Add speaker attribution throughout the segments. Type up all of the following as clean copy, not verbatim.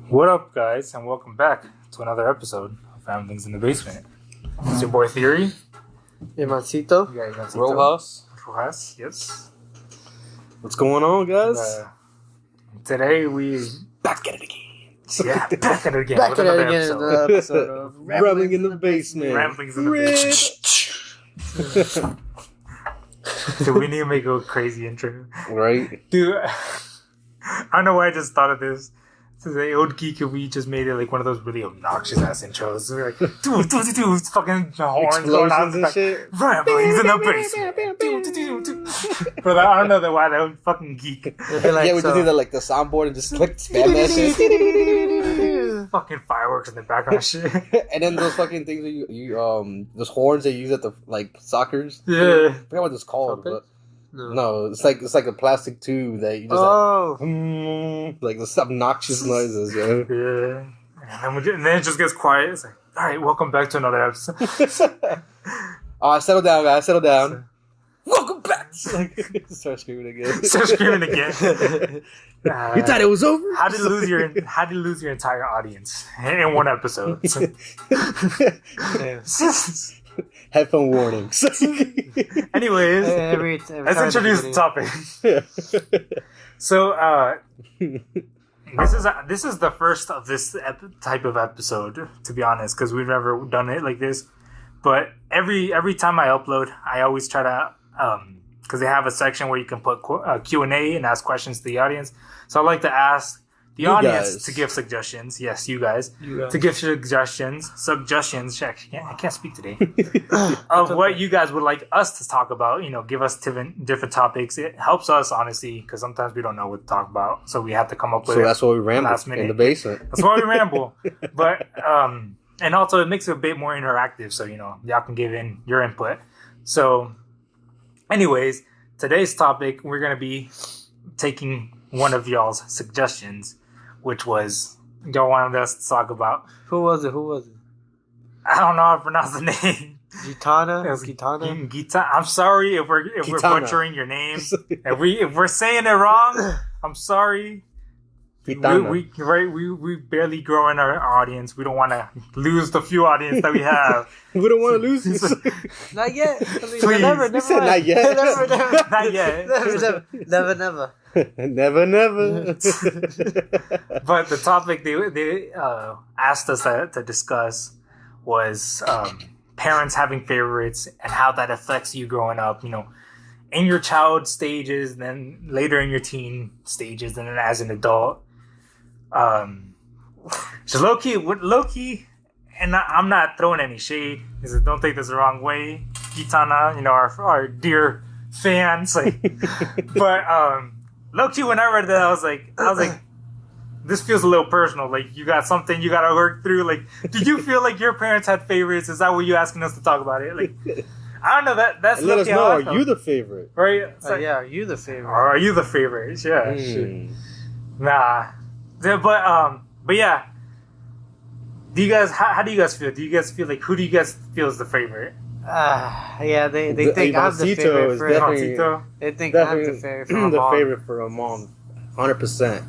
Speaker 1: What up, guys, and welcome back to another episode of Ramblings in the Basement. It's your boy Theory.
Speaker 2: Emancito.
Speaker 1: Rojas, yes.
Speaker 3: What's going on, guys?
Speaker 1: Today we back at it again. Yeah, back at it again.
Speaker 2: Back
Speaker 1: with
Speaker 2: at it
Speaker 1: another
Speaker 2: again in
Speaker 1: episode.
Speaker 2: the episode of
Speaker 3: Rambling in the basement.
Speaker 1: Ramblings in the Basement. So we need to make a crazy intro.
Speaker 3: Right?
Speaker 1: Dude, I don't know why I just thought of this. Today, it would geek if we just made it like one of those really obnoxious ass intros. We're like, dude, fucking horns going out
Speaker 3: Explosions and shit.
Speaker 1: Ramblings in the basement. But I don't know why that would fucking geek.
Speaker 2: It'd be like,
Speaker 3: Yeah, we just need like the soundboard and just like spam that shit.
Speaker 1: Fucking fireworks in the background shit.
Speaker 3: And then those fucking things that you those horns they use at the like soccers.
Speaker 1: Yeah.
Speaker 3: I forgot what it's called, but
Speaker 2: No.
Speaker 3: no, it's like a plastic tube that you just like this obnoxious noises, yo.
Speaker 1: Yeah. And then it just gets quiet. It's like, all right, welcome back to another episode.
Speaker 3: Alright, settle down, guys, settle down. Welcome back. Start screaming again.
Speaker 1: Start screaming again.
Speaker 3: You thought it was over?
Speaker 1: How did you lose your entire audience in one episode?
Speaker 3: Headphone warnings.
Speaker 1: Anyways,
Speaker 2: every
Speaker 1: let's introduce the topic. So, this is the first of this type of episode, to be honest, because we've never done it like this. But every time I upload, I always try to because they have a section where you can put Q&A and ask questions to the audience. So I like to ask the audience to give suggestions. Yes, you guys. To give suggestions. I can't speak today. Of what you guys would like us to talk about. You know, give us different topics. It helps us, honestly, because sometimes we don't know what to talk about. So we have to come up with
Speaker 3: So that's why we ramble
Speaker 1: last minute.
Speaker 3: in the basement.
Speaker 1: That's why we ramble. But, and also it makes it a bit more interactive. So, you know, y'all can give in your input. So, anyways, today's topic, we're going to be taking one of y'all's suggestions, which was y'all wanted us to talk about.
Speaker 2: Who was it?
Speaker 1: I don't know how to pronounce the name.
Speaker 2: Gitana?
Speaker 1: Gita. I'm sorry if we're butchering your name. if we're saying it wrong, I'm sorry. We barely grow in our audience. We don't want to lose the few audience that we have.
Speaker 3: We don't want to lose this.
Speaker 2: Not yet. I mean,
Speaker 1: Please.
Speaker 2: never
Speaker 3: You said not yet.
Speaker 2: never.
Speaker 1: Not yet.
Speaker 2: Never.
Speaker 3: Never.
Speaker 1: But the topic they asked us to discuss was parents having favorites and how that affects you growing up, you know, in your child stages, then later in your teen stages, and then as an adult. So low key, and I'm not throwing any shade. Don't take this the wrong way, Gitana. You know, our dear fans, like, but low key, when I read that, I was like, this feels a little personal. Like, you got something you got to work through. Like, did you feel like your parents had favorites? Is that what you're asking us to talk about it? Like, I don't know. That's
Speaker 3: Let us know.
Speaker 1: how I
Speaker 3: Are
Speaker 1: felt.
Speaker 3: you the favorite?
Speaker 1: Right? It's like,
Speaker 2: Yeah, are you the favorite?
Speaker 1: or are you the favorite? Yeah. Shit. Nah. Yeah, but yeah. Do you guys? How do you guys feel? Do you guys feel like who do you guys feel is the favorite?
Speaker 2: Yeah, they think I'm the
Speaker 3: Ivancito
Speaker 2: favorite
Speaker 3: is
Speaker 2: for
Speaker 3: definitely-
Speaker 1: Ivancito?
Speaker 2: They think I'm the
Speaker 3: Definitely
Speaker 2: favorite for my
Speaker 3: the
Speaker 2: mom.
Speaker 3: favorite for a mom, 100%.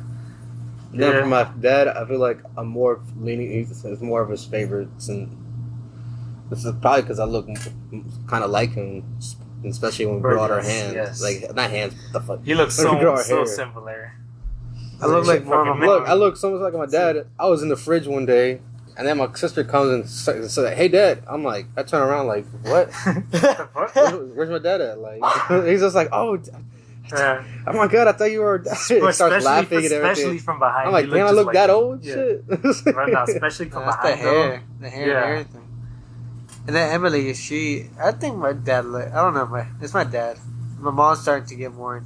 Speaker 3: Then
Speaker 1: Yeah.
Speaker 3: for my dad, I feel like I'm more leaning. He's more of his favorites, and this is probably because I look kind of like him, especially when we
Speaker 1: Bro,
Speaker 3: grow out our
Speaker 1: yes,
Speaker 3: hands.
Speaker 1: yes.
Speaker 3: Like not hands, what the fuck.
Speaker 1: You look
Speaker 3: When we grow our
Speaker 1: so
Speaker 3: hair.
Speaker 1: similar.
Speaker 2: I look like more of a
Speaker 1: Fucking
Speaker 3: Look, I look so much like my dad. I was in the fridge one day, and then my sister comes and says, "Hey, Dad." I'm like, I turn around like, what?
Speaker 1: The fuck?
Speaker 3: Where's my dad at? Like, he's just like, oh.
Speaker 1: Yeah.
Speaker 3: Oh my god! I thought you were.
Speaker 1: But
Speaker 3: Starts laughing and
Speaker 1: especially
Speaker 3: everything.
Speaker 1: from behind.
Speaker 3: I'm like,
Speaker 1: you
Speaker 3: damn, I
Speaker 1: just
Speaker 3: look
Speaker 1: like
Speaker 3: that
Speaker 1: him.
Speaker 3: old.
Speaker 1: Yeah.
Speaker 3: Shit.
Speaker 1: Right now, especially from
Speaker 2: That's the
Speaker 1: behind.
Speaker 2: hair,
Speaker 1: though.
Speaker 2: and
Speaker 1: Yeah.
Speaker 2: everything. And then Emily, I think my dad, I don't know, it's my dad. My mom's starting to get more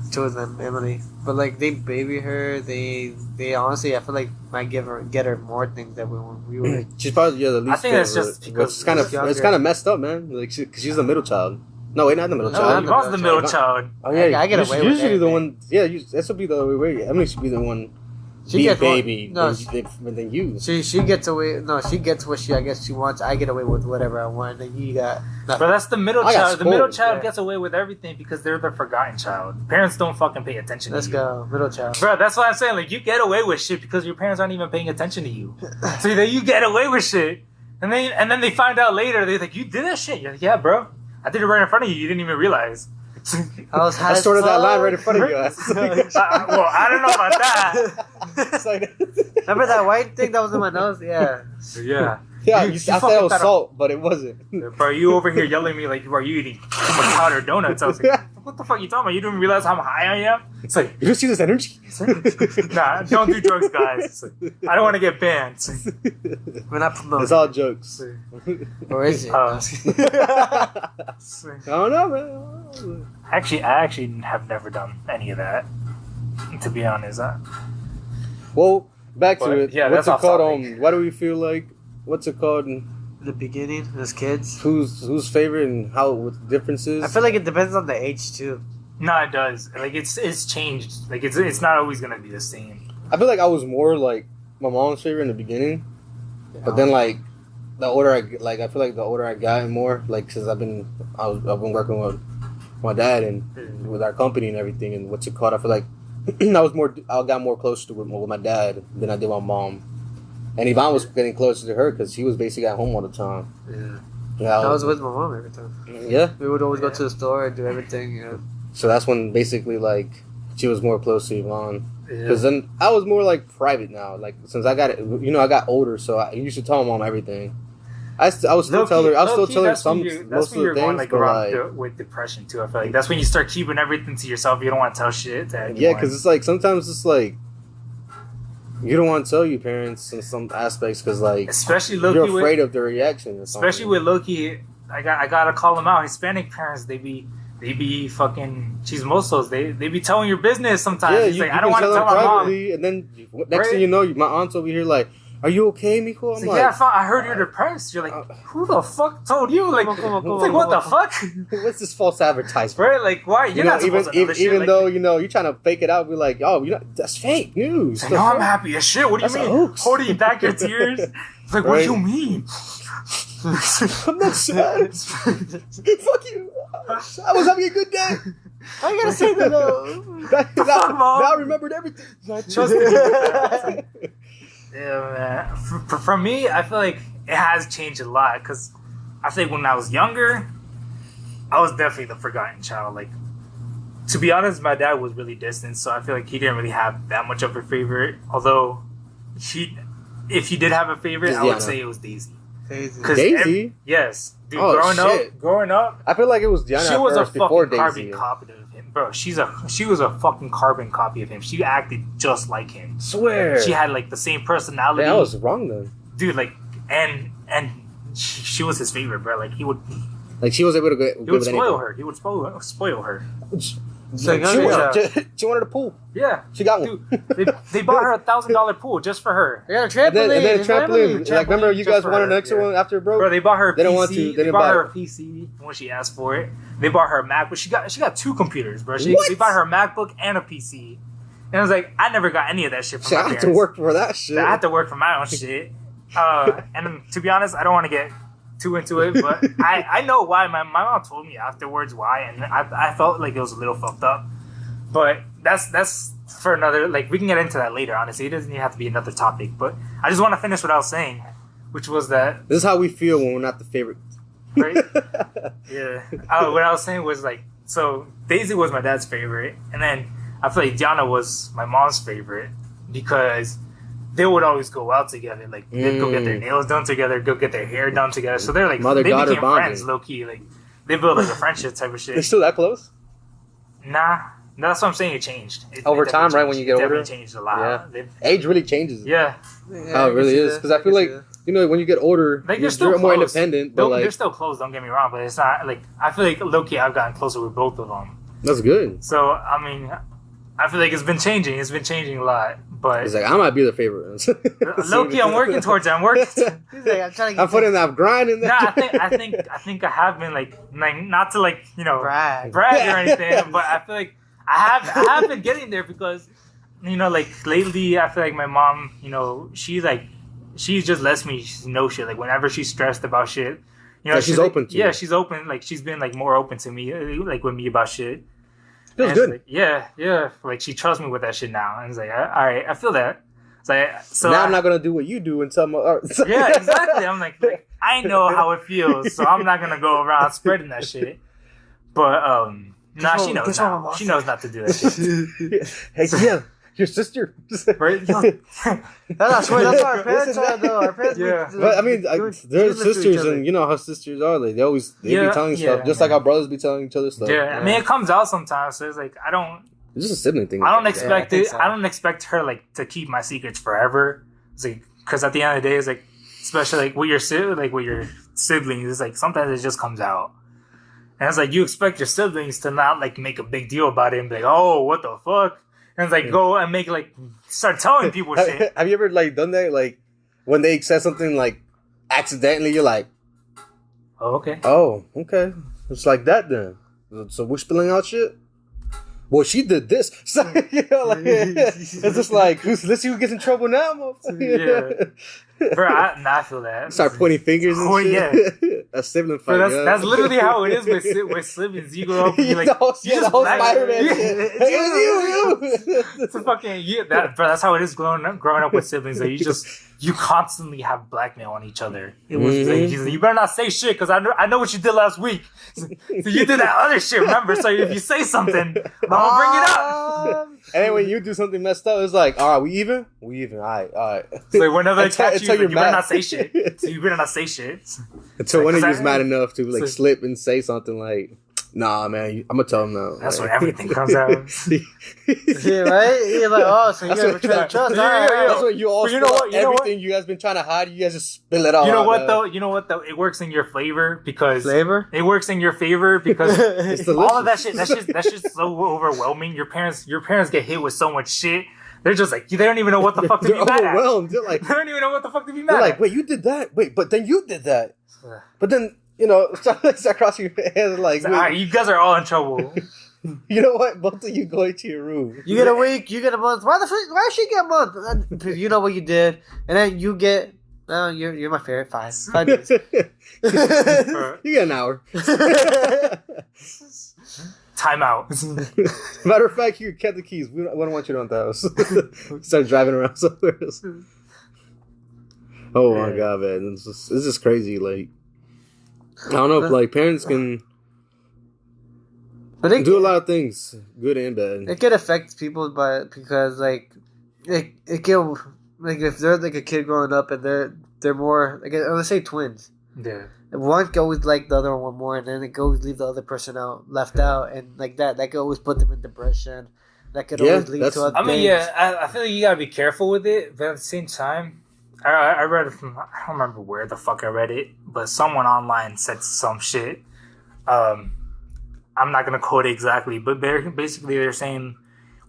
Speaker 2: into them, Emily. But like they baby her, they honestly, I feel like might get her more things that we were.
Speaker 3: She's probably the least.
Speaker 1: I think that's
Speaker 3: favorite,
Speaker 1: just
Speaker 3: but
Speaker 1: because
Speaker 3: it's kind of
Speaker 2: she's younger.
Speaker 3: it's kind of messed up, man. Like, cause she's the middle child. No, wait, not the middle
Speaker 2: No,
Speaker 3: child.
Speaker 2: I'm
Speaker 1: He was the middle
Speaker 3: child.
Speaker 1: child.
Speaker 3: Oh yeah,
Speaker 2: I get away with
Speaker 3: usually the
Speaker 2: everything.
Speaker 3: one. Yeah, that should be the way. Emily should be the one
Speaker 2: She
Speaker 3: be
Speaker 2: gets
Speaker 3: baby
Speaker 2: no,
Speaker 3: than you.
Speaker 2: she gets away. No, she gets what I guess she wants. I get away with whatever I want. And you got nothing.
Speaker 1: But that's the middle
Speaker 3: I got
Speaker 1: child. The middle
Speaker 3: spoiled,
Speaker 1: child
Speaker 2: yeah.
Speaker 1: gets away with everything because they're the forgotten child. Parents don't fucking pay attention
Speaker 2: Let's
Speaker 1: to you.
Speaker 2: go, middle child.
Speaker 1: Bro, that's what I'm saying. Like, you get away with shit because your parents aren't even paying attention to you. So then you get away with shit. And then they find out later, they're like, you did that shit? You're like, yeah, bro. I did it right in front of you. You didn't even realize.
Speaker 2: I
Speaker 3: sort of that line right in front of you.
Speaker 1: Well, I don't know about that.
Speaker 3: It's like,
Speaker 2: Remember that white thing that was in my nose? Yeah.
Speaker 1: Yeah.
Speaker 3: yeah,
Speaker 1: You
Speaker 3: I
Speaker 1: fucking
Speaker 3: said it was
Speaker 1: thought-
Speaker 3: salt, but it wasn't.
Speaker 1: Bro, you over here yelling at me like, are you eating powdered donuts? I was like, what the fuck are you talking about? You didn't realize how high I am? It's like,
Speaker 3: You don't see this energy?
Speaker 1: nah, don't do drugs, guys. It's like, I don't want to get banned. It's like,
Speaker 2: We're not promoting.
Speaker 3: It's all jokes.
Speaker 2: Or is it?
Speaker 1: it's like-
Speaker 3: I don't know, man.
Speaker 1: I actually have never done any of that. To be honest,
Speaker 3: Well, back to
Speaker 1: But,
Speaker 3: it.
Speaker 1: yeah,
Speaker 3: What's
Speaker 1: that's
Speaker 3: it called?
Speaker 1: off topic.
Speaker 3: What do we feel like? What's it called?
Speaker 2: The beginning, as kids.
Speaker 3: Who's favorite and how what the differences?
Speaker 2: I feel like it depends on the age too.
Speaker 1: no, it does. Like it's changed. Like it's not always gonna be the same.
Speaker 3: I feel like I was more like my mom's favorite in the beginning, but then like the older I get, like I feel like the older I got and more like since I've been working with my dad and with our company and everything and what's it called? I feel like I got more close to with my dad than I did my mom. And Yvonne was getting closer to her because he was basically at home all the time.
Speaker 2: Yeah. I was with my mom every time.
Speaker 3: Yeah.
Speaker 2: We would always go to the store and do everything. You know.
Speaker 3: So that's when basically like she was more close to Yvonne.
Speaker 1: Yeah.
Speaker 3: Because then I was more like private now. Like since I got I got older, so I used to tell my mom everything. I was still tell her. I'll still tell her some most of the things, but like
Speaker 1: with depression too. I feel like that's when you start keeping everything to yourself. You don't want to tell shit to anyone.
Speaker 3: yeah, because it's like sometimes it's like you don't want to tell your parents in some aspects because like
Speaker 1: especially Loki,
Speaker 3: you're afraid of their reaction. Or something.
Speaker 1: especially with Loki. I gotta call them out. Hispanic parents, they be fucking chismosos. They be telling your business sometimes.
Speaker 3: Yeah,
Speaker 1: It's like, I don't
Speaker 3: can
Speaker 1: want to
Speaker 3: them
Speaker 1: tell my mom.
Speaker 3: privately, and then next
Speaker 1: Right?
Speaker 3: thing you know, my aunt's over here like, "Are you okay, Mijo?"
Speaker 1: It's
Speaker 3: I'm
Speaker 1: like, yeah, I heard you're depressed. You're like, who the fuck told you? Like,
Speaker 2: Come on,
Speaker 1: it's like, what the fuck?
Speaker 3: what's this false advertisement?
Speaker 1: Right? Like, why? You're not supposed to know this shit.
Speaker 3: Even
Speaker 1: Like,
Speaker 3: though you're trying to fake it out, be like, "Oh, that's fake news."
Speaker 1: I know I'm happy as shit. What do you
Speaker 3: That's a
Speaker 1: mean?
Speaker 3: hoax.
Speaker 1: Holding back your tears? It's like, what
Speaker 3: Right.
Speaker 1: do you mean?
Speaker 3: I'm not sad. Fuck you. I was having a good day.
Speaker 2: I gotta say that though.
Speaker 3: Now I remembered everything.
Speaker 1: Trust me. Yeah, man. For me, I feel like it has changed a lot because I think when I was younger, I was definitely the forgotten child. Like, to be honest, my dad was really distant, so I feel like he didn't really have that much of a favorite. Although, if he did have a favorite, I would
Speaker 3: Diana.
Speaker 1: say it was Daisy.
Speaker 2: Daisy.
Speaker 1: 'Cause
Speaker 3: Daisy?
Speaker 1: Yes, dude.
Speaker 3: Oh,
Speaker 1: growing up,
Speaker 3: I feel like it was Diana
Speaker 1: she was a
Speaker 3: first before
Speaker 1: fucking carbon
Speaker 3: Daisy.
Speaker 1: copy of him, bro. She was a fucking carbon copy of him. She acted just like him.
Speaker 3: Swear.
Speaker 1: She had like the same personality.
Speaker 3: Yeah, I was wrong then.
Speaker 1: Dude, like, and she was his favorite, bro. Like, he would
Speaker 3: Like she was able to get.
Speaker 1: spoil her. He would spoil her.
Speaker 2: So
Speaker 3: She wanted a pool.
Speaker 1: Yeah,
Speaker 3: She got one.
Speaker 1: dude, they bought her $1,000 pool just for her.
Speaker 2: I got a trampoline.
Speaker 3: And then a trampoline.
Speaker 1: Trampoline
Speaker 3: Like remember, you
Speaker 1: just
Speaker 3: guys
Speaker 1: for
Speaker 3: wanted
Speaker 1: her,
Speaker 3: an extra
Speaker 1: yeah.
Speaker 3: one after it broke.
Speaker 1: Bro, they bought her.
Speaker 3: They
Speaker 1: PC.
Speaker 3: didn't want to. They
Speaker 1: They
Speaker 3: didn't
Speaker 1: bought
Speaker 3: buy
Speaker 1: her
Speaker 3: it.
Speaker 1: a PC when she asked for it. They bought her a Mac, but she got 2 computers, bro. They
Speaker 3: What?
Speaker 1: bought her a MacBook and a PC. And I was like, I never got any of that shit from
Speaker 3: Shit,
Speaker 1: my
Speaker 3: I
Speaker 1: parents.
Speaker 3: had to work for that shit.
Speaker 1: I had to work for my own shit. And to be honest, I don't want to get too into it, but I know why. My mom told me afterwards why, and I felt like it was a little fucked up. But that's for another, like, we can get into that later, honestly. It doesn't even have to be another topic. But I just want to finish what I was saying, which was that,
Speaker 3: This is how we feel when we're not the favorite.
Speaker 1: right? Yeah. What I was saying was, like, so Daisy was my dad's favorite, and then I feel like Diana was my mom's favorite because they would always go out together. Like, they'd go get their nails done together, go get their hair done together. So they're like,
Speaker 3: Mother-daughter
Speaker 1: they became
Speaker 3: bonding.
Speaker 1: friends, low key. Like, they built like a friendship type of
Speaker 3: They're
Speaker 1: shit.
Speaker 3: still that close?
Speaker 1: Nah, that's what I'm saying. It changed.
Speaker 3: Over
Speaker 1: It
Speaker 3: time,
Speaker 1: definitely
Speaker 3: right, when
Speaker 1: changed.
Speaker 3: you get
Speaker 1: It definitely
Speaker 3: older?
Speaker 1: changed a lot.
Speaker 3: Yeah. Age really changes.
Speaker 1: Yeah.
Speaker 3: Oh, it really is. Because I feel like, when you get older,
Speaker 1: Like, they're
Speaker 3: you're
Speaker 1: still
Speaker 3: more
Speaker 1: close.
Speaker 3: independent. But
Speaker 1: They're
Speaker 3: like,
Speaker 1: still close. Don't get me wrong, but it's not like, I feel like low key I've gotten closer with both of them.
Speaker 3: that's good.
Speaker 1: So I mean, I feel like it's been changing. It's been changing a lot, but
Speaker 3: It's like, I might be the favorite.
Speaker 1: low key I'm working towards it. I'm working.
Speaker 2: He's like, I'm trying to
Speaker 3: I'm putting that grind in there.
Speaker 1: Nah, I think I have been like not to like
Speaker 2: brag.
Speaker 1: brag or anything, but I feel like I have been getting there because like lately, I feel like my mom, she just lets me know shit. Like whenever she's stressed about shit,
Speaker 3: she's open to
Speaker 1: yeah,
Speaker 3: you.
Speaker 1: she's open. Like she's been like more open to me, like with me about shit.
Speaker 3: Feels good.
Speaker 1: Like, yeah. Like she trusts me with that shit now, and it's like, all right, I feel that. It's like, so
Speaker 3: now I'm not gonna do what you do and tell my.
Speaker 1: Yeah, exactly. I'm like I know how it feels, so I'm not gonna go around spreading that shit. But she knows now. She knows not to do that shit.
Speaker 3: Hey, yeah, your sister.
Speaker 1: Right?
Speaker 2: That's what our parents are, though. Our parents,
Speaker 1: Yeah.
Speaker 3: But I mean, they're sisters, and you know how sisters are. Like they be telling stuff, just like how brothers be telling each other stuff.
Speaker 1: Yeah, I mean, it comes out sometimes. So it's like I don't.
Speaker 3: It's just a sibling thing.
Speaker 1: I don't expect it.
Speaker 2: so.
Speaker 1: I don't expect her like to keep my secrets forever. It's like because at the end of the day, it's like especially like with your siblings, it's like sometimes it just comes out, and it's like you expect your siblings to not like make a big deal about it and be like, oh, what the fuck, and it's like go and make like start telling people shit.
Speaker 3: Have you ever like done that? Like when they said something like accidentally, you're like,
Speaker 1: Oh, okay.
Speaker 3: oh, okay, it's like that then. So we're spilling out shit. Well, she did this. So, like, it's just like, let's see who gets in trouble now, motherfucker.
Speaker 1: Bro, I feel that.
Speaker 3: Start pointing fingers and shit.
Speaker 1: Yeah.
Speaker 3: A sibling fight.
Speaker 1: Bro, that's literally how it is with siblings. You grow up and you're like,
Speaker 3: the whole Spider-Man
Speaker 1: Yeah.
Speaker 3: shit. It was you.
Speaker 1: It's a fucking bro. That's how it is growing up with siblings. Like you constantly have blackmail on each other. It was like, he's like, you better not say shit because I know what you did last week. So you did that other shit, remember? So if you say something, I'm gonna bring it up.
Speaker 3: And then when you do something messed up, it's like, all right, we even? We even. All right.
Speaker 1: So like whenever they catch you,
Speaker 3: until
Speaker 1: like, you better
Speaker 3: mad.
Speaker 1: not say shit. So you better not say shit.
Speaker 3: Until one of
Speaker 1: Like,
Speaker 3: you's mad enough to like
Speaker 1: so-
Speaker 3: slip and say something like, nah, man, I'm gonna tell him no.
Speaker 1: That's
Speaker 3: like,
Speaker 1: when everything comes out.
Speaker 2: Yeah, right? You're like, oh, so you
Speaker 3: That's
Speaker 2: gotta
Speaker 3: what-
Speaker 2: betray the trust.
Speaker 1: Yeah,
Speaker 2: All right,
Speaker 1: yeah,
Speaker 2: all right.
Speaker 3: That's when you all
Speaker 1: But you know
Speaker 3: spill
Speaker 1: what-
Speaker 3: out
Speaker 1: you know what?
Speaker 3: everything you guys been trying to hide. You guys just spill it all
Speaker 1: You know
Speaker 3: out,
Speaker 1: what
Speaker 3: man.
Speaker 1: though? You know what though? It works in your favor because
Speaker 2: Flavor?
Speaker 1: It works in your favor because
Speaker 3: It's
Speaker 1: all of that
Speaker 3: delicious.
Speaker 1: shit. That's just so overwhelming. Your parents get hit with so much shit. They're just like they don't even know what the fuck to
Speaker 3: They're
Speaker 1: be mad at.
Speaker 3: overwhelmed. They're like,
Speaker 1: They don't even know what the fuck to be
Speaker 3: they're
Speaker 1: mad
Speaker 3: like,
Speaker 1: at.
Speaker 3: wait, you did that? Wait, but then you did that.
Speaker 1: Ugh.
Speaker 3: But then, start crossing your hands like,
Speaker 1: It's like, all right, you guys are all in trouble.
Speaker 3: you know what? Both of you go into your room.
Speaker 2: You get a week, you get a month. Why does she get a month? Because you know what you did. And then you get, you're my favorite. 5 days.
Speaker 3: You get an hour.
Speaker 1: Time out.
Speaker 3: Matter of fact, you kept the keys. We don't want you to own the house. Start driving around somewhere else. Oh my god, man. It's just crazy. Like, I don't know if like parents can
Speaker 2: But
Speaker 3: do a lot of things, good and bad.
Speaker 2: it could affect people because like it can, like if they're like a kid growing up and they're more like, let's say twins.
Speaker 1: Yeah.
Speaker 2: One could always like the other one more, and then it could always leave the other person left out, and like that could always put them in depression. That could always lead to other
Speaker 1: I mean,
Speaker 2: things.
Speaker 1: yeah, I feel like you gotta be careful with it, but at the same time, I read it from, I don't remember where the fuck I read it, but someone online said some shit. I'm not gonna quote it exactly, but basically they're saying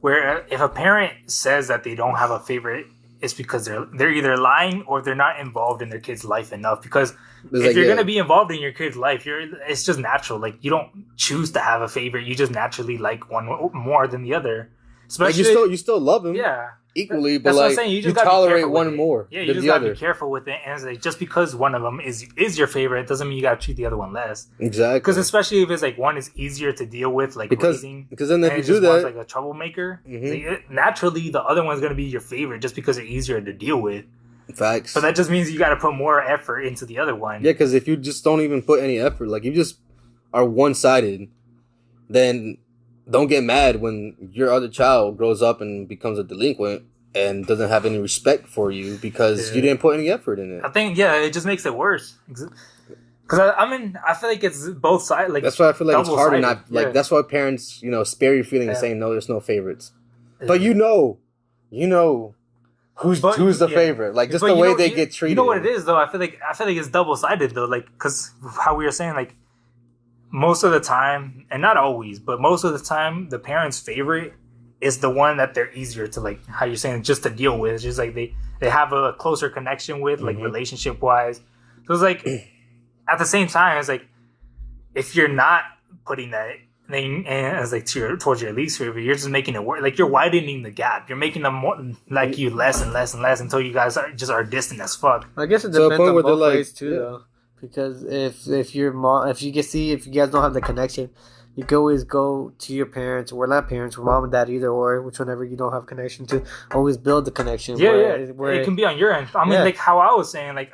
Speaker 1: where if a parent says that they don't have a favorite, it's because they're either lying or they're not involved in their kid's life enough. Because if you're gonna be involved in your kid's life, it's just natural. Like you don't choose to have a favorite; you just naturally like one more than the other. Especially,
Speaker 3: like you still love him,
Speaker 1: yeah.
Speaker 3: equally, but
Speaker 1: That's what I'm
Speaker 3: like
Speaker 1: saying.
Speaker 3: you
Speaker 1: gotta be
Speaker 3: tolerate
Speaker 1: careful with
Speaker 3: one
Speaker 1: it.
Speaker 3: more
Speaker 1: Yeah, you
Speaker 3: than
Speaker 1: just
Speaker 3: the
Speaker 1: gotta
Speaker 3: other.
Speaker 1: be careful with it. And it's like just because one of them is your favorite doesn't mean you gotta treat the other one less.
Speaker 3: Exactly.
Speaker 1: Because especially if it's like one is easier to deal with, like raising,
Speaker 3: because then if
Speaker 1: and
Speaker 3: you
Speaker 1: it's
Speaker 3: do
Speaker 1: just one's
Speaker 3: that,
Speaker 1: like a troublemaker,
Speaker 3: Mhm.
Speaker 1: naturally the other one's gonna be your favorite just because they're easier to deal with.
Speaker 3: facts.
Speaker 1: But that just means you gotta put more effort into the other one.
Speaker 3: Yeah, because if you just don't even put any effort, like you just are one-sided, then don't get mad when your other child grows up and becomes a delinquent and doesn't have any respect for you because you didn't put any effort in it.
Speaker 1: I think it just makes it worse. Because I feel like it's both sides. Like
Speaker 3: That's why I feel like it's harder
Speaker 1: double-sided.
Speaker 3: not like
Speaker 1: Yeah.
Speaker 3: that's why parents, spare your feelings
Speaker 1: Yeah.
Speaker 3: saying no, there's no favorites. But you know who's the favorite. Like just
Speaker 1: But
Speaker 3: the
Speaker 1: you
Speaker 3: way
Speaker 1: know-
Speaker 3: they
Speaker 1: you-
Speaker 3: get treated.
Speaker 1: You know what it is though? I feel like it's double sided though. Like because how we were saying, like most of the time, and not always, but most of the time, the parent's favorite is the one that they're easier to like. How you're saying, just to deal with. It's just like they have a closer connection with, like relationship wise. So it's like at the same time, it's like if you're not putting and as like towards your least favorite, you're just making it work. Like you're widening the gap. You're making them more like you less and less and less until you guys are distant as fuck.
Speaker 2: I guess it depends on both ways too, though. Because if your mom, if you guys don't have the connection, you can always go to your parents, or not parents, or mom and dad, either or, whichever you don't have connection to. Always build the connection.
Speaker 1: Where it can be on your end. I mean, like how I was saying, like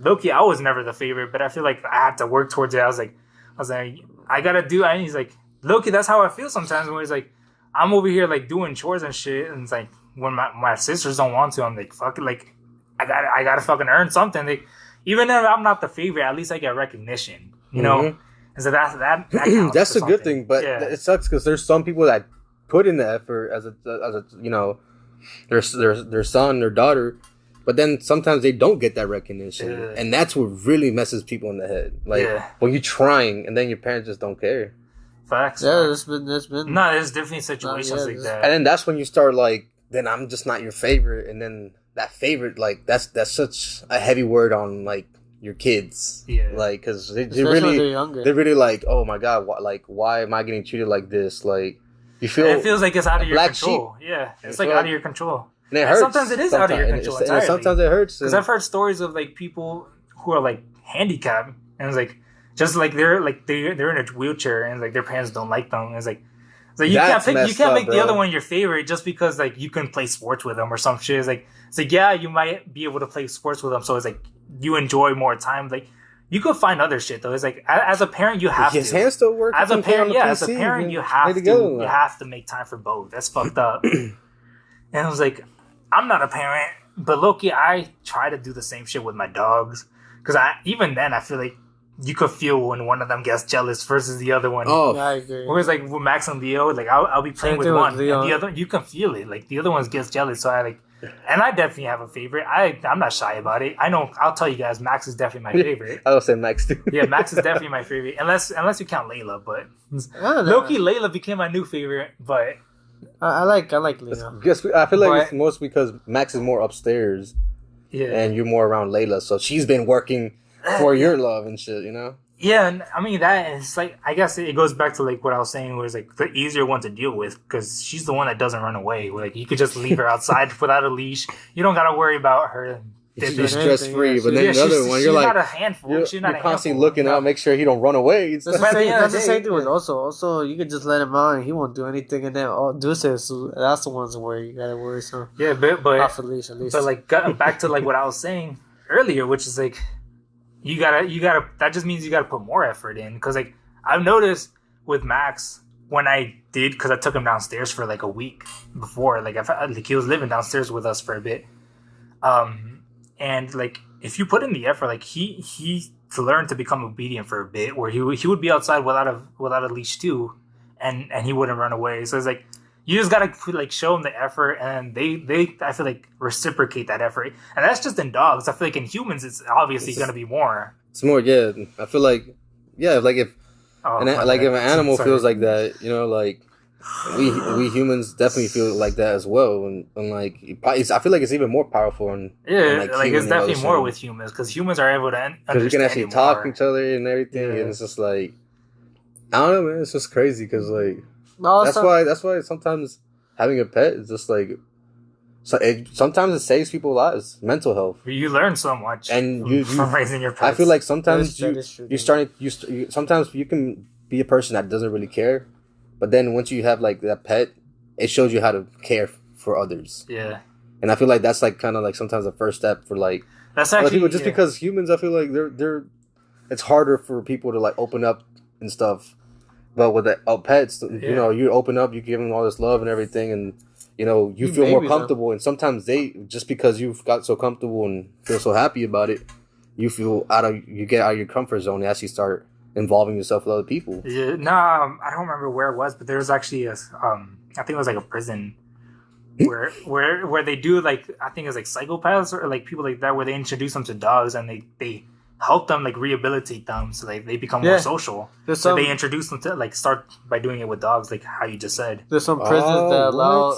Speaker 1: Loki, I was never the favorite, but I feel like I had to work towards it. I was like, I gotta do. And he's like, Loki, that's how I feel sometimes when he's like, I'm over here like doing chores and shit, and it's like when my sisters don't want to, I'm like, fuck it, like I gotta fucking earn something. Like even if I'm not the favorite, at least I get recognition, you know. And so that
Speaker 3: that's a good thing, but it sucks because there's some people that put in the effort as a you know, their son, their daughter, but then sometimes they don't get that recognition, and that's what really messes people in the head. Like when you're trying, and then your parents just don't care.
Speaker 1: Facts.
Speaker 2: Yeah, there's been.
Speaker 1: No, there's definitely situations like that,
Speaker 3: and then that's when you start like, then I'm just not your favorite, and then that favorite, like that's such a heavy word on like your kids, like because they're really like, oh my god, why am I getting treated like this? Like you feel
Speaker 1: it feels like it's out of your control.
Speaker 3: Sheep.
Speaker 1: Yeah, it's like out of your control.
Speaker 3: And it hurts.
Speaker 1: Sometimes it is out of your control.
Speaker 3: And sometimes it hurts
Speaker 1: because I've heard stories of like people who are like handicapped, and it's like just like they're in a wheelchair, and like their parents don't like them. And it's like you can't make the other one your favorite just because like you can play sports with them or some shit. It's like yeah, you might be able to play sports with them, so it's like you enjoy more time. Like you could find other shit though. It's like as a parent you have
Speaker 3: his hands still work.
Speaker 1: As a parent, you have to make time for both. That's fucked up. And I was like, I'm not a parent, but Loki, I try to do the same shit with my dogs because even then I feel like you could feel when one of them gets jealous versus the other one.
Speaker 2: Oh, yeah, I agree.
Speaker 1: Whereas like with Max and Leo, like I'll be playing with one, and the other you can feel it. Like the other one gets jealous, so I like. And I definitely have a favorite. I'm not shy about it. I know. I'll tell you guys, Max is definitely my favorite.
Speaker 3: I'll say Max too.
Speaker 1: Yeah, Max is definitely my favorite, unless you count Layla. But Loki, Layla became my new favorite. But
Speaker 2: I like Leo.
Speaker 3: I feel like it's mostly because Max is more upstairs, and you're more around Layla, so she's been working for your love and shit, you know.
Speaker 1: Yeah, and I mean that is like I guess it goes back to like what I was saying, where it's like the easier one to deal with because she's the one that doesn't run away. Like you could just leave her outside without a leash. You don't gotta worry about her.
Speaker 3: You're stress free, but then the other one, you're like
Speaker 1: not a handful. She's not a handful.
Speaker 3: Constantly looking out, make sure he don't run away.
Speaker 2: That's the same thing with also you could just let him out and he won't do anything, and then Deuces, so that's the ones where you gotta worry. So
Speaker 1: yeah, but
Speaker 2: off the leash at least.
Speaker 1: But like back to like what I was saying earlier, which is like. You gotta. That just means you gotta put more effort in. Because like I've noticed with Max when I did, because I took him downstairs for like a week before. Like he was living downstairs with us for a bit. And like if you put in the effort, like he learned to become obedient for a bit, where he would be outside without a leash too, and he wouldn't run away. So it's like. You just gotta like show them the effort, and they I feel like reciprocate that effort, and that's just in dogs. I feel like in humans, it's obviously gonna be more.
Speaker 3: It's more, yeah. I feel like, like if if an animal feels like that, you know, like we humans definitely feel like that as well, and like I feel like it's even more powerful.
Speaker 1: Like it's definitely more with humans because humans are able to understand because you can actually
Speaker 3: talk to each other and everything, and it's just like I don't know, man. It's just crazy because like. That's why sometimes having a pet is just like sometimes it saves people's lives, mental health.
Speaker 1: You learn so much,
Speaker 3: and you
Speaker 1: from raising your pets.
Speaker 3: I feel like sometimes sometimes you can be a person that doesn't really care, but then once you have like that pet, it shows you how to care for others.
Speaker 1: Yeah,
Speaker 3: and I feel like that's like kind of like sometimes the first step for like
Speaker 1: that's actually
Speaker 3: people just because humans. I feel like they're it's harder for people to like open up and stuff. But with the pets, you know, you open up, you give them all this love and everything, and you know, you feel more comfortable. And sometimes they just because you've got so comfortable and feel so happy about it, you get out of your comfort zone and actually start involving yourself with other people.
Speaker 1: Yeah, I don't remember where it was, but there was actually I think it was like a prison where they do like I think it's like psychopaths or like people like that where they introduce them to dogs and they help them like rehabilitate them so they become more social. So they introduce them to like start by doing it with dogs, like how you just said.
Speaker 2: There's some prisons that allow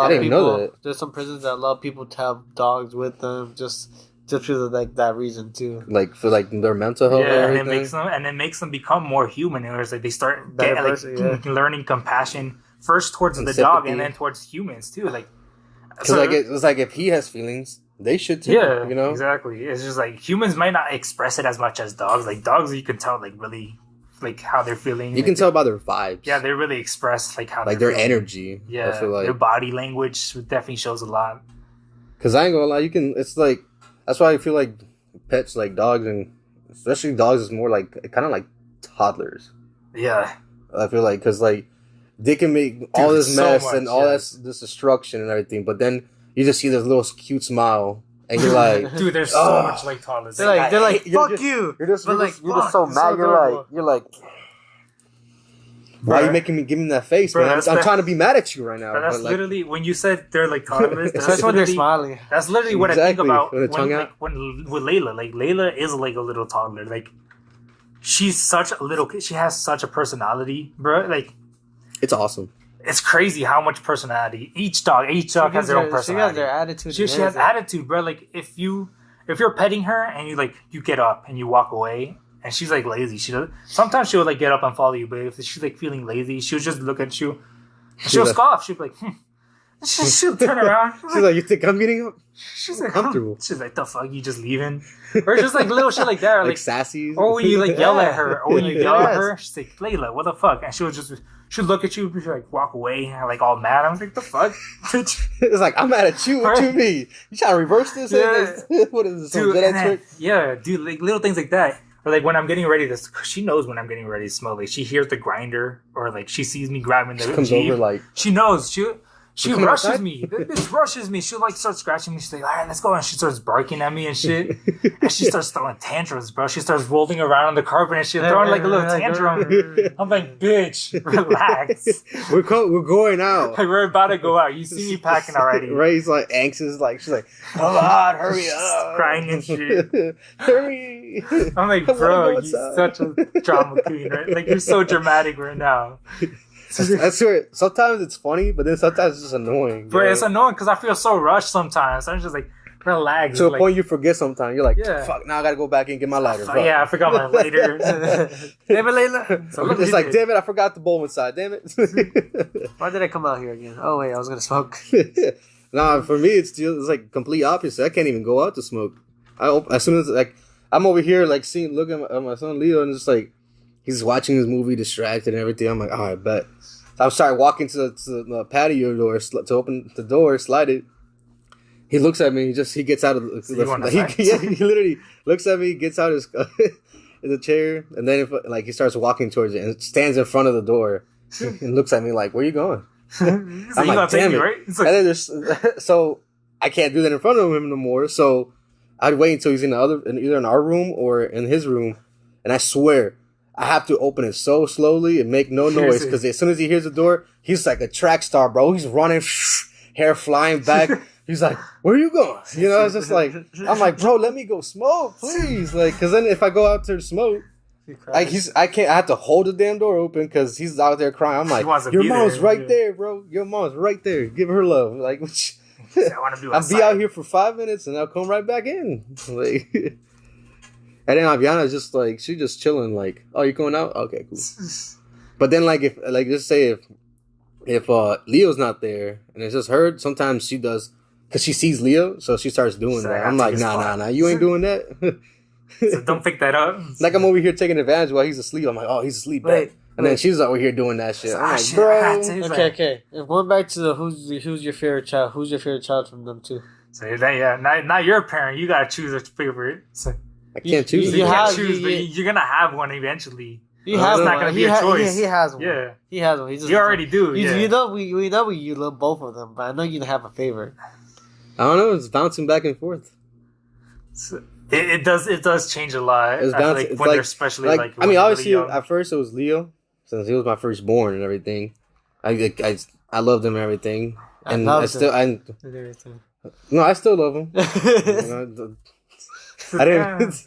Speaker 2: people. There's some prisons that allow people to have dogs with them, just just because of like that reason too.
Speaker 3: Like for like their mental health.
Speaker 1: Yeah,
Speaker 3: and
Speaker 1: and it makes them become more human. And it's like they start
Speaker 2: Better
Speaker 1: getting,
Speaker 2: person,
Speaker 1: learning compassion first towards
Speaker 3: And
Speaker 1: the dog
Speaker 3: sympathy.
Speaker 1: and then towards humans too. Like,
Speaker 3: Because like it's like if he has feelings, they should too.
Speaker 1: yeah,
Speaker 3: you know.
Speaker 1: exactly. It's just like humans might not express it as much as dogs. Like dogs, you can tell like really like how they're feeling.
Speaker 3: You can tell by their vibes.
Speaker 1: Yeah, they really express like how
Speaker 3: like
Speaker 1: they're
Speaker 3: their
Speaker 1: feeling.
Speaker 3: energy.
Speaker 1: Yeah,
Speaker 3: I feel
Speaker 1: their
Speaker 3: like
Speaker 1: body language definitely shows a lot.
Speaker 3: because I ain't gonna lie, you can. It's like that's why I feel like pets like dogs and especially dogs is more like kind of like toddlers.
Speaker 1: Yeah,
Speaker 3: I feel like because like they can make all this
Speaker 1: so
Speaker 3: mess
Speaker 1: much,
Speaker 3: and all
Speaker 1: yeah.
Speaker 3: this destruction and everything, but then you just see this little cute smile and you're like,
Speaker 1: dude, there's so
Speaker 3: Ugh.
Speaker 1: much like toddlers.
Speaker 2: They're like,
Speaker 3: You're
Speaker 2: fuck
Speaker 3: just-
Speaker 2: you.
Speaker 3: you're just
Speaker 2: But, like,
Speaker 3: you're just
Speaker 2: fuck,
Speaker 3: so
Speaker 2: it's
Speaker 3: mad.
Speaker 2: so adorable.
Speaker 3: You're like, why are you
Speaker 1: Bruh.
Speaker 3: making me give me that face,
Speaker 1: Bruh,
Speaker 3: man?
Speaker 1: that's
Speaker 3: I'm
Speaker 1: the-
Speaker 3: trying to be mad at you right now.
Speaker 1: But that's
Speaker 3: but, like,
Speaker 1: literally when you said they're like toddlers. That's
Speaker 2: Especially when they're
Speaker 1: literally-
Speaker 2: smiling.
Speaker 1: That's literally what I think
Speaker 3: Exactly,
Speaker 1: about
Speaker 3: with the tongue
Speaker 1: when,
Speaker 3: out.
Speaker 1: like, when with Layla. Like Layla is like a little toddler. Like she's such a little. She has such a personality, bro. Like
Speaker 3: it's awesome.
Speaker 1: it's crazy how much personality each dog has their own
Speaker 2: She has
Speaker 1: personality.
Speaker 2: their attitude.
Speaker 1: She has attitude, bro. Like if you're petting her and you get up and you walk away and she's like lazy. Sometimes she'll like get up and follow you, but if she's like feeling lazy, she'll just look at you. And she'll
Speaker 3: like-
Speaker 1: scoff. She'll be like, she'll turn around.
Speaker 3: She's like, you think I'm getting up?
Speaker 1: She's like,
Speaker 3: comfortable.
Speaker 1: She's like, the fuck, you just leaving? Or just like little shit like that. Or
Speaker 3: Like
Speaker 1: like,
Speaker 3: sassy.
Speaker 1: or when you like yell at her, or when you yell at
Speaker 2: Yes.
Speaker 1: her, she's like, Layla, what the fuck? And she'll look at you, she'll like walk away, and like all mad. I'm like, the fuck, bitch.
Speaker 3: It's like I'm mad at you. What you
Speaker 1: Right.
Speaker 3: mean? You trying to reverse this?
Speaker 1: Yeah.
Speaker 3: What is this? Some
Speaker 1: Dude,
Speaker 3: Jedi
Speaker 1: and then-
Speaker 3: trick?
Speaker 1: yeah, dude, like little things like that. Or like when I'm getting ready to, she knows when I'm getting ready to smoke. Like she hears the grinder, or like she sees me grabbing the
Speaker 3: She comes
Speaker 1: Jeep.
Speaker 3: over like,
Speaker 1: She knows. She
Speaker 3: coming
Speaker 1: rushes
Speaker 3: outside?
Speaker 1: me. The bitch rushes me. She'll like start scratching me. She's like, all right, let's go. And she starts barking at me and shit. And she starts throwing tantrums, bro. She starts rolling around on the carpet and shit, throwing like a little tantrum. I'm like, bitch, relax.
Speaker 3: we're going out.
Speaker 1: Like we're about to go out. You see me packing already.
Speaker 3: Right? He's like anxious. Like she's like, come on, hurry up,
Speaker 1: Crying and shit.
Speaker 3: hurry.
Speaker 1: I'm like,
Speaker 3: I wanna
Speaker 1: bro,
Speaker 3: go
Speaker 1: you're
Speaker 3: outside."
Speaker 1: such a drama queen, right? Like you're so dramatic right now.
Speaker 3: I swear, sometimes it's funny, but then sometimes it's just annoying.
Speaker 1: But
Speaker 3: you
Speaker 1: it's
Speaker 3: know?
Speaker 1: annoying because I feel so rushed sometimes. I'm just like, relax.
Speaker 3: To a
Speaker 1: like,
Speaker 3: point you forget sometimes. You're like,
Speaker 1: Yeah.
Speaker 3: fuck, now I gotta go back and get my lighter.
Speaker 1: fuck, yeah, I forgot my lighter.
Speaker 2: Damn it, Layla.
Speaker 1: So look
Speaker 3: It's
Speaker 1: at
Speaker 3: like,
Speaker 1: it.
Speaker 3: damn it, I forgot the bowl inside. Damn it.
Speaker 2: Why did I come out here again? Oh wait, I was gonna smoke.
Speaker 3: Nah, for me, it's like complete opposite. I can't even go out to smoke. As soon as like I'm over here, like looking at my son Leo, and just like he's watching his movie, distracted and everything. I'm like, all right, bet. So I started walking to the patio door to open the door, slide it. He looks at me. He gets out of
Speaker 1: you want to
Speaker 3: he literally looks at me, gets out his in the chair, and then he starts walking towards it and stands in front of the door and looks at me like, "Where you going?"
Speaker 1: So
Speaker 3: I'm
Speaker 1: you
Speaker 3: like,
Speaker 1: gonna take
Speaker 3: damn
Speaker 1: me,
Speaker 3: it.
Speaker 1: right? It's
Speaker 3: And
Speaker 1: like,
Speaker 3: then so I can't do that in front of him no more. So I'd wait until he's either in our room or in his room, and I swear I have to open it so slowly and make no noise
Speaker 1: Seriously.
Speaker 3: because as soon as he hears the door, he's like a track star, bro. He's running, hair flying back. He's like, "Where are you going?" You know, it's just like I'm like, "Bro, let me go smoke, please." Like, because then if I go out there to smoke. I have to hold the damn door open because he's out there crying. I'm like,
Speaker 1: wants to
Speaker 3: your
Speaker 1: be
Speaker 3: mom's
Speaker 1: there,
Speaker 3: right
Speaker 1: yeah.
Speaker 3: there, bro. Your mom's right there. Give her love. Like,
Speaker 1: I want to be.
Speaker 3: I'll be out here for 5 minutes and I'll come right back in. Like, and then Aviana's just like, she's just chilling. Like, oh, you're going out? Okay, cool. But then, like, just say if Leo's not there and it's just her, sometimes she does because she sees Leo, so she starts doing
Speaker 1: So I
Speaker 3: that.
Speaker 1: gotta
Speaker 3: I'm like,
Speaker 1: take his spot.
Speaker 3: nah, you ain't doing that.
Speaker 1: So don't pick that up.
Speaker 3: Like I'm over here taking advantage while he's asleep. I'm like, oh, he's asleep.
Speaker 2: Wait,
Speaker 3: Back. And then she's over here doing that shit. I'm
Speaker 1: Ah,
Speaker 3: like,
Speaker 1: shit, I had
Speaker 3: bro.
Speaker 1: to. He's
Speaker 2: Okay,
Speaker 1: like-
Speaker 2: okay. If going back to the who's your favorite child? Who's your favorite child from them two?
Speaker 1: So yeah, now you're a parent. You gotta choose a favorite. So
Speaker 3: I can't choose.
Speaker 1: you
Speaker 2: You
Speaker 3: it.
Speaker 1: can't
Speaker 2: have-
Speaker 1: choose, but
Speaker 2: you-
Speaker 1: you're gonna have one eventually.
Speaker 2: He
Speaker 3: Oh,
Speaker 2: has
Speaker 3: it's
Speaker 2: one.
Speaker 1: not gonna be
Speaker 2: He
Speaker 1: a
Speaker 2: ha-
Speaker 1: choice.
Speaker 2: He has one.
Speaker 1: Yeah,
Speaker 2: He has one. He just,
Speaker 1: you already do.
Speaker 2: You,
Speaker 1: Yeah.
Speaker 2: you know you love both of them, but I know you have a favorite.
Speaker 3: I don't know. It's bouncing back and forth.
Speaker 1: So, it does change a lot.
Speaker 3: It's
Speaker 1: I feel
Speaker 3: bouncing.
Speaker 1: like
Speaker 3: it's
Speaker 1: when
Speaker 3: like,
Speaker 1: they're especially
Speaker 3: like
Speaker 1: like
Speaker 3: I mean,
Speaker 1: really
Speaker 3: obviously,
Speaker 1: young.
Speaker 3: at first it was Leo, since he was my firstborn and everything. I loved him and everything, and I still I still love him. You know, I didn't.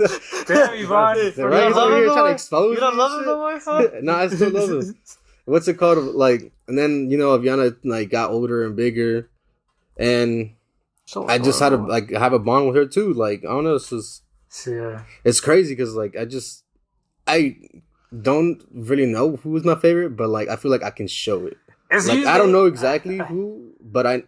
Speaker 1: Damn, Yvonne.
Speaker 3: Right?
Speaker 2: don't
Speaker 3: He's
Speaker 2: love
Speaker 3: over
Speaker 2: him
Speaker 3: here
Speaker 2: no
Speaker 3: trying to
Speaker 2: more?
Speaker 3: expose
Speaker 2: You don't
Speaker 3: me
Speaker 2: love
Speaker 3: and
Speaker 2: him
Speaker 3: shit.
Speaker 2: no more, huh?
Speaker 3: No, I still love him. What's it called? Like, and then Aviana like got older and bigger, and
Speaker 2: So
Speaker 3: I just had to like have a bond with her too. Like I don't know,
Speaker 1: Yeah.
Speaker 3: it's crazy because like I don't really know who was my favorite, but like I feel like I can show it.
Speaker 1: It's
Speaker 3: Like
Speaker 1: usually-
Speaker 3: I don't know exactly who, but I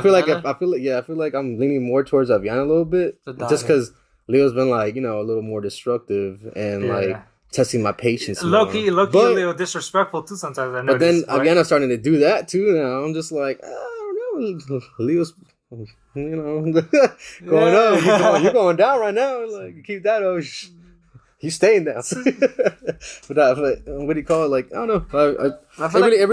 Speaker 3: feel like I'm leaning more towards Aviana a little bit,
Speaker 2: The daughter.
Speaker 3: just because Leo's been like a little more destructive and
Speaker 1: Yeah.
Speaker 3: like testing my patience.
Speaker 1: Low-key,
Speaker 3: more.
Speaker 1: a
Speaker 3: But-
Speaker 1: little disrespectful too sometimes. I
Speaker 3: But then
Speaker 1: notice, but-
Speaker 3: Aviana's starting to do that too now. I'm just like, I don't know. Leo's, going up. You're going down right now. Like, keep that up. He's staying down. but what do you call it? Like, I don't know.
Speaker 2: I feel like
Speaker 3: It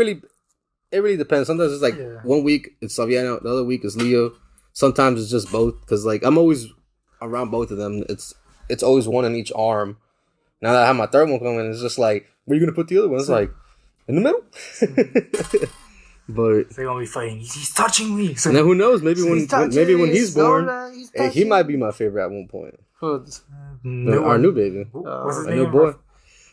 Speaker 3: really depends. Sometimes it's like
Speaker 1: Yeah.
Speaker 3: 1 week it's Aviana, the other week is Leo. Sometimes it's just both. Because like I'm always around both of them. It's always one in each arm. Now that I have my third one coming, it's just like, where are you gonna put the other one? It's like in the middle. But
Speaker 1: they're gonna be fighting. He's touching me. So,
Speaker 3: now who knows? Maybe when he's born,
Speaker 2: he's
Speaker 3: hey, he might be my favorite at one point.
Speaker 2: Who's
Speaker 3: Our new baby,
Speaker 1: What's his
Speaker 3: our
Speaker 1: name?
Speaker 3: new boy.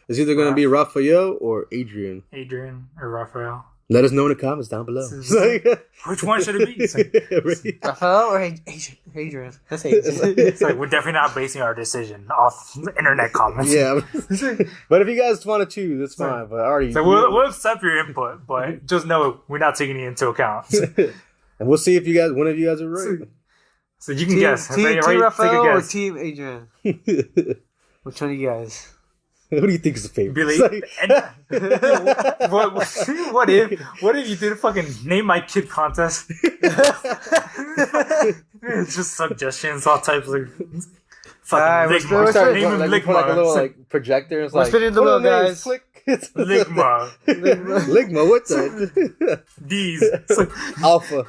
Speaker 3: It's either gonna be Raphael or Adrian.
Speaker 1: Adrian or Raphael.
Speaker 3: Let us know in the comments down below.
Speaker 1: Which one should it be? It's like,
Speaker 2: Raphael or Adrian? That's Adrian.
Speaker 1: it's like we're definitely not basing our decision off internet comments.
Speaker 3: Yeah, but if you guys want to choose, that's fine. But I already,
Speaker 1: So we'll accept your input, but just know we're not taking it into account.
Speaker 3: and we'll see if one of you guys are right.
Speaker 1: So you can guess.
Speaker 2: Team
Speaker 1: Right, take a
Speaker 2: Raphael or
Speaker 1: guess.
Speaker 2: Team Adrian? Which one of you guys?
Speaker 3: Who do you think is the favorite?
Speaker 1: Billy. What if you did a fucking name my kid contest? It's just suggestions, all types of
Speaker 2: Alright,
Speaker 1: fucking
Speaker 2: we're
Speaker 1: Ligma. Name him
Speaker 3: Like, put like a little
Speaker 1: Ligma.
Speaker 3: like projector. It's
Speaker 2: We're
Speaker 3: like
Speaker 2: spinning the
Speaker 3: what are
Speaker 2: wheel,
Speaker 3: names?
Speaker 2: guys.
Speaker 3: Click.
Speaker 1: Ligma.
Speaker 3: Ligma. What's that?
Speaker 1: These. It's like,
Speaker 3: Alpha.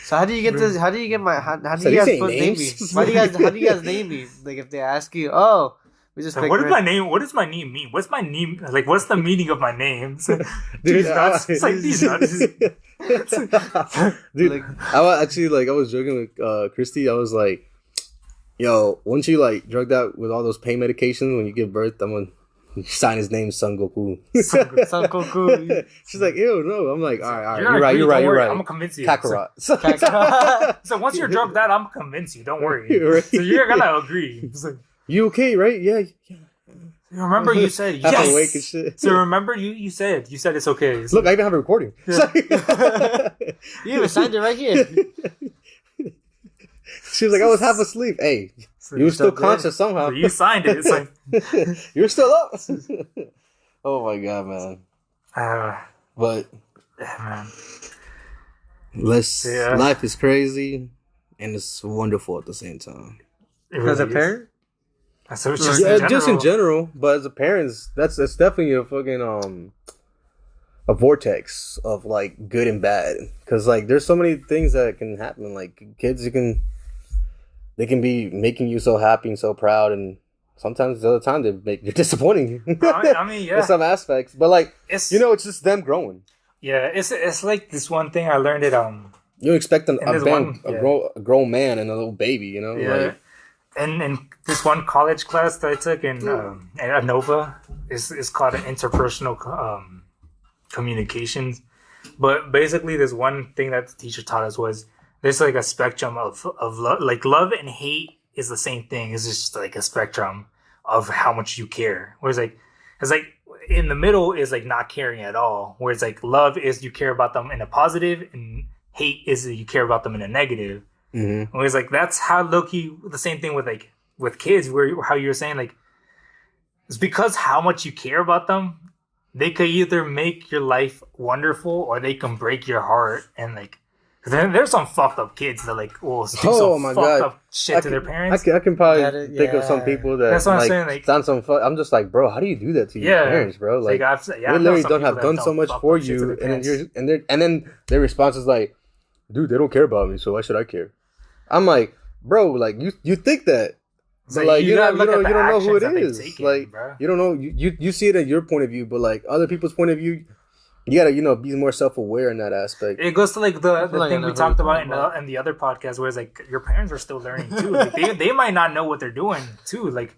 Speaker 2: So how do you get this? How do you get my? How do
Speaker 3: So
Speaker 2: you
Speaker 3: you
Speaker 2: guys
Speaker 3: saying
Speaker 2: name me?
Speaker 3: names?
Speaker 2: How do you guys name me? Like if they ask you, oh, we just
Speaker 1: so
Speaker 2: picked
Speaker 1: what is
Speaker 2: Red-
Speaker 1: my name? What does my name mean? What's my name? Like, what's the meaning of my name? It's like,
Speaker 3: Dude,
Speaker 1: these nuts. It's like these nuts.
Speaker 3: Dude,
Speaker 2: Like-
Speaker 3: I was actually I was joking with Christy. I was like, "Yo, once you like drugged out with all those pain medications when you give birth, I'm gonna sign his name Son Goku."
Speaker 2: Son Goku.
Speaker 3: She's like, "Ew, no." I'm like, "All right,
Speaker 1: You're
Speaker 3: you're right.
Speaker 1: I'm gonna convince you.
Speaker 3: Kakarot."
Speaker 1: So once you're drugged out, I'm gonna convince you. Don't worry.
Speaker 3: Right.
Speaker 1: So you're gonna agree. It's like,
Speaker 3: You okay, right? Yeah.
Speaker 1: remember you said
Speaker 3: Half
Speaker 1: yes.
Speaker 3: awake and shit.
Speaker 1: So remember you said it's okay. It's
Speaker 3: Look, I even have a recording.
Speaker 2: You even signed it right here.
Speaker 3: She was like, I was half asleep. Hey,
Speaker 1: so
Speaker 3: you were still
Speaker 2: still dead.
Speaker 3: conscious somehow.
Speaker 1: so you signed it. It's like,
Speaker 3: You were still up. Oh my god, man. But
Speaker 1: man.
Speaker 3: life is crazy and it's wonderful at the same time.
Speaker 1: It
Speaker 2: As a
Speaker 1: really is.
Speaker 2: parent,
Speaker 1: So it's just
Speaker 3: Yeah, just in general, but as a parents, that's definitely a fucking a vortex of like good and bad. Because like there's so many things that can happen. Like kids, they can be making you so happy and so proud, and sometimes the other time they're disappointing you.
Speaker 1: I mean, yeah.
Speaker 3: in some aspects, but like
Speaker 1: It's
Speaker 3: it's just them growing.
Speaker 1: yeah. It's like this one thing I learned it.
Speaker 3: You expect a
Speaker 1: there's one-
Speaker 3: grown man and a little baby,
Speaker 1: Yeah.
Speaker 3: Like,
Speaker 1: And this one college class that I took in at Nova is called an interpersonal communications. But basically, this one thing that the teacher taught us was there's like a spectrum of love. Like love and hate is the same thing. It's just like a spectrum of how much you care. Whereas it's like in the middle is like not caring at all. Whereas like love is you care about them in a positive, and hate is you care about them in a negative.
Speaker 3: mm-hmm.
Speaker 1: It was like that's how low-key the same thing with kids, where how you were saying like it's because how much you care about them, they could either make your life wonderful or they can break your heart. And like then there's some fucked up kids that like will do some
Speaker 3: my
Speaker 1: fucked
Speaker 3: God.
Speaker 1: up shit to their parents.
Speaker 3: I can probably
Speaker 2: That is-
Speaker 3: think of some
Speaker 2: yeah.
Speaker 3: people that
Speaker 1: That's what I'm
Speaker 3: like,
Speaker 1: saying, like-
Speaker 3: done some. I'm just like, bro, how do you do that to your
Speaker 1: Yeah.
Speaker 3: parents, bro?
Speaker 1: It's
Speaker 3: Like,
Speaker 1: I've,
Speaker 3: they
Speaker 1: I know
Speaker 3: literally
Speaker 1: some
Speaker 3: don't
Speaker 1: people
Speaker 3: have
Speaker 1: that
Speaker 3: done
Speaker 1: done
Speaker 3: so much
Speaker 1: fucked
Speaker 3: for
Speaker 1: up shit to
Speaker 3: you,
Speaker 1: their parents.
Speaker 3: and then their response is like, dude, they don't care about me, so why should I care? I'm like, bro, like you think that.
Speaker 1: So
Speaker 3: But like you
Speaker 1: gotta
Speaker 3: don't
Speaker 1: look at the
Speaker 3: know who
Speaker 1: actions
Speaker 3: it
Speaker 1: that they've
Speaker 3: is.
Speaker 1: taken,
Speaker 3: Like
Speaker 1: bro.
Speaker 3: you don't know you see it at your point of view, but like other people's point of view, you gotta be more self aware in that aspect.
Speaker 1: It goes to like the
Speaker 2: like I
Speaker 1: thing
Speaker 2: know
Speaker 1: we
Speaker 2: who
Speaker 1: talked
Speaker 2: you're
Speaker 1: about
Speaker 2: talking
Speaker 1: in the other podcast, where it's like your parents are still learning too. Like they might not know what they're doing too. Like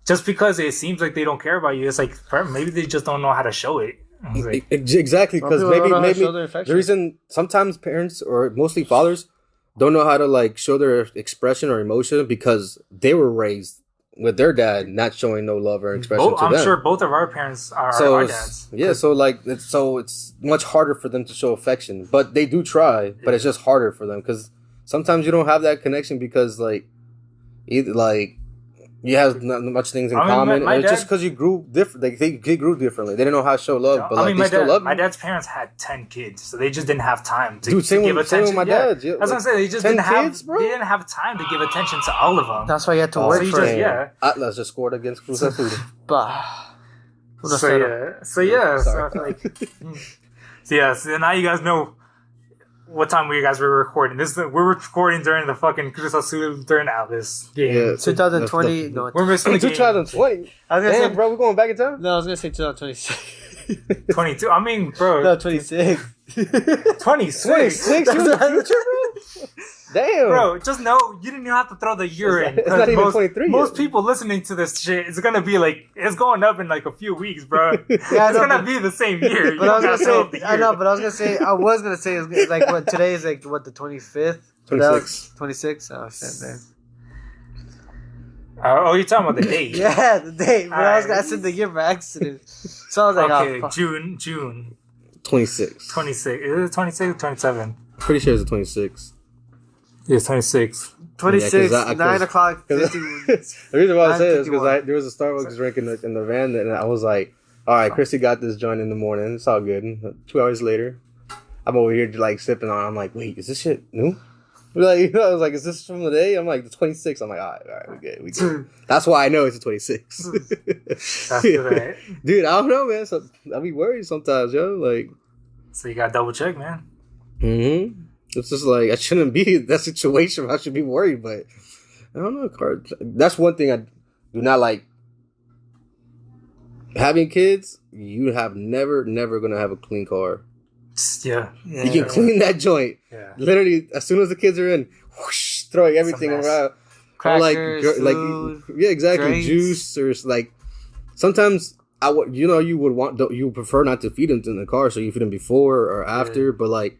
Speaker 1: just because it seems like they don't care about you, it's like maybe they just don't know how to show it. I was like,
Speaker 3: Exactly, because
Speaker 2: Some people don't know how to
Speaker 3: maybe
Speaker 2: show their
Speaker 3: the
Speaker 2: affection.
Speaker 3: reason sometimes parents or mostly fathers don't know how to like show their expression or emotion because they were raised with their dad not showing no love or expression to
Speaker 1: I'm
Speaker 3: them.
Speaker 1: sure both of our parents are
Speaker 3: So
Speaker 1: our
Speaker 3: it's-
Speaker 1: dads.
Speaker 3: yeah, so like it's much harder for them to show affection, but they do try, but it's just harder for them because sometimes you don't have that connection because like either like you have not much things in
Speaker 1: I mean,
Speaker 3: common,
Speaker 1: my
Speaker 3: and it's just
Speaker 1: dad-
Speaker 3: because you grew different. Like they grew differently. They didn't know how to show love, but
Speaker 1: I
Speaker 3: like
Speaker 1: mean,
Speaker 3: they still love
Speaker 1: my
Speaker 3: you.
Speaker 1: dad's parents had 10 kids, so they just didn't have time to,
Speaker 3: Dude, same
Speaker 1: to give
Speaker 3: with- same
Speaker 1: attention.
Speaker 3: with my
Speaker 1: Yeah.
Speaker 3: dad, yeah,
Speaker 1: That's what I'm
Speaker 3: like,
Speaker 1: saying. They just
Speaker 3: 10
Speaker 1: didn't have.
Speaker 3: kids, bro?
Speaker 1: They didn't have time to give attention to all of them.
Speaker 2: That's why you had to
Speaker 3: Oh,
Speaker 2: work
Speaker 1: so
Speaker 2: for
Speaker 1: just-
Speaker 2: it.
Speaker 1: yeah.
Speaker 3: Atlas just scored against Cruz Azul.
Speaker 2: Bah.
Speaker 1: So yeah. So I feel like. So now you guys know what time we guys were recording. We're recording during the fucking Cruz Azul during Atlas game.
Speaker 3: Yeah,
Speaker 2: 2020. No,
Speaker 1: We're missing the game.
Speaker 3: 2020.
Speaker 2: I was gonna
Speaker 3: Damn,
Speaker 2: say,
Speaker 3: bro, we going back in time?
Speaker 2: no, I was gonna say 2026.
Speaker 1: 22. I mean, bro.
Speaker 2: No, 26.
Speaker 1: 26.
Speaker 3: 26 you in the future, bro? Damn.
Speaker 1: Bro, just know you didn't even have to throw the year in.
Speaker 3: It's not
Speaker 1: 'cause
Speaker 3: even
Speaker 1: most,
Speaker 3: 23 yet.
Speaker 1: most people listening to this shit, it's gonna be like it's going up in like a few weeks, bro.
Speaker 2: I
Speaker 1: It's
Speaker 2: know,
Speaker 1: gonna
Speaker 2: but-
Speaker 1: be the same year. You
Speaker 2: But I was
Speaker 1: don't
Speaker 2: gonna
Speaker 1: gotta throw up
Speaker 2: say,
Speaker 1: the
Speaker 2: I
Speaker 1: year.
Speaker 2: know, but I was gonna say, it's like what today is like what the 25th,
Speaker 3: 26.
Speaker 2: 26. Oh shit, man.
Speaker 1: You're talking about the date.
Speaker 2: Yeah, the date. But I
Speaker 1: Alright.
Speaker 2: said the year by accident. So I was like,
Speaker 1: Okay,
Speaker 2: oh, fuck.
Speaker 1: June
Speaker 3: 26.
Speaker 1: 26. Is it 26 or 27?
Speaker 3: Pretty sure it's the 26.
Speaker 1: Yeah, it's 26.
Speaker 2: 26,
Speaker 3: Yeah, 'cause
Speaker 2: 9 o'clock, 50.
Speaker 3: The reason why I say this is
Speaker 2: 9:51.
Speaker 3: because there was a Starbucks drink in the van, and I was like, all right, Chrissy got this joint in the morning. It's all good. 2 hours later, I'm over here like sipping on it. I'm like, wait, is this shit new? Like, I was like, is this from the day? I'm like, the 26th. I'm like, all right, we good. That's why I know it's the 26th.
Speaker 1: That's right.
Speaker 3: Dude, I don't know, man. So, I be worried sometimes, yo. Like,
Speaker 1: So you gotta double check, man.
Speaker 3: It's just like I shouldn't be in that situation. I should be worried, but I don't know. That's one thing I do not like. Having kids, you have never gonna have a clean car.
Speaker 1: Yeah.
Speaker 3: You can clean that joint.
Speaker 1: Yeah.
Speaker 3: Literally, as soon as the kids are in, whoosh, throwing everything
Speaker 1: mess.
Speaker 3: around.
Speaker 2: Crackers,
Speaker 3: like
Speaker 2: food,
Speaker 3: yeah, exactly.
Speaker 2: drinks.
Speaker 3: Juice or like sometimes you would want you prefer not to feed them in the car, so you feed them before or after.
Speaker 1: Yeah.
Speaker 3: But like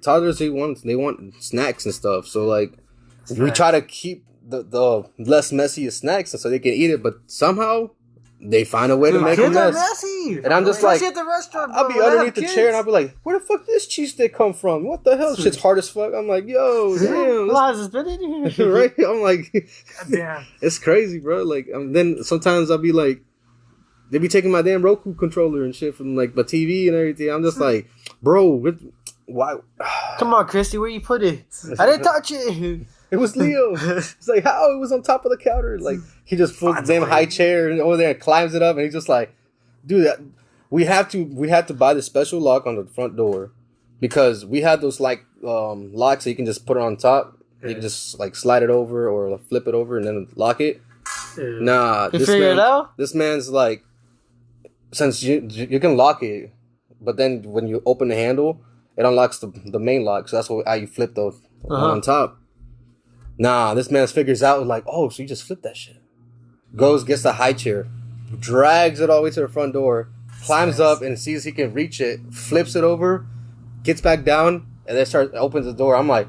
Speaker 3: toddlers, they want snacks and stuff. So like we try to keep the less messy snacks so they can eat it, but somehow they find a way to
Speaker 2: Dude,
Speaker 3: make a
Speaker 2: kids are
Speaker 3: mess.
Speaker 2: messy.
Speaker 3: And I'm just like,
Speaker 2: Especially at the restaurant, bro.
Speaker 3: I'll be
Speaker 2: when I have
Speaker 3: underneath the
Speaker 2: kids.
Speaker 3: chair and I'll be like, where the fuck this cheese stick come from? What the hell? Shit's hard as fuck. I'm like, yo, damn.
Speaker 2: How long has this been in here?
Speaker 3: Right? I'm like,
Speaker 1: Damn.
Speaker 3: it's crazy, bro. Like, then sometimes I'll be like, they be taking my damn Roku controller and shit from like my TV and everything. I'm just like, bro, why?
Speaker 2: Come on, Christy, where you put it? I didn't touch it.
Speaker 3: It was Leo. It's like, how? It was on top of the counter. Like, he just pulls the
Speaker 1: Finds
Speaker 3: damn
Speaker 1: a way.
Speaker 3: high chair and over there and climbs it up, and he's just like, dude, we have to buy the special lock on the front door because we had those like locks that you can just put it on top.
Speaker 1: Yeah.
Speaker 3: You can just like slide it over or flip it over and then lock it. Nah,
Speaker 2: You figure it out?
Speaker 3: This man's like, since you can lock it, but then when you open the handle, it unlocks the main lock. So that's how you flip the on top. Nah, this man figures out like, oh, so you just flip that shit. Goes, gets the high chair, drags it all the way to the front door, climbs up and sees he can reach it, flips it over, gets back down, and then opens the door. I'm like,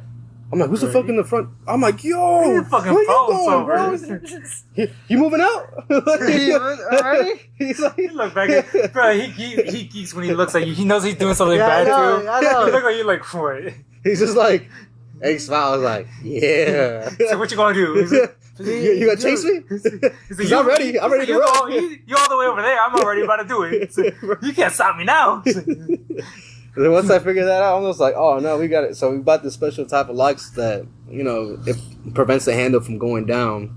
Speaker 3: who's the fuck in the front? I'm like, yo,
Speaker 1: Your fucking
Speaker 3: where you
Speaker 1: phone's
Speaker 3: going,
Speaker 1: over.
Speaker 3: bro? You moving out?
Speaker 2: Already?
Speaker 3: He's like,
Speaker 1: You look back at, bro, he geeks when he looks at you. He knows he's doing something
Speaker 2: Yeah, I
Speaker 1: bad
Speaker 2: know,
Speaker 1: too.
Speaker 2: I know.
Speaker 1: He look at you like, what?
Speaker 3: he's just like, and he smiles like, yeah.
Speaker 1: So what you gonna do? He's like,
Speaker 3: You gonna chase me?
Speaker 1: he's like,
Speaker 3: He's I'm ready. I'm ready to
Speaker 1: you
Speaker 3: run.
Speaker 1: you all the way over there. I'm already about to do it. So, you can't stop me now.
Speaker 3: And then once I figured that out, I'm just like, oh no, we got it. So we bought this special type of locks that, it prevents the handle from going down.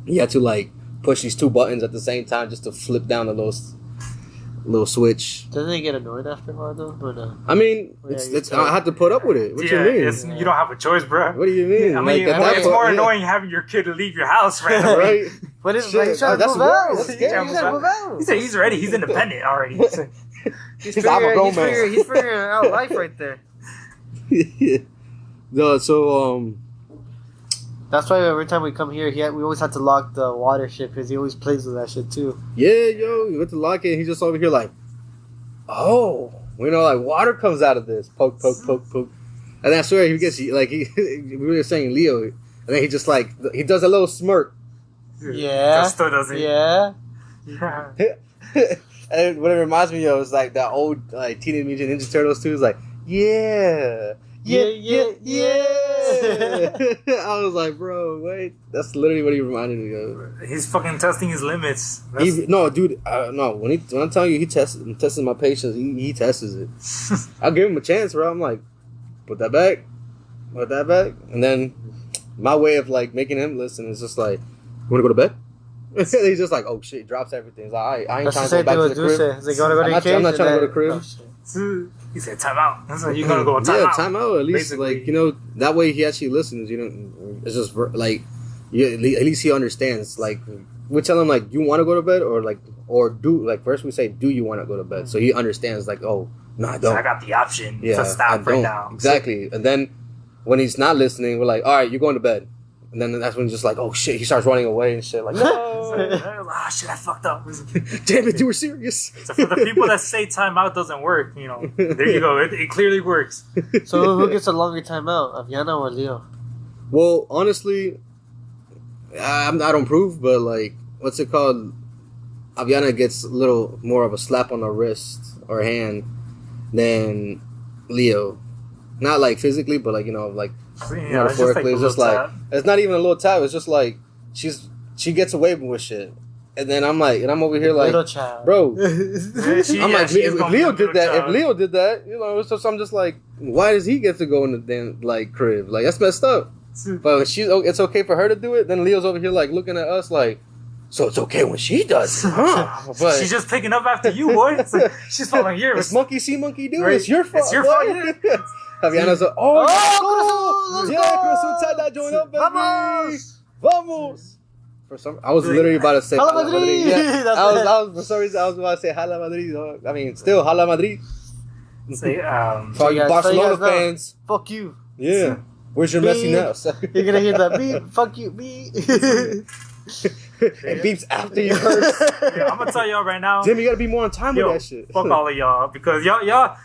Speaker 3: You have to like push these two buttons at the same time just to flip down the little switch.
Speaker 2: Doesn't it get annoyed after a while though? Or no?
Speaker 3: I mean,
Speaker 2: Yeah,
Speaker 3: it's I have to put up with it. What
Speaker 1: Yeah,
Speaker 3: you mean?
Speaker 1: you don't have a choice, bro.
Speaker 3: What do you mean?
Speaker 1: I mean,
Speaker 3: at that
Speaker 1: it's
Speaker 3: point-
Speaker 1: more
Speaker 3: yeah.
Speaker 1: annoying having your kid to leave your house randomly.
Speaker 3: Right?
Speaker 2: What if
Speaker 3: Shit,
Speaker 2: he's trying to
Speaker 3: that's
Speaker 2: move out?
Speaker 3: weird. That's
Speaker 2: He's
Speaker 3: scary.
Speaker 2: trying to move out.
Speaker 1: He said he's ready. He's independent already.
Speaker 2: He's
Speaker 3: He's I'm a grown man.
Speaker 2: He's figuring out life right there.
Speaker 3: No, so
Speaker 2: That's why every time we come here, we always have to lock the water shit because he always plays with that shit too.
Speaker 3: yeah, yo, you went to lock it. He's just over here like, oh, like water comes out of this. Poke, poke, poke, poke. And I swear he gets like we were saying Leo, and then he just like he does a little smirk.
Speaker 2: Yeah.
Speaker 1: Gusto does it.
Speaker 2: Yeah.
Speaker 1: Yeah.
Speaker 3: And what it reminds me of is like that old like Teenage Mutant Ninja Turtles too. Is like yeah. I was like, bro, wait. That's literally what he reminded me of.
Speaker 1: He's fucking testing his limits.
Speaker 3: No, dude. No, when I'm telling you, he tests my patience. He tests it. I'll give him a chance, bro. I'm like, put that back, and then my way of like making him listen is just like, you want to go to bed? He's just like, oh shit, drops everything. He's like, I ain't trying to go back to the crib.
Speaker 2: He's like, you want to go to the cage?
Speaker 3: I'm not trying to go to the crib.
Speaker 1: He said time out. That's like, you're gonna go time out.
Speaker 3: Time out. At least basically. Like that way he actually listens. It's just like at least he understands. Like we tell him like, you want to go to bed or do like first we say, do you want to go to bed? So he understands like, oh no, I don't.
Speaker 1: So I got the option to stop right now.
Speaker 3: Exactly. And then when he's not listening, we're like, all right, you're going to bed. And then that's when he's just like, oh shit, he starts running away and shit. Like, no.
Speaker 1: Shit, I fucked up.
Speaker 3: Damn it, you were serious.
Speaker 1: So for the people that say timeout doesn't work, there you go. It clearly works.
Speaker 2: So who gets a longer timeout, Aviana or Leo?
Speaker 3: Well, honestly, I don't prove, but like, what's it called? Aviana gets a little more of a slap on the wrist or hand than Leo. Not like physically, but like, like metaphorically. It's just like, it's not even a little tap. It's just like, she gets away with shit. And then I'm like, and I'm over here like,
Speaker 2: little child.
Speaker 3: Bro. I'm like, if Leo did that, so I'm just like, why does he get to go in the damn like crib? Like that's messed up. But when it's okay for her to do it, then Leo's over here like looking at us like, so it's okay when she does, huh? But
Speaker 1: she's just picking up after you, boy. Like, she's following yours.
Speaker 3: It's monkey see, monkey do.
Speaker 1: Right.
Speaker 3: It's your fault.
Speaker 1: It's your fault.
Speaker 3: Javiana's like, let's go! Tie that joint up, baby! Vamos! I was literally about to say
Speaker 2: Hala Madrid!
Speaker 3: Yeah. I was for some reason I was about to say Hala Madrid. I mean, still Hala Madrid.
Speaker 1: Say,
Speaker 3: for all you Barcelona fans,
Speaker 2: fuck you.
Speaker 3: Yeah. Where's your Messi now?
Speaker 2: You're gonna hear that beep. Fuck you, beep.
Speaker 3: It beeps after you curse.
Speaker 1: Yeah, I'm gonna tell y'all right now.
Speaker 3: Jim, you gotta be more on time with that shit.
Speaker 1: Fuck all of y'all because y'all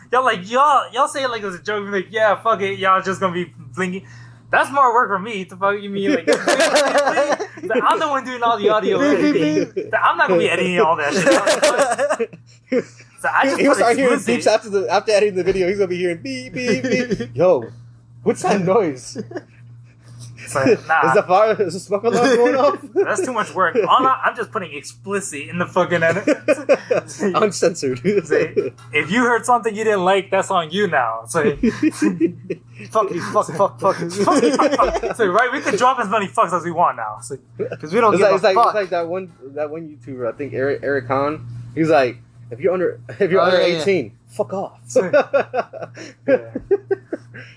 Speaker 1: say it like it was a joke. Like, yeah, fuck it, y'all just gonna be blinking. That's more work for me to fuck you mean like. I'm the one doing all the audio editing. I'm not gonna be editing all that shit. So I just
Speaker 3: he was start hearing beeps after editing the video. He's gonna be hearing beep beep beep. Yo, what's that noise?
Speaker 1: Like, nah.
Speaker 3: Is the fire? Is the smoke alarm going off?
Speaker 1: That's too much work. I'm just putting explicit in the fucking edit.
Speaker 3: Uncensored.
Speaker 1: If you heard something you didn't like, that's on you now. So,
Speaker 2: fuck.
Speaker 1: So right, we can drop as many fucks as we want now.
Speaker 2: Because we don't give a fuck.
Speaker 3: It's like that one YouTuber. I think Eric Kahn. He's like, if you're under 18, fuck off.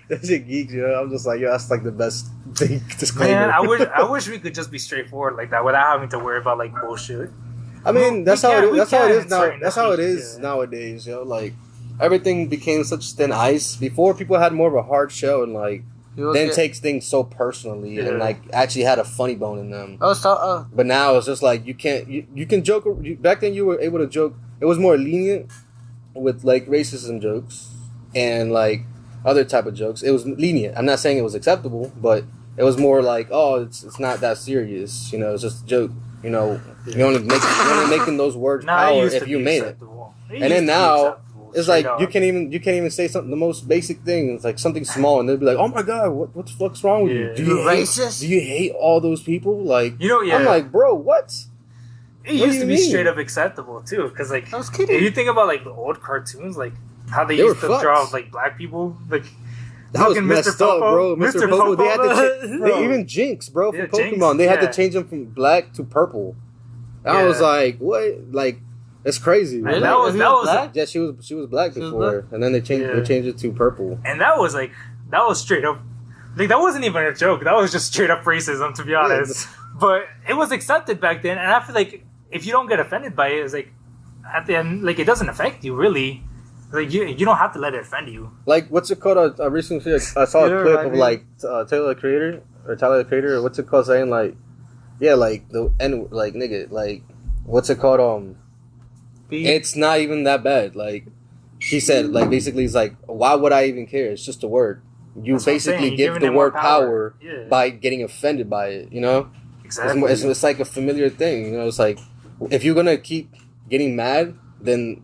Speaker 3: That shit geeks, I'm just like, that's like the best thing.
Speaker 1: Man, I wish we could just be straightforward like that without having to worry about like bullshit.
Speaker 3: I mean, that's how it is now. That's how it is nowadays, Like everything became such thin ice. Before, people had more of a hard shell and like then takes things so personally and like actually had a funny bone in them. But now it's just like you can joke. Back then, you were able to joke. It was more lenient with like racism jokes and like other type of jokes. It was lenient. I'm not saying it was acceptable, but it was more like, oh, it's not that serious. It's just a joke. You're only making those words power if you made it. And then now it's like you can't even say something, the most basic thing. It's like something small, and they'll be like, oh my god, what the fuck's wrong with you? Do you
Speaker 2: racist?
Speaker 3: Do you hate all those people? Like,
Speaker 1: I'm
Speaker 3: like, bro, what?
Speaker 1: It used to be straight up acceptable too, because like
Speaker 2: I was kidding.
Speaker 1: If you think about like the old cartoons, like how they used to draw like black people, like
Speaker 3: that was messed up, bro. Mr. Popo, they had to they even Jinx, bro, from Pokemon. They had to change him from black to purple. I was like, what? Like, that's crazy.
Speaker 1: And that was
Speaker 2: black?
Speaker 3: Yeah, she was black before, and then they changed it to purple.
Speaker 1: And that was straight up, like that wasn't even a joke. That was just straight up racism, to be honest. But it was accepted back then, and I feel like if you don't get offended by it, it's like at the end, like it doesn't affect you really. Like you don't have to let it offend you. Like
Speaker 3: what's it called? I recently I saw a clip of like Tyler the Creator, or what's it called, saying like, yeah, like the N, like nigga, like what's it called? It's not even that bad. Like He said, like, basically, he's like, why would I even care? It's just a word. You
Speaker 1: That's what I'm saying.
Speaker 3: basically
Speaker 1: You're
Speaker 3: give
Speaker 1: giving
Speaker 3: the
Speaker 1: it more
Speaker 3: word power
Speaker 1: Yeah.
Speaker 3: by getting offended by it, you know?
Speaker 1: Exactly.
Speaker 3: It's like a familiar thing, you know? It's like, if you're going to keep getting mad, then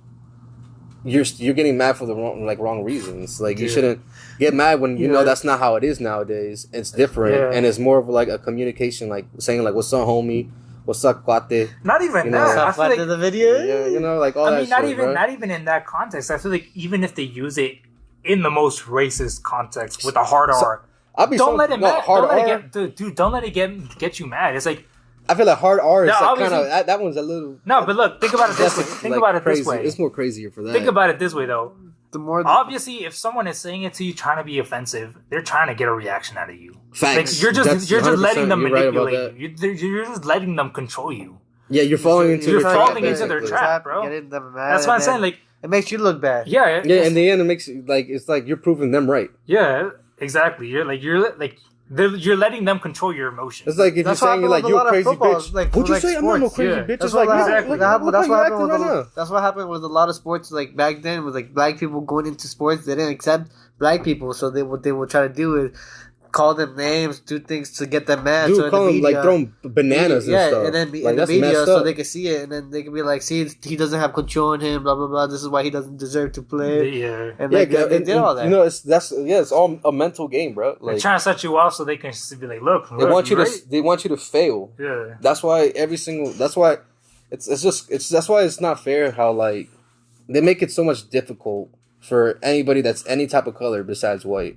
Speaker 3: you're getting mad for the wrong reasons. Like, you shouldn't get mad when you know that's not how it is nowadays. It's different, and it's more of like a communication, like saying like, what's up, homie? What's up, cuate?
Speaker 1: Not even
Speaker 3: You
Speaker 1: that.
Speaker 3: know,
Speaker 1: I feel like,
Speaker 2: the video.
Speaker 3: Yeah, you know, like all that
Speaker 1: not
Speaker 3: shit,
Speaker 1: even
Speaker 3: bro.
Speaker 1: not even in that context. I feel like even if they use it in the most racist context with a hard R,
Speaker 3: I'll be
Speaker 1: don't let it mad.
Speaker 3: hard
Speaker 1: Don't let
Speaker 3: R.
Speaker 1: it get, dude. Don't let it get you mad. It's like
Speaker 3: I feel like hard R is
Speaker 1: Yeah,
Speaker 3: like kind
Speaker 1: obviously-
Speaker 3: of that one's a little.
Speaker 1: no, but look, think about it this way.
Speaker 3: that's,
Speaker 1: Think
Speaker 3: like,
Speaker 1: about it
Speaker 3: crazy.
Speaker 1: this way.
Speaker 3: It's more crazier for that.
Speaker 1: Think about it this way though.
Speaker 2: The more
Speaker 1: Obviously, if someone is saying it to you trying to be offensive, they're trying to get a reaction out of you.
Speaker 3: Facts.
Speaker 1: Like you're
Speaker 3: That's
Speaker 1: just
Speaker 3: 100%,
Speaker 1: letting them
Speaker 3: you're right about
Speaker 1: manipulate you. You're just letting them control you.
Speaker 3: Yeah, you're falling into
Speaker 1: You're
Speaker 3: their
Speaker 1: falling
Speaker 3: trap,
Speaker 1: into their
Speaker 3: basically.
Speaker 1: trap, bro.
Speaker 2: Getting them mad,
Speaker 1: That's what I'm
Speaker 2: and
Speaker 1: saying.
Speaker 2: then
Speaker 1: Like,
Speaker 2: it makes you look bad.
Speaker 1: yeah,
Speaker 3: Yeah, in the end, it makes you like it's like you're proving them right.
Speaker 1: yeah, exactly. You're letting them control your emotions.
Speaker 3: It's like if
Speaker 2: That's
Speaker 3: you're
Speaker 2: what
Speaker 3: saying you're
Speaker 2: happened
Speaker 3: like
Speaker 2: with a
Speaker 3: you're
Speaker 2: lot
Speaker 3: a
Speaker 2: of
Speaker 3: crazy
Speaker 2: footballs,
Speaker 3: bitch.
Speaker 2: like,
Speaker 3: What'd you
Speaker 2: like
Speaker 3: say? I'm not no
Speaker 2: sports,
Speaker 3: crazy
Speaker 1: yeah.
Speaker 3: bitch.
Speaker 1: That's
Speaker 3: It's
Speaker 1: what
Speaker 3: like
Speaker 1: exactly.
Speaker 3: look
Speaker 2: That's
Speaker 3: how
Speaker 2: what
Speaker 3: you're
Speaker 2: happened
Speaker 3: acting
Speaker 2: with
Speaker 3: right now.
Speaker 2: that's what happened with a lot of sports. Like back then, with like black people going into sports, they didn't accept black people, so what they would try to do is call them names, do things to get them mad.
Speaker 3: Dude,
Speaker 2: so in
Speaker 3: call
Speaker 2: the
Speaker 3: him
Speaker 2: media,
Speaker 3: like throwing bananas and stuff.
Speaker 2: and then
Speaker 3: Like,
Speaker 2: in the
Speaker 3: that's
Speaker 2: media,
Speaker 3: messed
Speaker 2: so
Speaker 3: up.
Speaker 2: they can see it, and then they can be like, "See, he doesn't have control in him." Blah blah blah. This is why he doesn't deserve to play.
Speaker 1: Yeah.
Speaker 2: And
Speaker 3: Yeah,
Speaker 2: like, they did all that.
Speaker 3: You know, it's all a mental game, bro.
Speaker 1: They're
Speaker 3: Like
Speaker 1: trying to set you off so they can just be like, look,
Speaker 3: they want you
Speaker 1: right?
Speaker 3: to they want you to fail.
Speaker 1: Yeah.
Speaker 3: That's why that's why that's why it's not fair how like they make it so much difficult for anybody that's any type of color besides white.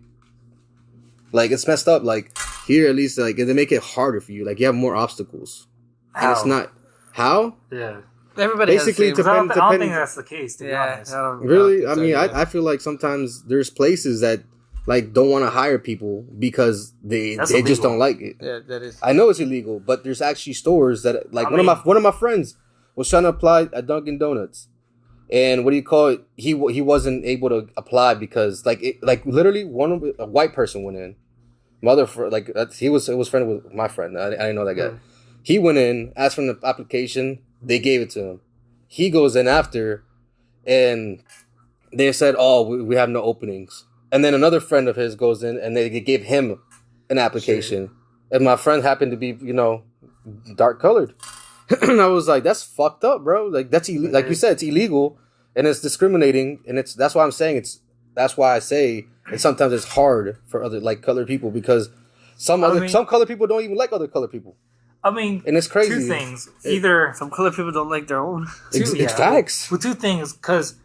Speaker 3: Like it's messed up. Like here at least, like they make it harder for you. Like you have more obstacles, and it's
Speaker 1: How?
Speaker 3: not how.
Speaker 1: Yeah.
Speaker 2: Everybody
Speaker 3: Basically,
Speaker 2: has the same-
Speaker 1: I don't
Speaker 3: Depend-
Speaker 1: think that's the case, to be honest.
Speaker 2: I don't
Speaker 3: Really,
Speaker 2: think
Speaker 3: I
Speaker 2: so,
Speaker 3: mean,
Speaker 2: yeah.
Speaker 3: I feel like sometimes there's places that like don't want to hire people because they
Speaker 1: That's
Speaker 3: just
Speaker 1: illegal.
Speaker 3: don't like it.
Speaker 2: Yeah, that is.
Speaker 3: I know it's illegal, but there's actually stores that like
Speaker 1: I
Speaker 3: one
Speaker 1: mean-
Speaker 3: of my friends was trying to apply at Dunkin' Donuts, and what do you call it? He wasn't able to apply because like literally a white person went in, he was friend with my friend. I didn't know that guy.
Speaker 1: Yeah.
Speaker 3: He went in, asked for an application, they gave it to him. He goes in after, and they said, "Oh, we have no openings." And then another friend of his goes in, and they gave him an application. And my friend happened to be, dark colored. And I was like, "That's fucked up, bro. Like that's like you said, it's illegal, and it's discriminating, and that's why I'm saying that's why I say and sometimes it's hard for other like colored people because some colored people don't even like other colored people,
Speaker 1: I mean,
Speaker 3: and it's crazy.
Speaker 1: two things. Either
Speaker 2: Some color people don't like their own.
Speaker 3: It's facts.
Speaker 1: Well, two things, because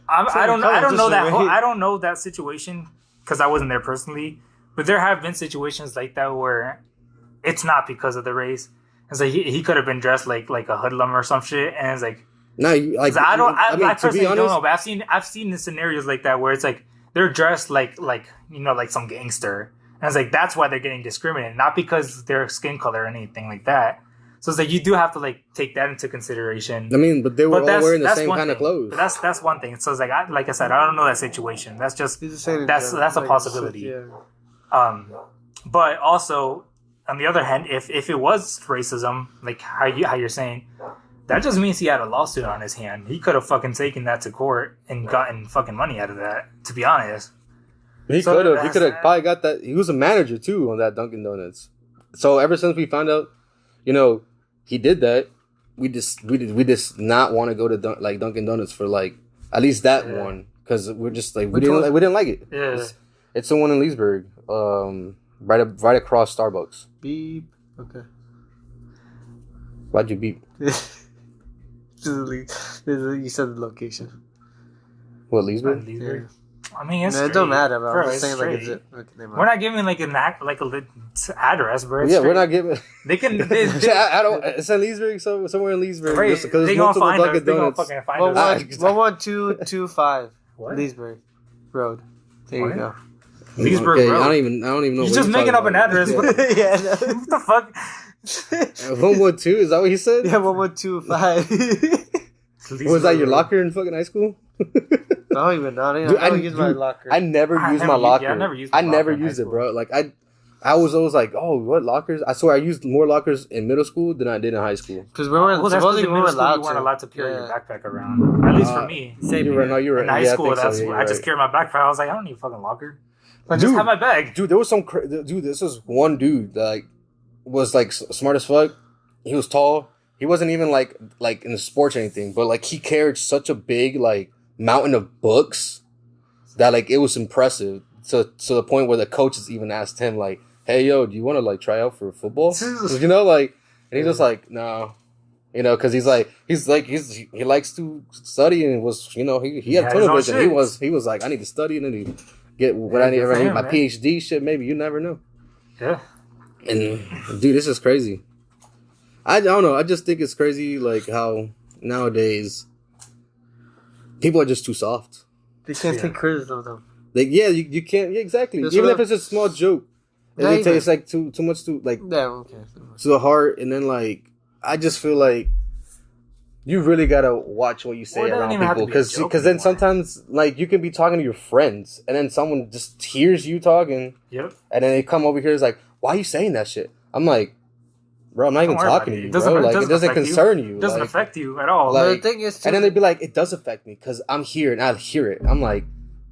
Speaker 1: I don't know that I don't know that situation because I wasn't there personally, but there have been situations like that where it's not because of the race. It's like he could have been dressed like a hoodlum or some shit, and it's like
Speaker 3: No, I
Speaker 1: personally don't know, but I've seen the scenarios like that where it's like they're dressed like some gangster, and it's like that's why they're getting discriminated, not because their skin color or anything like that. So it's like you do have to like take that into consideration.
Speaker 3: I mean, but they were all wearing the same
Speaker 1: one
Speaker 3: kind of
Speaker 1: thing.
Speaker 3: clothes.
Speaker 1: But that's one thing. So it's like like I said, I don't know that situation. That's just
Speaker 2: He's just saying
Speaker 1: that's a possibility.
Speaker 2: Yeah.
Speaker 1: But also on the other hand, if it was racism, like how you're saying, that just means he had a lawsuit on his hand. He could have fucking taken that to court and gotten fucking money out of that. To be honest,
Speaker 3: He
Speaker 1: So
Speaker 3: could have. He
Speaker 1: that's
Speaker 3: could have
Speaker 1: that.
Speaker 3: probably got that. He was a manager too on that Dunkin' Donuts. So ever since we found out, he did that, we just not want to go to Dunkin' Donuts for like at least that one because we're just like we didn't like it.
Speaker 1: yeah.
Speaker 3: It's the one in Leesburg, right across Starbucks.
Speaker 2: Beep. Okay.
Speaker 3: Why'd you beep?
Speaker 2: You said the location.
Speaker 3: What, Leesburg?
Speaker 1: Leesburg. I mean, it's
Speaker 2: No, it don't
Speaker 1: straight.
Speaker 2: matter, but
Speaker 1: Bro,
Speaker 2: I'm just
Speaker 1: it's
Speaker 2: saying like
Speaker 1: straight.
Speaker 2: okay, never mind.
Speaker 1: We're not giving like a lit address, bro. It's
Speaker 3: Yeah,
Speaker 1: straight.
Speaker 3: we're not giving.
Speaker 1: They can.
Speaker 3: I don't. It's in Leesburg, somewhere in Leesburg.
Speaker 1: Right,
Speaker 3: Because
Speaker 1: they
Speaker 3: there's
Speaker 1: gonna
Speaker 3: multiple
Speaker 1: find us.
Speaker 3: Dunkin'
Speaker 1: They gonna
Speaker 3: Donuts.
Speaker 1: fucking find us.
Speaker 2: 11225
Speaker 1: What?
Speaker 2: Leesburg Road. There
Speaker 1: What?
Speaker 2: you go.
Speaker 1: Leesburg
Speaker 3: Okay,
Speaker 1: Road.
Speaker 3: I don't even know.
Speaker 1: You're
Speaker 3: what
Speaker 1: just
Speaker 3: you're
Speaker 1: making
Speaker 3: talking
Speaker 1: up an
Speaker 3: about.
Speaker 1: address. What the,
Speaker 2: Yeah,
Speaker 1: what the fuck?
Speaker 3: 112, is that what he said?
Speaker 2: yeah, 1125.
Speaker 3: Was that your locker in fucking high school?
Speaker 2: I don't even know. I
Speaker 3: Dude,
Speaker 2: don't use my locker.
Speaker 3: I never
Speaker 1: I
Speaker 3: used
Speaker 1: never
Speaker 3: my
Speaker 1: used-
Speaker 3: locker.
Speaker 1: yeah, I never used my
Speaker 3: I never
Speaker 1: locker in
Speaker 3: used
Speaker 1: high
Speaker 3: it, bro. Like I was always like, oh, what lockers? I swear I used more lockers in middle school than I did in high school.
Speaker 2: Because we weren't
Speaker 1: Well, that's
Speaker 2: supposedly
Speaker 1: because
Speaker 2: we
Speaker 1: in
Speaker 2: weren't
Speaker 1: middle school
Speaker 2: allowed
Speaker 1: you weren't
Speaker 2: to.
Speaker 1: allowed to carry your backpack around. At least for me.
Speaker 2: Same
Speaker 3: You were, no, you were
Speaker 1: In high
Speaker 3: yeah,
Speaker 1: school,
Speaker 3: I think
Speaker 1: that's
Speaker 3: so, yeah,
Speaker 1: I
Speaker 3: you're
Speaker 1: just
Speaker 3: right.
Speaker 1: carried my backpack. I was like, I don't need a fucking locker. I
Speaker 3: Dude.
Speaker 1: just have my bag.
Speaker 3: Dude, there was some dude. This was one dude that like was like smart as fuck. He was tall. He wasn't even like in the sports or anything, but like he carried such a big like mountain of books that like it was impressive. To the point where the coaches even asked him like, "Hey, yo, do you want to like try out for football?" You know, like, and he's just like, "No." You know, because he likes to study and was, you know, he had a ton of vision. He was like, I need to study and I need to get what I need.
Speaker 1: good for him,
Speaker 3: My
Speaker 1: man.
Speaker 3: PhD shit, maybe, you never know.
Speaker 1: Yeah.
Speaker 3: And dude, this is crazy. I don't know. I just think it's crazy, like how nowadays people are just too soft.
Speaker 2: They can't
Speaker 1: Yeah.
Speaker 2: take criticism of them.
Speaker 3: Like, yeah, you can't. Yeah, exactly.
Speaker 2: That's
Speaker 3: Even
Speaker 2: what
Speaker 3: if it's a small joke,
Speaker 2: Not
Speaker 3: it
Speaker 2: even.
Speaker 3: takes like too much to like
Speaker 2: Yeah, okay.
Speaker 3: to the heart, and then like I just feel like you really gotta watch what you say
Speaker 1: Well, it doesn't
Speaker 3: around
Speaker 1: even have
Speaker 3: people
Speaker 1: to be a
Speaker 3: because
Speaker 1: joke
Speaker 3: then
Speaker 1: anymore.
Speaker 3: sometimes like you can be talking to your friends and then someone just hears you talking
Speaker 1: Yep.
Speaker 3: and then they come over here is like, why are you saying that shit? I'm like, bro, I'm not even
Speaker 1: Don't worry
Speaker 3: talking
Speaker 1: about
Speaker 3: to you,
Speaker 1: It
Speaker 3: bro.
Speaker 1: doesn't,
Speaker 3: Like it doesn't
Speaker 1: affect
Speaker 3: concern you.
Speaker 1: It doesn't
Speaker 3: like,
Speaker 1: affect you at all.
Speaker 3: Like-
Speaker 2: But the thing is, too,
Speaker 3: and then they'd be like, it does affect me because I'm here and I hear it. I'm like,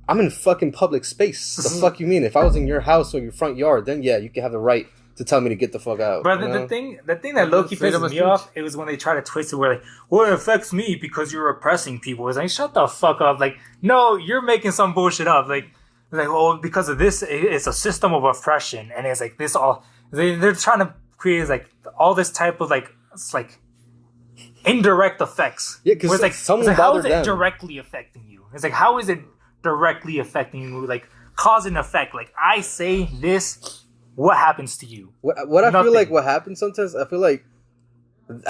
Speaker 3: I'm in fucking public space. The fuck you mean? If I was in your house or your front yard, then yeah, you can have the right to tell me to get the fuck out.
Speaker 1: But
Speaker 3: you
Speaker 1: the
Speaker 3: know?
Speaker 1: thing that low-key
Speaker 2: Freedom
Speaker 1: pisses
Speaker 2: of
Speaker 1: me
Speaker 2: speech.
Speaker 1: off, it was when they try to twist it where like, well, it affects me because you're oppressing people. It's like, shut the fuck up. Like, no, you're making some bullshit up. Like, oh, because of this, it's a system of oppression. And it's like this all, they're trying to create like all this type of like, it's like indirect effects.
Speaker 3: Yeah, 'cause
Speaker 1: Where it's like,
Speaker 3: someone
Speaker 1: it's like, how
Speaker 3: bothered
Speaker 1: is it
Speaker 3: them.
Speaker 1: directly affecting you? It's like, how is it directly affecting you? Like, cause and effect. Like, I say this, what happens to you?
Speaker 3: What I feel
Speaker 1: Nothing.
Speaker 3: like what happens sometimes, I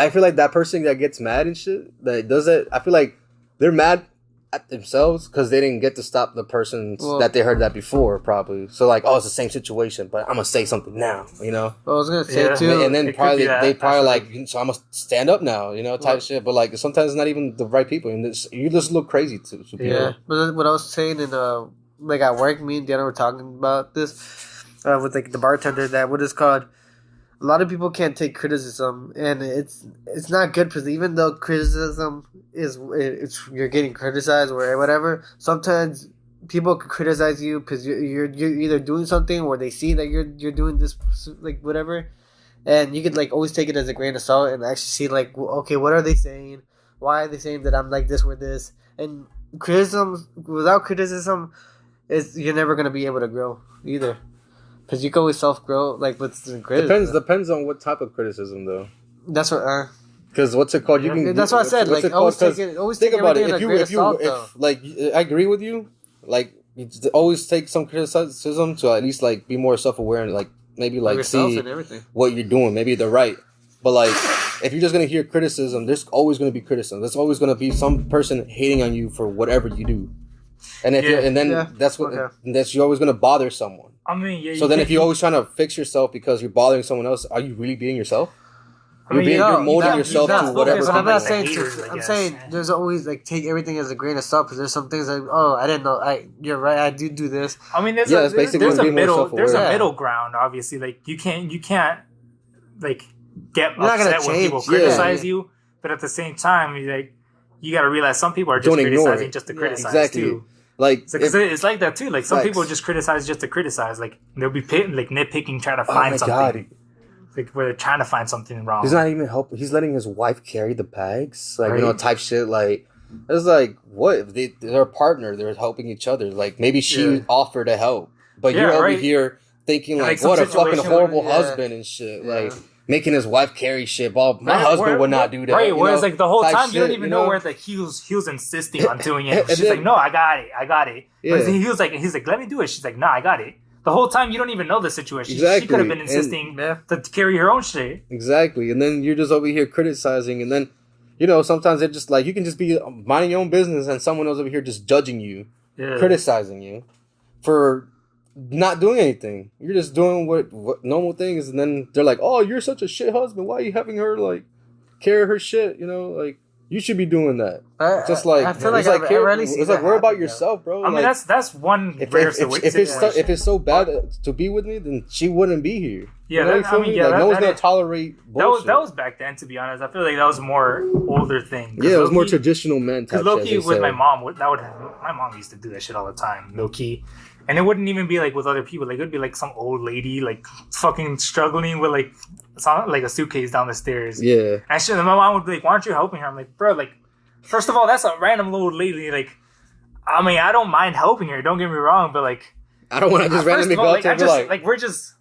Speaker 3: feel like that person that gets mad and shit that does it. I feel like they're mad at themselves because they didn't get to stop the person that they heard that before, probably. So like, oh, it's the same situation, but I'm gonna say something now, you know.
Speaker 2: I was gonna say
Speaker 1: Yeah.
Speaker 2: too.
Speaker 3: And then
Speaker 1: it could
Speaker 3: probably
Speaker 1: be that.
Speaker 3: they probably
Speaker 1: I
Speaker 3: like, so I must stand up now, you know, type shit. But like sometimes it's not even the right people, and you just look crazy to people.
Speaker 2: Yeah, but what I was saying in like at work, me and Diana were talking about this with like the bartender that what is called. A lot of people can't take criticism, and it's not good because even though criticism is it's you're getting criticized or whatever, sometimes people can criticize you because you're either doing something or they see that you're doing this like whatever, and you could like always take it as a grain of salt and actually see like okay, what are they saying? Why are they saying that I'm like this or this? And criticism without criticism is you're never gonna be able to grow either. Because you can always self-grow, like, with the criticism.
Speaker 3: Depends on what type of criticism, though.
Speaker 2: That's what,
Speaker 3: Because what's it called? You
Speaker 1: Yeah.
Speaker 3: can.
Speaker 2: that's what I said.
Speaker 3: what's
Speaker 2: Like,
Speaker 3: it called? 'Cause
Speaker 2: always
Speaker 3: think
Speaker 2: take
Speaker 3: about it.
Speaker 2: everything
Speaker 3: If
Speaker 2: in a grain of salt,
Speaker 3: if
Speaker 2: though.
Speaker 3: like I agree with you, like you always take some criticism to at least like be more self-aware and like maybe like
Speaker 2: yourself
Speaker 3: see
Speaker 2: and everything.
Speaker 3: what you're doing. Maybe they're right, but like if you're just gonna hear criticism, there's always gonna be criticism. There's always gonna be some person hating on you for whatever you do, and if
Speaker 1: Yeah.
Speaker 3: you're, and then
Speaker 2: Yeah.
Speaker 3: that's what
Speaker 2: Okay.
Speaker 3: that's you're always gonna bother someone.
Speaker 1: I mean, yeah.
Speaker 3: So then,
Speaker 1: can't-
Speaker 3: if you're always trying to fix yourself because you're bothering someone else, are you really being yourself?
Speaker 1: I mean,
Speaker 3: you're molding
Speaker 2: that-
Speaker 3: yourself
Speaker 2: that's
Speaker 3: to
Speaker 2: focus
Speaker 3: whatever.
Speaker 2: on But I'm
Speaker 1: like
Speaker 2: not
Speaker 1: the
Speaker 2: saying.
Speaker 1: haters, I
Speaker 2: I'm
Speaker 1: guess.
Speaker 2: saying there's always like take everything as a grain of salt because there's some things like I didn't know. You're right. I do this.
Speaker 1: I mean,
Speaker 3: Yeah, it's basically
Speaker 1: there's a
Speaker 3: being more
Speaker 1: middle,
Speaker 3: self-aware.
Speaker 1: there's a
Speaker 2: Yeah.
Speaker 1: middle ground. Obviously, like you can't like get
Speaker 2: You're not gonna
Speaker 1: upset when people
Speaker 2: change. Yeah.
Speaker 1: criticize you, but at the same time, you got to realize some people are just
Speaker 3: Don't ignore
Speaker 1: criticizing
Speaker 3: it.
Speaker 1: just to
Speaker 2: Yeah,
Speaker 1: criticize
Speaker 3: exactly.
Speaker 1: too.
Speaker 3: Like,
Speaker 1: So, 'cause it's like that too. Like some
Speaker 3: Facts.
Speaker 1: people just criticize just to criticize. Like they'll be like nitpicking, trying to
Speaker 3: oh
Speaker 1: find
Speaker 3: my
Speaker 1: something.
Speaker 3: god,
Speaker 1: Like where they're trying to find something wrong.
Speaker 3: he's not even helping. He's letting his wife carry the bags, like
Speaker 1: Right.
Speaker 3: type shit. Like it's like what if they're a partner? They're helping each other. Like maybe she
Speaker 1: Yeah.
Speaker 3: offered to help, but
Speaker 1: Yeah,
Speaker 3: you're over
Speaker 1: right.
Speaker 3: here thinking
Speaker 1: And,
Speaker 3: like
Speaker 1: like, some
Speaker 3: what a fucking
Speaker 1: situation
Speaker 3: horrible
Speaker 2: where- yeah.
Speaker 3: husband and shit.
Speaker 2: Yeah.
Speaker 3: Like making his wife carry shit. Well, my
Speaker 1: Right,
Speaker 3: husband
Speaker 1: where-
Speaker 3: would not do that.
Speaker 1: Right,
Speaker 3: you
Speaker 1: whereas
Speaker 3: know,
Speaker 1: like the whole
Speaker 3: type
Speaker 1: time you don't
Speaker 3: shit,
Speaker 1: even
Speaker 3: you
Speaker 1: know where like he was insisting on doing it.
Speaker 3: And
Speaker 1: She's
Speaker 3: then-
Speaker 1: like, no, I got it.
Speaker 3: Yeah.
Speaker 1: But he's like, let me do it. She's like, no, I got it. The whole time you don't even know the situation. She
Speaker 3: Exactly.
Speaker 1: could have been
Speaker 3: And-
Speaker 1: insisting
Speaker 2: Yeah.
Speaker 1: to carry her own shit.
Speaker 3: Exactly. And then you're just over here criticizing. And then, sometimes they're just like, you can just be minding your own business and someone else over here just judging you,
Speaker 1: Yeah.
Speaker 3: criticizing you for not doing anything. You're just doing what normal things. And then they're like, oh, you're such a shit husband. Why are you having her, like, carry her shit? Like, You should be doing that. Just
Speaker 2: I feel like
Speaker 3: it's like,
Speaker 2: I rarely see
Speaker 3: it's like
Speaker 2: that
Speaker 3: worry about
Speaker 2: happen, though.
Speaker 3: yourself, bro.
Speaker 1: I mean,
Speaker 3: Like,
Speaker 1: that's one
Speaker 3: if
Speaker 1: rare
Speaker 3: if it's so bad to be with me, then she wouldn't be here.
Speaker 1: Yeah,
Speaker 3: You know, you feel me? Like, no one's gonna tolerate bullshit.
Speaker 1: that was back then. To be honest, I feel like that was a more older thing.
Speaker 3: Yeah, it was more traditional men.
Speaker 1: Because low key with my mom, my mom used to do that shit all the time, low key. And it wouldn't even be like with other people. Like, it would be like some old lady, like fucking struggling with like a suitcase down the stairs.
Speaker 3: Yeah.
Speaker 1: And my mom would be like, "Why aren't you helping her?" I'm like, "Bro, like, first of all, that's a random old lady. Like, I mean, I don't mind helping her. Don't get me wrong, but like,
Speaker 3: I don't want to just randomly go up to her and be like,
Speaker 1: we're just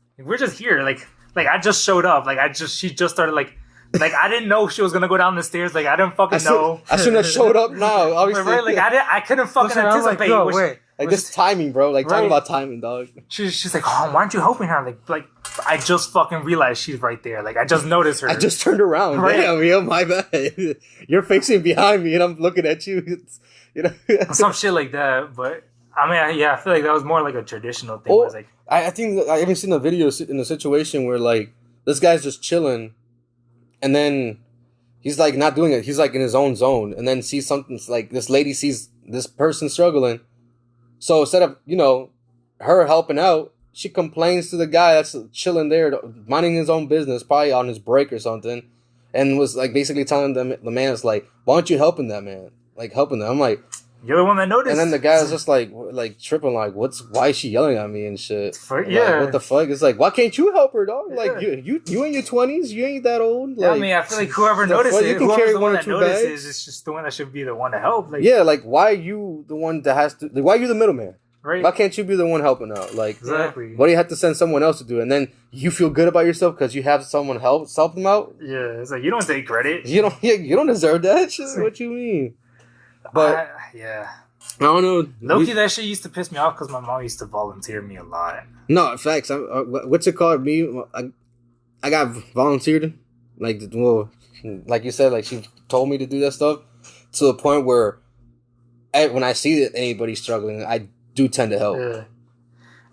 Speaker 1: here. Like I just showed up. Like she just started like I didn't know she was gonna go down the stairs. Like I didn't fucking know.
Speaker 3: I shouldn't have showed up now. Obviously,
Speaker 1: right? Like I couldn't fucking anticipate.
Speaker 3: Like this timing, bro. Like talking
Speaker 1: Right.
Speaker 3: about timing, dog.
Speaker 1: She's like, "Oh, why aren't you helping her?" Like I just fucking realized she's right there. Like I just noticed her.
Speaker 3: I just turned around.
Speaker 1: Right.
Speaker 3: Damn, yo, my bad. You're facing behind me, and I'm looking at you. You know,
Speaker 1: some shit like that. But I mean, I feel like that was more like a traditional thing.
Speaker 3: Oh,
Speaker 1: Where it's like,
Speaker 3: I think I even seen a video in a situation where like this guy's just chilling, and then he's like not doing it. He's like in his own zone, and then sees something like this lady sees this person struggling. So instead of her helping out, she complains to the guy that's chilling there, minding his own business, probably on his break or something, and was like basically telling the man's like, "Why aren't you helping that man? Like helping them?" I'm like,
Speaker 1: "You're the one that noticed."
Speaker 3: and then the guy was just like tripping, like, why is she yelling at me and shit?
Speaker 1: Yeah,
Speaker 3: what the fuck? It's like, why can't you help her, dog?
Speaker 1: Yeah.
Speaker 3: Like you in your 20s, you ain't that old.
Speaker 1: Yeah,
Speaker 3: Like,
Speaker 1: I mean, I feel like whoever
Speaker 3: the fuck,
Speaker 1: notices,
Speaker 3: you can
Speaker 1: whoever's
Speaker 3: carry
Speaker 1: the
Speaker 3: one
Speaker 1: one
Speaker 3: or
Speaker 1: that
Speaker 3: two
Speaker 1: notices,
Speaker 3: bags.
Speaker 1: is just the one that should be the one to help. Like,
Speaker 3: yeah, like why are you the one that has to? Like, why are you the middleman?
Speaker 1: right?
Speaker 3: Why can't you be the one helping out? Like,
Speaker 1: Exactly.
Speaker 3: What do you have to send someone else to do? And then you feel good about yourself because you have someone help them out.
Speaker 1: Yeah, it's like you don't take credit.
Speaker 3: You don't deserve that. Shit. What you mean? But
Speaker 1: yeah.
Speaker 3: I don't know.
Speaker 1: Low-key, that shit used to piss me off because my mom used to volunteer me a lot.
Speaker 3: No, facts. What's it called? I got volunteered. Like you said, like she told me to do that stuff to the point where when I see that anybody struggling, I do tend to help.
Speaker 1: Yeah.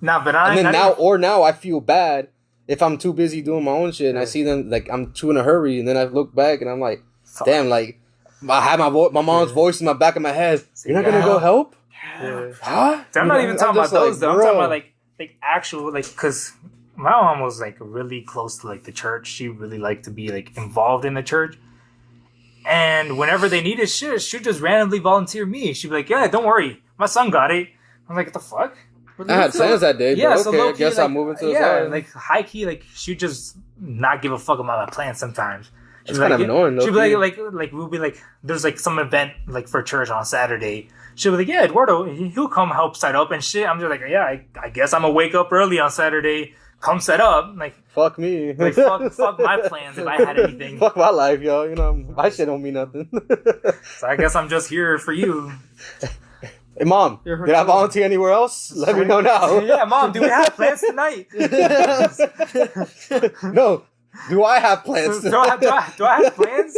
Speaker 1: Now I feel bad if I'm too busy doing my own shit and I see them like I'm too in a hurry, and then I look back and I'm like, damn, like I have my mom's voice in my back of my head. You're not gonna go help? Yeah.
Speaker 3: Huh?
Speaker 1: I'm not even talking about those though. I'm
Speaker 3: bro.
Speaker 1: talking about like actual because my mom was like really close to like the church. She really liked to be like involved in the church. And whenever they needed shit, she'd just randomly volunteer me. She'd be like, "Yeah, don't worry, my son got it." I'm like, "What the fuck?"
Speaker 3: I had plans that day,
Speaker 1: Yeah,
Speaker 3: but
Speaker 1: so
Speaker 3: okay, I
Speaker 1: low-key,
Speaker 3: guess
Speaker 1: like,
Speaker 3: I'm moving to the
Speaker 1: yeah,
Speaker 3: side.
Speaker 1: like high key, like she'd just not give a fuck about my plans sometimes.
Speaker 3: It's kind of annoying though.
Speaker 1: She'd be like we'll be like, there's like some event like for church on Saturday. She'll be like, "Yeah, Eduardo, he'll come help set up and shit." I'm just like, "Yeah, I guess I'm gonna wake up early on Saturday, come set up." Like,
Speaker 3: fuck me.
Speaker 1: like fuck my plans if I had anything.
Speaker 3: Fuck my life, yo. You know, my shit don't mean nothing.
Speaker 1: So I guess I'm just here for you.
Speaker 3: Hey, Mom, did I volunteer anywhere else? Let me know now.
Speaker 1: Yeah, Mom, do we have plans tonight?
Speaker 3: No. Do I have plans?
Speaker 1: do I have plans?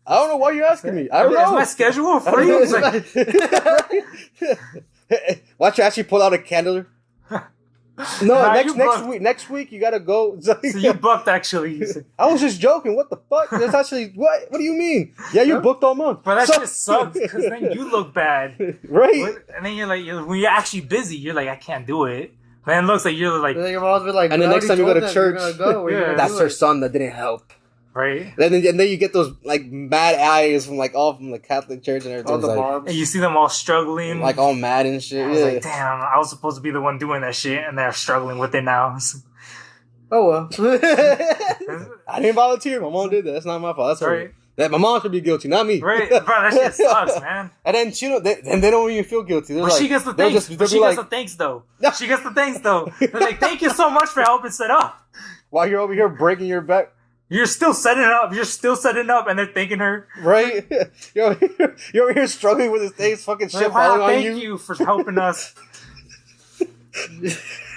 Speaker 3: I don't know why you're asking me. I don't know.
Speaker 1: Is my schedule free? It's like,
Speaker 3: Watch you actually pull out a candle. No,
Speaker 1: Nah,
Speaker 3: next week you gotta go.
Speaker 1: so you booked actually.
Speaker 3: I was just joking. What the fuck? That's actually what? What do you mean? Yeah, you booked all month.
Speaker 1: But that shit sucks because then you look bad,
Speaker 3: right?
Speaker 1: And then you're like, when you're actually busy, you're like, I can't do it. Then it looks like you're like,
Speaker 2: Your mom's been like,
Speaker 3: and the next time you go to church, that's her
Speaker 2: her
Speaker 3: son that didn't help.
Speaker 1: right?
Speaker 3: And then you get those like mad eyes from the Catholic Church and everything.
Speaker 2: All the
Speaker 3: Like,
Speaker 2: moms.
Speaker 1: And you see them all struggling,
Speaker 3: like all mad and shit.
Speaker 1: I was
Speaker 3: Yeah.
Speaker 1: like, damn, I was supposed to be the one doing that shit, and they're struggling with it now.
Speaker 2: Oh well.
Speaker 3: I didn't volunteer. My mom did that. That's not my fault. That's her.
Speaker 1: Right.
Speaker 3: That my mom should be guilty, not me.
Speaker 1: Right, bro, that shit sucks, man.
Speaker 3: And then they don't even feel guilty. They're
Speaker 1: But
Speaker 3: like,
Speaker 1: she gets the
Speaker 3: they'll
Speaker 1: thanks.
Speaker 3: just-
Speaker 1: But
Speaker 3: they'll
Speaker 1: she
Speaker 3: be
Speaker 1: gets
Speaker 3: like,
Speaker 1: the thanks though. She gets the thanks though. They're like, "Thank you so much for helping set up.
Speaker 3: while you're over here breaking your back,
Speaker 1: You're still setting up. You're still setting up," and they're thanking her.
Speaker 3: right? You're over here struggling with this thing's fucking shit
Speaker 1: Like, wow,
Speaker 3: falling on
Speaker 1: thank
Speaker 3: you.
Speaker 1: you for helping us.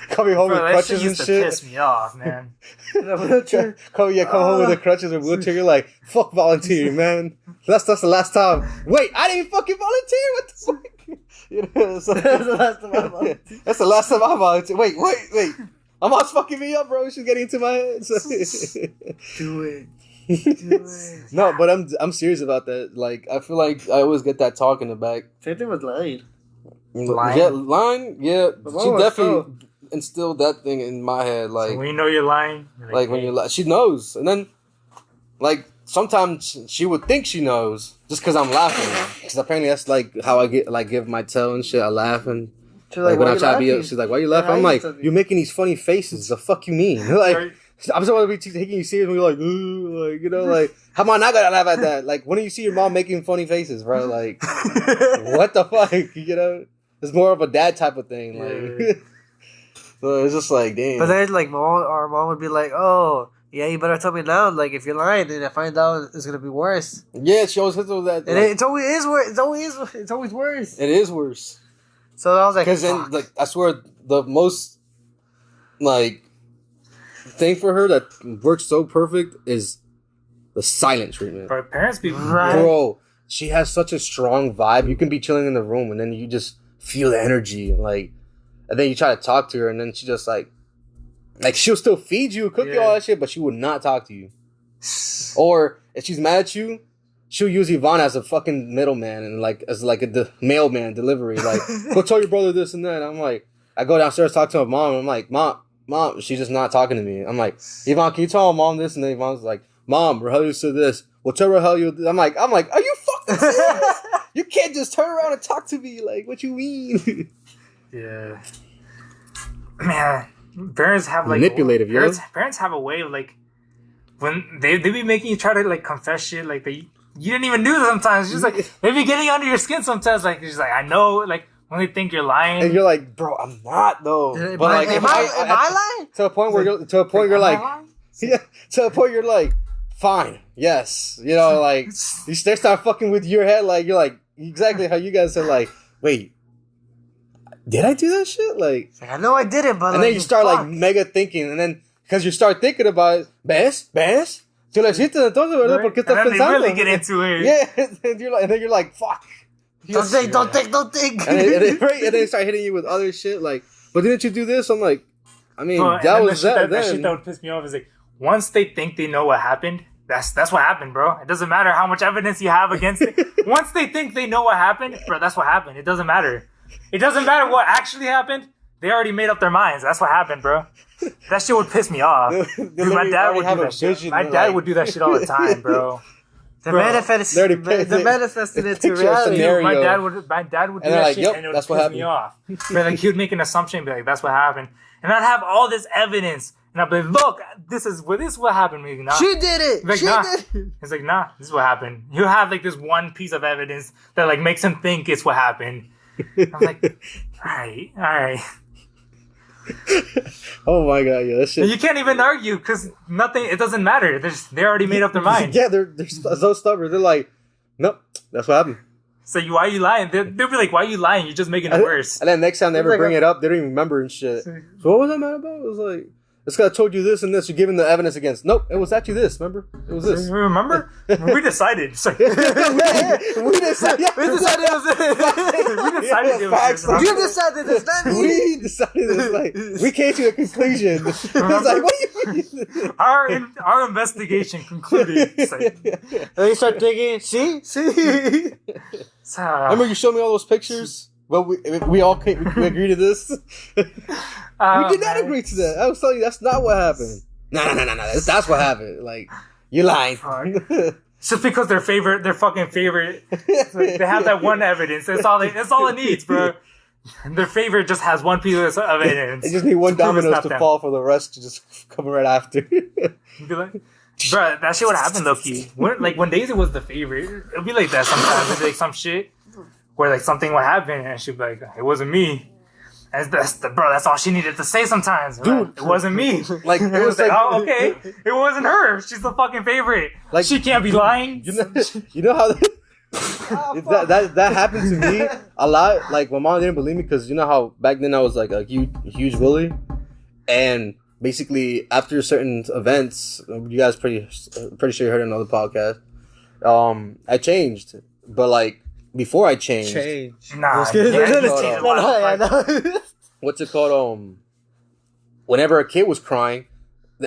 Speaker 3: Coming home
Speaker 1: Bro,
Speaker 3: with
Speaker 1: that shit
Speaker 3: crutches and
Speaker 1: used to
Speaker 3: shit.
Speaker 1: piss me off, man.
Speaker 3: Come home with the crutches and wheelchair. You're like, fuck volunteering, man. That's the last time. Wait, I didn't fucking volunteer. What the fuck? You know, so,
Speaker 2: That's the last time I volunteered.
Speaker 3: That's the last time I volunteered. Wait. My mom's fucking me up, bro. She's getting into my head. So-
Speaker 2: Do it.
Speaker 3: No, but I'm serious about that. Like, I feel like I always get that talk in the back.
Speaker 2: Same thing with lying.
Speaker 1: Lying?
Speaker 3: Yeah, lying. Yeah,
Speaker 2: My
Speaker 3: she
Speaker 2: mom was
Speaker 3: definitely instilled that thing in my head. Like,
Speaker 1: So when you know you're lying, you're
Speaker 3: like when you lie, she knows, and then like sometimes she would think she knows just because I'm laughing. Because apparently that's like how I give my tell and shit. I laugh and
Speaker 2: She's
Speaker 3: like when
Speaker 2: why
Speaker 3: I
Speaker 2: you
Speaker 3: try to be,
Speaker 2: laughing?
Speaker 3: she's like, "Why you laughing?"
Speaker 2: Yeah,
Speaker 3: I'm
Speaker 2: I
Speaker 3: like,
Speaker 2: used to be-
Speaker 3: "You're making these funny faces. The fuck you mean?" Like, I'm supposed to be taking you serious when you're like, "Ooh," like, you know, like, how am I not gonna laugh at that? Like, when do you see your mom making funny faces, bro? Like, what the fuck, you know? It's more of a dad type of thing, like.
Speaker 1: Yeah.
Speaker 3: So it's just like, damn.
Speaker 2: But then, like, our mom would be like, "Oh, yeah, you better tell me now. Like, if you're lying, and I find out, it's gonna be worse."
Speaker 3: Yeah, she always hits with that.
Speaker 2: And
Speaker 3: Like,
Speaker 2: it's always is worse. It's always worse.
Speaker 3: it is worse.
Speaker 2: So I was like,
Speaker 3: Because then,
Speaker 2: fuck.
Speaker 3: like, I swear, the most, like, thing for her that works so perfect is the silent treatment.
Speaker 1: But parents be
Speaker 2: Right.
Speaker 3: Bro, she has such a strong vibe. You can be chilling in the room and then you just feel the energy. Like, and then you try to talk to her and then she just, like she'll still feed you, cook you,
Speaker 1: Yeah.
Speaker 3: all that shit, but she would not talk to you. Or if she's mad at you, she'll use Yvonne as a fucking middleman and like as like a mailman delivery. Like, go tell your brother this and that. I'm like, I go downstairs, talk to my mom. And I'm like, mom, she's just not talking to me. I'm like, Yvonne, can you tell my mom this? And then Yvonne's like, Mom, Rogelio said this. Well, tell Rogelio this. I'm like, are you fucking serious? You can't just turn around and talk to me. Like, what you mean?
Speaker 1: Yeah. Man, parents have like
Speaker 3: Manipulative, yo.
Speaker 1: Parents have a way of like when they be making you try to like confess shit like you didn't even do that sometimes. It's just like they be getting under your skin sometimes. Like it's just like I know like when they think you're lying.
Speaker 3: And you're like, bro, I'm not though.
Speaker 2: Am
Speaker 3: But like,
Speaker 2: am I lying?
Speaker 3: to a point where you're
Speaker 1: Am I
Speaker 3: like,
Speaker 1: lying?
Speaker 3: yeah, to a point you're like, fine, yes, you know, like they start fucking with your head, like you're like exactly how you guys said, like, wait, did I do that shit? Like,
Speaker 2: Like, I know I didn't, but
Speaker 3: and then you start like mega thinking, and then because you start thinking about it, ¿ves? Tú lo hiciste entonces, ¿verdad? ¿Por qué
Speaker 1: And
Speaker 3: estás
Speaker 1: then they
Speaker 3: pensando?
Speaker 1: really get into it.
Speaker 3: Yeah, and then you're like, fuck.
Speaker 2: don't think, don't think.
Speaker 3: And then they start hitting you with other shit, like, but didn't you do this? I'm like, I mean,
Speaker 1: But-
Speaker 3: that
Speaker 1: and
Speaker 3: was
Speaker 1: the shit
Speaker 3: that
Speaker 1: that shit
Speaker 3: then.
Speaker 1: that would piss me off is like once they think they know what happened, that's what happened, bro. It doesn't matter how much evidence you have against it. Once they think they know what happened, bro, that's what happened. It doesn't matter. It doesn't matter what actually happened. They already made up their minds. That's what happened, bro. That shit would piss me off.
Speaker 3: They
Speaker 1: Dude, my
Speaker 3: literally
Speaker 1: dad
Speaker 3: already
Speaker 1: would
Speaker 3: have
Speaker 1: do
Speaker 3: a
Speaker 1: that shit.
Speaker 3: vision,
Speaker 1: My
Speaker 3: they're
Speaker 1: dad
Speaker 3: like-
Speaker 1: would do that shit all the time, bro.
Speaker 2: They're
Speaker 1: Bro,
Speaker 3: they
Speaker 2: manifesting it to
Speaker 3: picture a
Speaker 2: reality.
Speaker 3: scenario.
Speaker 1: My dad would do
Speaker 3: And
Speaker 1: that
Speaker 3: they're like,
Speaker 1: shit,
Speaker 3: "Yep,
Speaker 1: and it would
Speaker 3: that's
Speaker 1: piss
Speaker 3: what
Speaker 1: me off. But like he would make an assumption, and be like, "That's what happened," and I'd have all this evidence, and I'd be like, "Look, this is what happened." Maybe not.
Speaker 2: She did it.
Speaker 1: Like,
Speaker 2: She
Speaker 1: nah.
Speaker 2: did it.
Speaker 1: It's like, nah, this is what happened. He'll have like this one piece of evidence that like makes him think it's what happened. I'm like, all right.
Speaker 3: Oh my god, yeah, that shit.
Speaker 1: And you can't even argue because nothing. It doesn't matter. They already made up their mind.
Speaker 3: Yeah, they're so stubborn. They're like, nope, that's what happened.
Speaker 1: So why are you lying? They'll be like, why are you lying? You're just making it worse.
Speaker 3: And then next time they ever
Speaker 2: It's like
Speaker 3: bring
Speaker 2: a-
Speaker 3: it up, they don't even remember and shit. So what was I mad about? It was like, it's because I told you this and this. You're giving the evidence against. Nope, it was actually this. Remember, it was this.
Speaker 1: Remember? We decided. So,
Speaker 3: we decided.
Speaker 2: We decided it was
Speaker 1: we decided it was
Speaker 3: Facts.
Speaker 1: this.
Speaker 2: You decided it's not me.
Speaker 3: We decided it. Like, we came to a conclusion. It's like, what do you mean?
Speaker 1: Our investigation concluded. It's like,
Speaker 2: And you start thinking, see?
Speaker 1: so,
Speaker 3: Remember you showed me all those pictures? Well, we all came, we agreed to this. We did not
Speaker 1: man.
Speaker 3: agree to that. I was telling you that's not what happened. No. That's what happened. Like, you lying.
Speaker 1: It's just because their fucking favorite, they have that one evidence. That's all it needs, bro. Their favorite just has one piece of evidence.
Speaker 3: They just need one
Speaker 1: to prove it's
Speaker 3: dominoes
Speaker 1: not
Speaker 3: to
Speaker 1: them.
Speaker 3: fall for the rest to just come right after.
Speaker 1: You'd be like, bro, that shit would happen though, Key. When Daisy was the favorite, it'd be like that sometimes. It'd be like some shit where like something would happen and she'd be like, it wasn't me. And that's all she needed to say sometimes.
Speaker 3: Dude.
Speaker 1: It wasn't me.
Speaker 3: Like, it
Speaker 1: It
Speaker 3: was
Speaker 1: was like,
Speaker 3: like,
Speaker 1: oh, okay. It wasn't her. She's the fucking favorite.
Speaker 3: Like-
Speaker 1: She can't be lying.
Speaker 3: you know how that happened to me a lot. Like, my mom didn't believe me because you know how back then I was like a huge bully, and basically after certain events, you guys pretty sure you heard another podcast. I changed, but like before I changed,
Speaker 2: Change.
Speaker 1: Nah,
Speaker 2: Just kidding.
Speaker 1: yeah,
Speaker 3: no,
Speaker 1: you
Speaker 3: no,
Speaker 1: changed a
Speaker 3: no,
Speaker 1: lot.
Speaker 2: I know.
Speaker 3: what's it called? Whenever a kid was crying,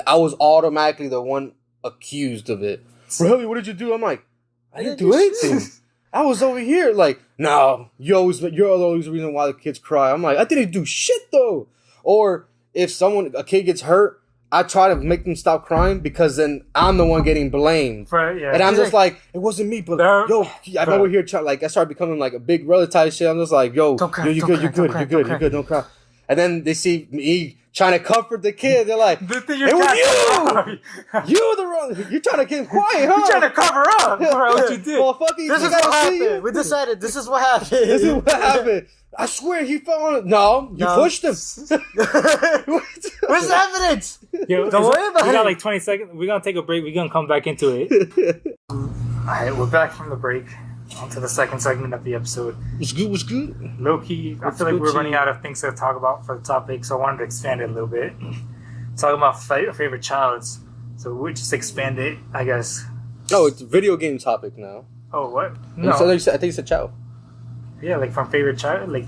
Speaker 3: I was automatically the one accused of it. Really, what did you do? I'm like, I didn't do anything. I was over here. Like, no, you're always the reason why the kids cry. I'm like, I didn't do shit though. Or if a kid gets hurt, I try to make them stop crying because then I'm the one getting blamed.
Speaker 1: Right, yeah.
Speaker 3: And I'm just like, it wasn't me, but yo, I'm over here like I started becoming like a big brother type shit. I'm just like, yo, you're good, don't cry. And then they see me trying to comfort the kid. They're like, it was you! You're trying to keep him quiet, huh?
Speaker 1: You're trying to cover up for what you did.
Speaker 3: Well, fuck you.
Speaker 2: This is what happened. We decided this is what happened.
Speaker 3: This is what happened. I swear he fell on it. No, you pushed him.
Speaker 2: Where's the evidence?
Speaker 1: Yo,
Speaker 2: don't worry about it.
Speaker 1: We got like 20 seconds. We're going to take a break. We're going to come back into it. Alright, we're back from the break. On to the second segment of the episode.
Speaker 3: What's good?
Speaker 1: Low-key, I feel like we're running out of things to talk about for the topic, so I wanted to expand it a little bit. Talking about favorite childs. So we just expand it, I guess.
Speaker 3: Oh, it's a video game topic now.
Speaker 1: Oh, what? No.
Speaker 3: I think you said child.
Speaker 1: Yeah, like from favorite child? Like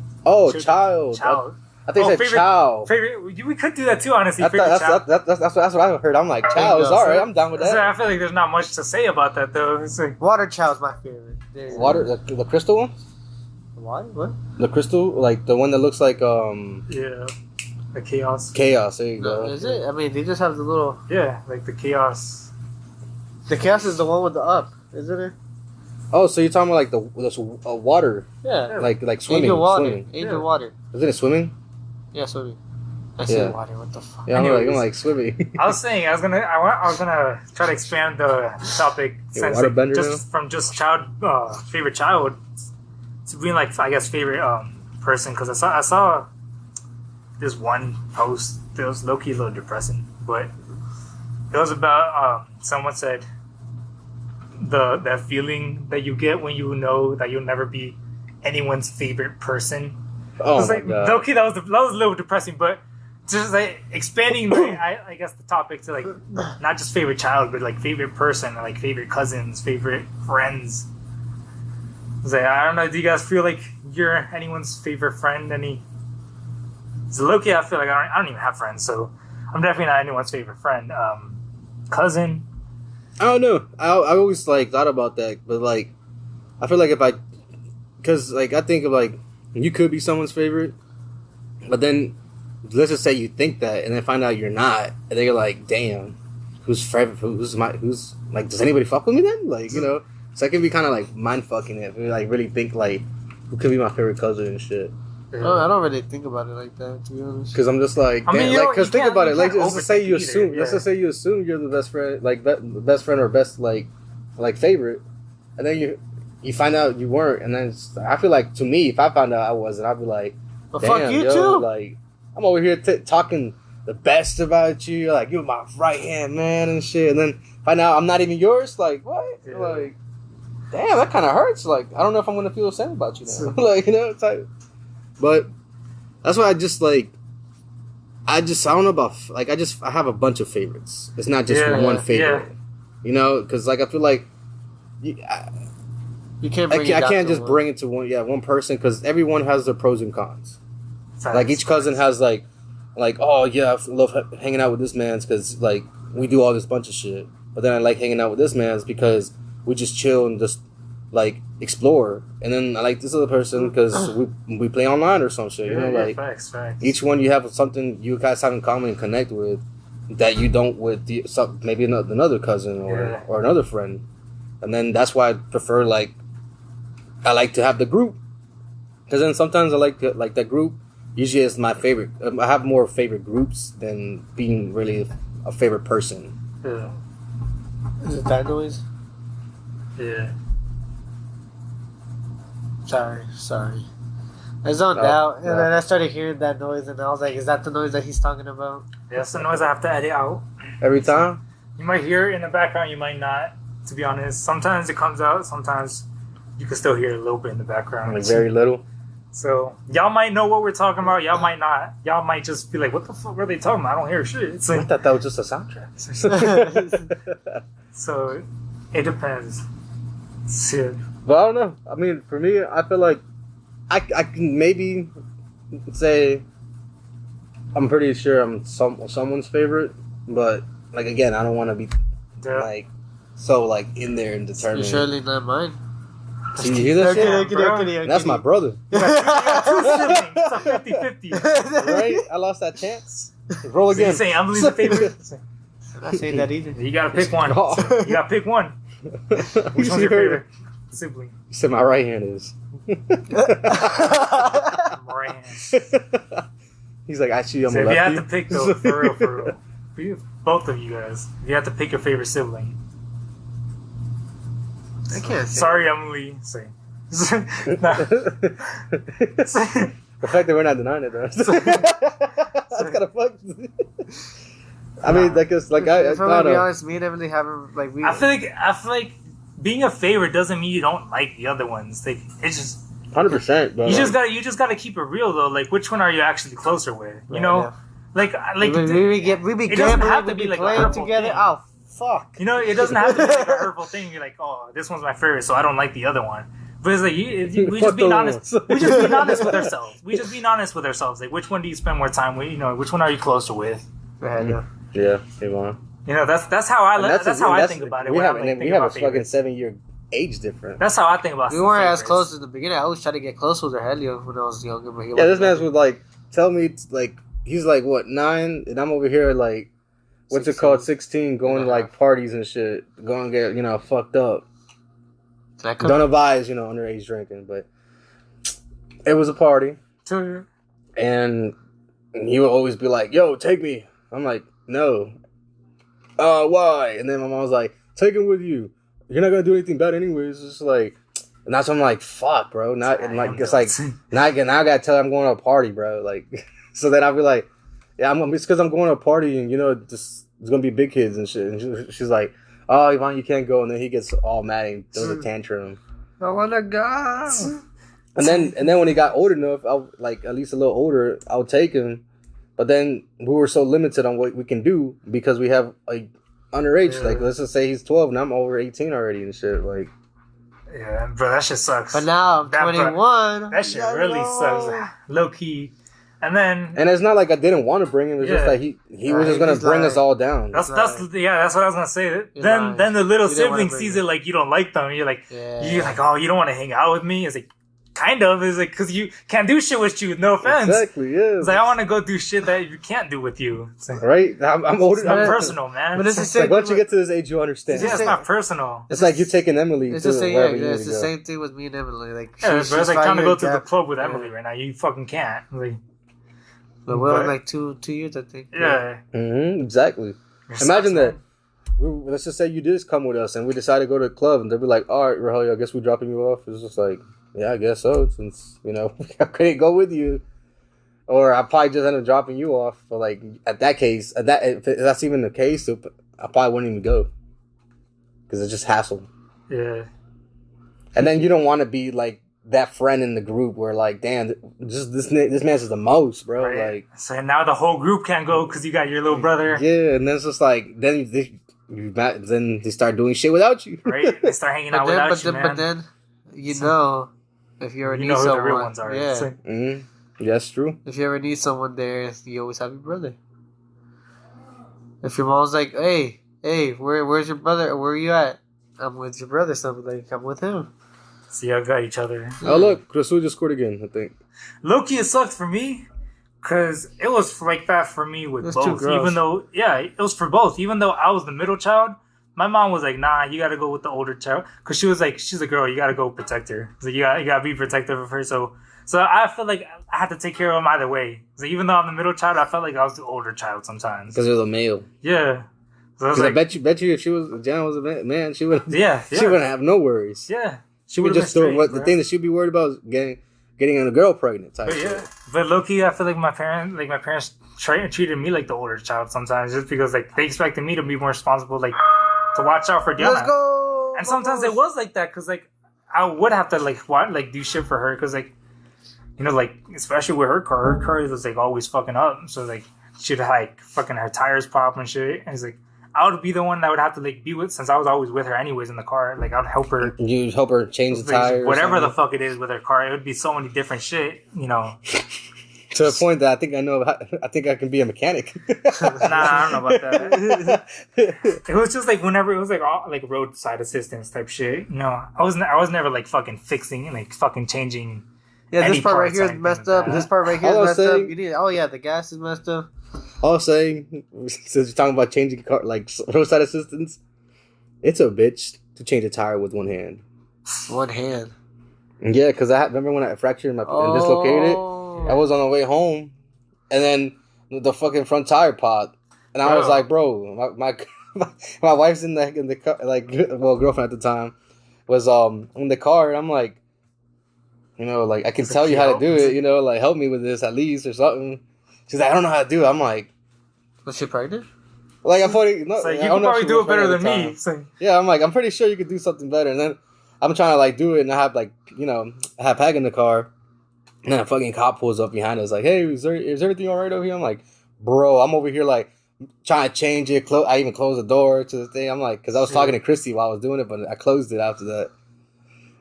Speaker 3: child. I think you said child.
Speaker 1: We could do that too, honestly.
Speaker 3: That's what I heard. I'm like, child is alright. I'm down with that.
Speaker 1: So I feel like there's not much to say about that, though. It's like,
Speaker 2: Water child's my favorite.
Speaker 3: Water, the crystal one?
Speaker 2: What?
Speaker 3: The crystal, like the one that looks like
Speaker 1: yeah, the chaos.
Speaker 3: Chaos. There you go.
Speaker 2: Is it? I mean, they just have the little.
Speaker 1: Yeah, like the chaos.
Speaker 2: The chaos is the one with the up, isn't it?
Speaker 3: Oh, so you're talking about like the water?
Speaker 2: Yeah.
Speaker 3: Like swimming.
Speaker 2: Angel water.
Speaker 3: Swimming.
Speaker 2: Angel water.
Speaker 3: Isn't it swimming?
Speaker 2: Yeah, swimming. I said water. What the fuck?
Speaker 3: Yeah, I'm like swimming.
Speaker 1: I was gonna try to expand the topic since from just favorite child to being like, I guess, favorite person, because I saw this one post that was low-key a little depressing, but it was about someone said that feeling that you get when you know that you'll never be anyone's favorite person.
Speaker 3: Oh,
Speaker 1: my God. Low-key, that was a little depressing, but just like expanding, I guess, the topic to like not just favorite child, but like favorite person, like favorite cousins, favorite friends. Like, I don't know. Do you guys feel like you're anyone's favorite friend? So low-key, I feel like I don't even have friends, so I'm definitely not anyone's favorite friend. Cousin.
Speaker 3: I don't know. I always like thought about that, but like I feel like because like I think of like you could be someone's favorite, but then let's just say you think that and then find out you're not, and then you're like, damn, who's like, does anybody fuck with me then? Like, you know, so I can be kind of like mind fucking it. Like really think like who could be my favorite cousin and shit.
Speaker 2: Oh, I don't really think about it like that, to be honest.
Speaker 3: Because I'm just like, damn, like, because think about it. Like, let's just say you assume you're the best friend, like best friend or best like favorite, and then you find out you weren't, and then I feel like, to me, if I found out I wasn't, I'd be like,
Speaker 2: well,
Speaker 3: damn,
Speaker 2: fuck you too.
Speaker 3: Like, I'm over here talking the best about you, like you're my right hand man and shit, and then find out I'm not even yours. Like, what? Yeah. Like, damn, that kind of hurts. Like, I don't know if I'm gonna feel the same about you now. Like, you know, it's like. But that's why I don't know about, like, I have a bunch of favorites. It's not just one favorite. Yeah. You know, because, like, I feel like
Speaker 2: you can't bring
Speaker 3: I can't just bring it to one person, because everyone has their pros and cons. Like, each cousin has, like, oh, yeah, I love hanging out with this man's because, like, we do all this bunch of shit. But then I like hanging out with this man's because we just chill and just, like, explore. And then I like this other person because we play online or some shit, you know, like
Speaker 1: facts.
Speaker 3: Each one you have something you guys have in common and connect with that you don't with maybe another cousin or another friend. And then that's why I prefer, like, I like to have the group, because then sometimes I like that group usually is my favorite. I have more favorite groups than being really a favorite person.
Speaker 1: Yeah.
Speaker 2: Is it that noise?
Speaker 1: Yeah.
Speaker 2: Sorry. I zoned out, and then I started hearing that noise, and I was like, is that the noise that he's talking about?
Speaker 1: Yeah, that's the noise I have to edit out.
Speaker 3: Every time?
Speaker 1: You might hear it in the background, you might not, to be honest. Sometimes it comes out, sometimes you can still hear it a little bit in the background.
Speaker 3: Like very little?
Speaker 1: So, y'all might know what we're talking about, y'all might not. Y'all might just be like, what the fuck were they talking about? I don't hear shit. It's like,
Speaker 3: I thought that was just a soundtrack.
Speaker 1: So, it depends. Shit.
Speaker 3: But I don't know. I mean, for me, I feel like I can maybe say I'm pretty sure I'm someone's favorite, but like again, I don't want to be
Speaker 1: Yeah.
Speaker 3: Like, so like in there and determined.
Speaker 2: You're surely not mine.
Speaker 3: See, you hear that shit?
Speaker 2: Okay.
Speaker 3: That's my brother.
Speaker 1: You got two siblings. It's a 50-50.
Speaker 3: Right? I lost that chance. Roll
Speaker 1: So you
Speaker 3: again.
Speaker 1: saying Emily's the favorite?
Speaker 2: I'm not saying that either.
Speaker 1: You gotta pick one.
Speaker 3: Oh.
Speaker 1: You gotta pick one. Which one's your favorite sibling?
Speaker 3: You said my right hand is.
Speaker 1: Right hand.
Speaker 3: He's like, actually, I'm
Speaker 1: So
Speaker 3: a
Speaker 1: if you
Speaker 3: lefty.
Speaker 1: had to pick though, for real, both of you guys, if you had to pick your favorite sibling.
Speaker 2: I can't say.
Speaker 1: Sorry, Emily. Say.
Speaker 3: The fact that we're not denying it, though. That's kind of fucked. I mean, like, it's like,
Speaker 2: If I'm gonna be
Speaker 3: know.
Speaker 2: honest, me and Emily haven't like we.
Speaker 1: I feel like being a favorite doesn't mean you don't like the other ones. Like it's just
Speaker 3: 100%, but
Speaker 1: you just gotta keep it real though. Like which one are you actually closer with? You
Speaker 2: Yeah,
Speaker 1: know,
Speaker 2: yeah.
Speaker 1: like
Speaker 2: we be
Speaker 1: it doesn't
Speaker 2: gambling,
Speaker 1: have to
Speaker 2: we
Speaker 1: be like a
Speaker 2: playing
Speaker 1: hurtful
Speaker 2: together.
Speaker 1: thing.
Speaker 2: Oh fuck!
Speaker 1: You know, it doesn't have to be like a hurtful thing. You're like, oh, this one's my favorite, so I don't like the other one. But it's like we
Speaker 3: Fuck
Speaker 1: just being
Speaker 3: those
Speaker 1: honest.
Speaker 3: ones.
Speaker 1: We just being honest with ourselves. We just being honest with ourselves. Like, which one do you spend more time with? You know, which one are you closer with?
Speaker 3: yeah, hey, man.
Speaker 1: You know, that's how I that's how I think about it.
Speaker 3: We
Speaker 1: when
Speaker 3: have,
Speaker 1: I'm, like,
Speaker 3: and we
Speaker 1: thinking
Speaker 3: have a
Speaker 1: about
Speaker 3: fucking
Speaker 1: favorites.
Speaker 3: 7-year age difference.
Speaker 1: That's how I think about.
Speaker 2: We weren't as
Speaker 1: favorites.
Speaker 2: close in the beginning. I always tried to get close with Helio when I was younger. But he
Speaker 3: Yeah, this
Speaker 2: wasn't
Speaker 3: man's
Speaker 2: ready.
Speaker 3: would like tell me like he's like what 9, and I'm over here like what's it called 16, going to like parties and shit, going to get fucked up.
Speaker 2: Can I come?
Speaker 3: Don't advise underage drinking, but it was a party,
Speaker 1: Sure.
Speaker 3: and he would always be like, "Yo, take me." I'm like, "No." Why? And then my mom was like, "Take him with you. You're not gonna do anything bad anyways." It's just like, and that's when I'm like, "Fuck, bro." Not and like it's like now I gotta tell her I'm going to a party, bro. Like, so then I'll be like, "Yeah, it's because I'm going to a party, and it's gonna be big kids and shit." And she's like, "Oh, Yvonne, you can't go." And then he gets all mad and throws a tantrum.
Speaker 2: I wanna go.
Speaker 3: And then when he got old enough, like at least a little older, I would take him. But then we were so limited on what we can do because we have like underage.
Speaker 1: Yeah.
Speaker 3: Like let's just say he's 12 and I'm over 18 already and shit. Like
Speaker 1: Yeah, bro, that shit sucks.
Speaker 2: But now I'm
Speaker 1: That-
Speaker 2: 21.
Speaker 1: that shit really sucks, low key. And then
Speaker 3: and it's not like I didn't want to bring him. It's just
Speaker 1: Yeah.
Speaker 3: like he was just gonna
Speaker 2: He's
Speaker 3: bring
Speaker 2: lying.
Speaker 3: us all down.
Speaker 1: that's
Speaker 2: Right.
Speaker 1: that's what I was gonna say.
Speaker 2: You're
Speaker 1: Then
Speaker 2: lying.
Speaker 1: then the little
Speaker 2: You didn't wanna
Speaker 1: sibling
Speaker 2: bring
Speaker 1: sees
Speaker 2: it.
Speaker 1: it like you don't like them. You're like
Speaker 2: Yeah.
Speaker 1: oh, you don't want to hang out with me. It's like kind of is like because you can't do shit with you. No offense.
Speaker 3: Exactly. Yeah.
Speaker 1: It's like I want to go do shit that you can't do with you. It's like,
Speaker 3: right. I'm older.
Speaker 1: it's not
Speaker 2: Yeah.
Speaker 1: personal, man.
Speaker 2: But it's the
Speaker 3: It's
Speaker 2: same.
Speaker 3: like once you
Speaker 2: thing
Speaker 3: get to this age, you understand.
Speaker 1: yeah, it's not personal.
Speaker 3: It's like you taking Emily
Speaker 2: It's
Speaker 3: to
Speaker 2: the same.
Speaker 3: wherever
Speaker 2: Yeah,
Speaker 3: you
Speaker 2: it's
Speaker 3: need
Speaker 2: the
Speaker 3: to go.
Speaker 2: same thing with me and Emily. Like,
Speaker 1: Yeah, but it's like trying to go to the
Speaker 2: gap.
Speaker 1: club with
Speaker 2: Yeah.
Speaker 1: Emily right now. You fucking can't. Like,
Speaker 2: But we're
Speaker 1: But-
Speaker 2: in like two years, I think.
Speaker 1: yeah.
Speaker 3: Exactly.
Speaker 1: It
Speaker 3: Imagine
Speaker 1: sucks,
Speaker 3: that.
Speaker 1: man.
Speaker 3: Let's just say you did come with us and we decided to go to the club and they'd be like, all right, Rogelio, I guess we're dropping you off. It's just like, yeah, I guess so, since, I couldn't go with you. Or I probably just ended up dropping you off. But like, at that case, if that's even the case, I probably wouldn't even go. Because it's just hassle.
Speaker 1: Yeah.
Speaker 3: And then you don't want to be like that friend in the group where like, damn, just this man's is the most, bro.
Speaker 1: Right.
Speaker 3: Like,
Speaker 1: So now the whole group can't go because you got your little brother.
Speaker 3: yeah, and then it's just like, then they start doing shit without you.
Speaker 1: Right? They start hanging out without you, man.
Speaker 2: But then, if you ever
Speaker 1: You
Speaker 2: need
Speaker 1: know who
Speaker 2: someone,
Speaker 1: the real ones are.
Speaker 2: yeah.
Speaker 1: It's like,
Speaker 3: That's true.
Speaker 2: If you ever need someone there, you always have your brother. If your mom's like, hey, where's your brother? Where are you at? I'm with your brother. So I'm like, I'm with him.
Speaker 1: so y'all got each other.
Speaker 3: Oh, look, Crusoe just scored again, I think.
Speaker 1: Low-key, it sucked for me because it was like that for me with
Speaker 2: There's two
Speaker 1: both.
Speaker 2: girls.
Speaker 1: Even though, yeah, it was for both. Even though I was the middle child, my mom was like, nah, you got to go with the older child. Because she was like, she's a girl, you got to go protect her. So you got to be protective of her. So I feel like I had to take care of them either way. So even though I'm the middle child, I felt like I was the older child sometimes.
Speaker 3: Because it was a male.
Speaker 1: Yeah. So I was
Speaker 3: Because
Speaker 1: like,
Speaker 3: I bet you if Jana was a man, she would
Speaker 1: yeah.
Speaker 3: she wouldn't have no worries.
Speaker 1: Yeah.
Speaker 3: She would
Speaker 1: would've
Speaker 3: just
Speaker 1: been
Speaker 3: throw
Speaker 1: straight,
Speaker 3: the
Speaker 1: bro.
Speaker 3: thing that she'd be worried about is getting a girl pregnant type
Speaker 1: But
Speaker 3: shit.
Speaker 1: yeah, but low-key, I feel like my parents treated me like the older child sometimes, just because like they expected me to be more responsible, like to watch out for Diana.
Speaker 2: Let's go.
Speaker 1: And sometimes it was like that because like I would have to like do shit for her because like like especially with her car was like always fucking up, so like she'd like fucking her tires pop and shit, and it's like I would be the one that would have to like be with, since I was always with her anyways in the car. Like I'd help her.
Speaker 3: You help her change the
Speaker 1: Like,
Speaker 3: tires.
Speaker 1: whatever the fuck it is with her car. It would be so many different shit,
Speaker 3: To the point that I think I know. I think I can be a mechanic.
Speaker 1: Nah, I don't know about that. It was just like whenever it was like all, like roadside assistance type shit. You know, I was never like fucking fixing like fucking changing.
Speaker 2: Yeah,
Speaker 1: any
Speaker 2: this part right
Speaker 1: parts
Speaker 2: here
Speaker 1: or
Speaker 2: is
Speaker 1: anything
Speaker 2: messed
Speaker 1: like
Speaker 2: up.
Speaker 1: that.
Speaker 2: This part right here
Speaker 3: All
Speaker 2: is
Speaker 3: I'm
Speaker 2: messed up.
Speaker 3: saying-
Speaker 2: You need. Oh yeah, the gas is messed up.
Speaker 3: I'll say, since you're talking about changing car, like roadside assistance, it's a bitch to change a tire with one hand.
Speaker 2: One hand.
Speaker 3: Yeah, because remember when I fractured and dislocated it. I was on the way home, and then the fucking front tire popped, and I was
Speaker 1: Bro.
Speaker 3: like, "Bro, my wife's in the car, like, well, girlfriend at the time was in the car, and I'm like, you know, like I can
Speaker 1: Is it
Speaker 3: tell you how to
Speaker 1: help?
Speaker 3: do it, you know, like help me with this at least or something." She's like, "I don't know how to do it." I'm like,
Speaker 2: Was she pregnant?
Speaker 3: I thought no,
Speaker 1: So you
Speaker 3: I
Speaker 1: can
Speaker 3: don't know if
Speaker 1: probably
Speaker 3: she
Speaker 1: do
Speaker 3: was
Speaker 1: it better
Speaker 3: pregnant
Speaker 1: than
Speaker 3: at the
Speaker 1: me.
Speaker 3: time.
Speaker 1: So,
Speaker 3: Yeah, I'm like, I'm pretty sure you could do something better, and then I'm trying to like do it, and I have like, you know, I have Peg in the car. And then a fucking cop pulls up behind us, like, "Hey, is everything all right over here?" I'm like, "Bro, I'm over here like trying to change it. I even closed the door to the thing. I'm like, because I was talking to Christy while I was doing it, but I closed it after that.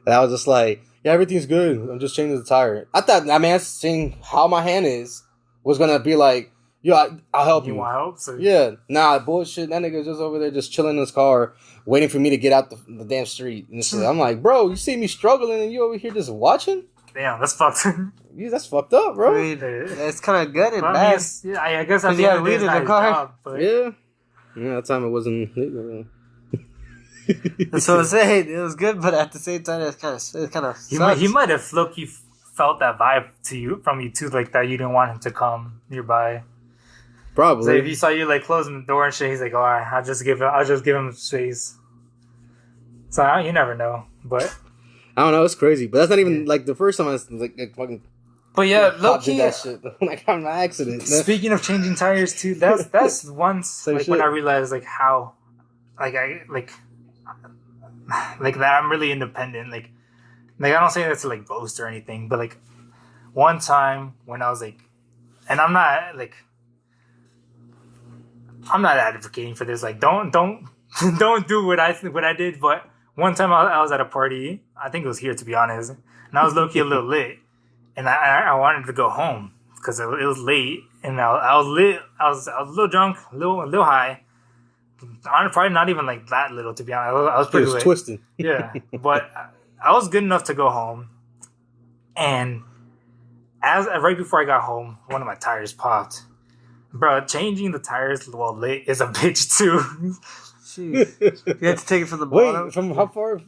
Speaker 3: And I was just like, "Yeah, everything's good. I'm just changing the tire." I thought that man seeing how my hand is was gonna be like, "Yo, I'll help
Speaker 1: you
Speaker 3: you."
Speaker 1: want help? So,
Speaker 3: Yeah, nah, bullshit. That nigga was just over there, just chilling in his car, waiting for me to get out the damn street. And shit. I'm like, "Bro, you see me struggling, and you over here just watching?
Speaker 1: Damn, that's fucked.
Speaker 3: Yeah, that's fucked up,
Speaker 2: I
Speaker 3: bro."
Speaker 2: mean, it's kind of good and
Speaker 1: Well, I mean,
Speaker 2: bad.
Speaker 1: yeah, I guess at
Speaker 2: 'Cause
Speaker 1: the
Speaker 2: you
Speaker 1: end
Speaker 2: had
Speaker 1: of the day,
Speaker 2: weed
Speaker 1: it's
Speaker 2: in
Speaker 1: not
Speaker 2: the
Speaker 1: his
Speaker 2: car.
Speaker 1: job. But
Speaker 3: Yeah, that time it wasn't legal.
Speaker 2: That's what I'm saying. It was good, but at the same time, it kind of
Speaker 1: he might have low-key felt that vibe from you too, like that you didn't want him to come nearby. So
Speaker 3: Probably.
Speaker 1: if he saw you like closing the door and shit, he's like, "All right, I'll just give him space." So you never know, but
Speaker 3: I don't know. It's crazy, but that's not even like the first time I was like fucking.
Speaker 1: yeah,
Speaker 3: Cop
Speaker 1: low-key.
Speaker 3: did that shit. Like I'm an accident.
Speaker 1: Speaking of changing tires too, that's once
Speaker 3: Same
Speaker 1: like when
Speaker 3: shit.
Speaker 1: I realized like how like I like that I'm really independent. Like I don't say that to like boast or anything, but like one time when I was like, and I'm not advocating for this. Like don't don't do what I did. But one time I was at a party. I think it was here to be honest, and I was low key a little lit, and I wanted to go home because it was late, and I was lit. I was a little drunk, a little high. Probably not even like that little to be honest. I was
Speaker 3: It
Speaker 1: pretty
Speaker 3: was
Speaker 1: lit.
Speaker 3: twisting.
Speaker 1: Yeah, but I was good enough to go home, and as right before I got home, one of my tires popped. Bro, changing the tires while lit is a bitch too.
Speaker 2: Jeez. You had to take it from the bottom.
Speaker 3: Wait, from how far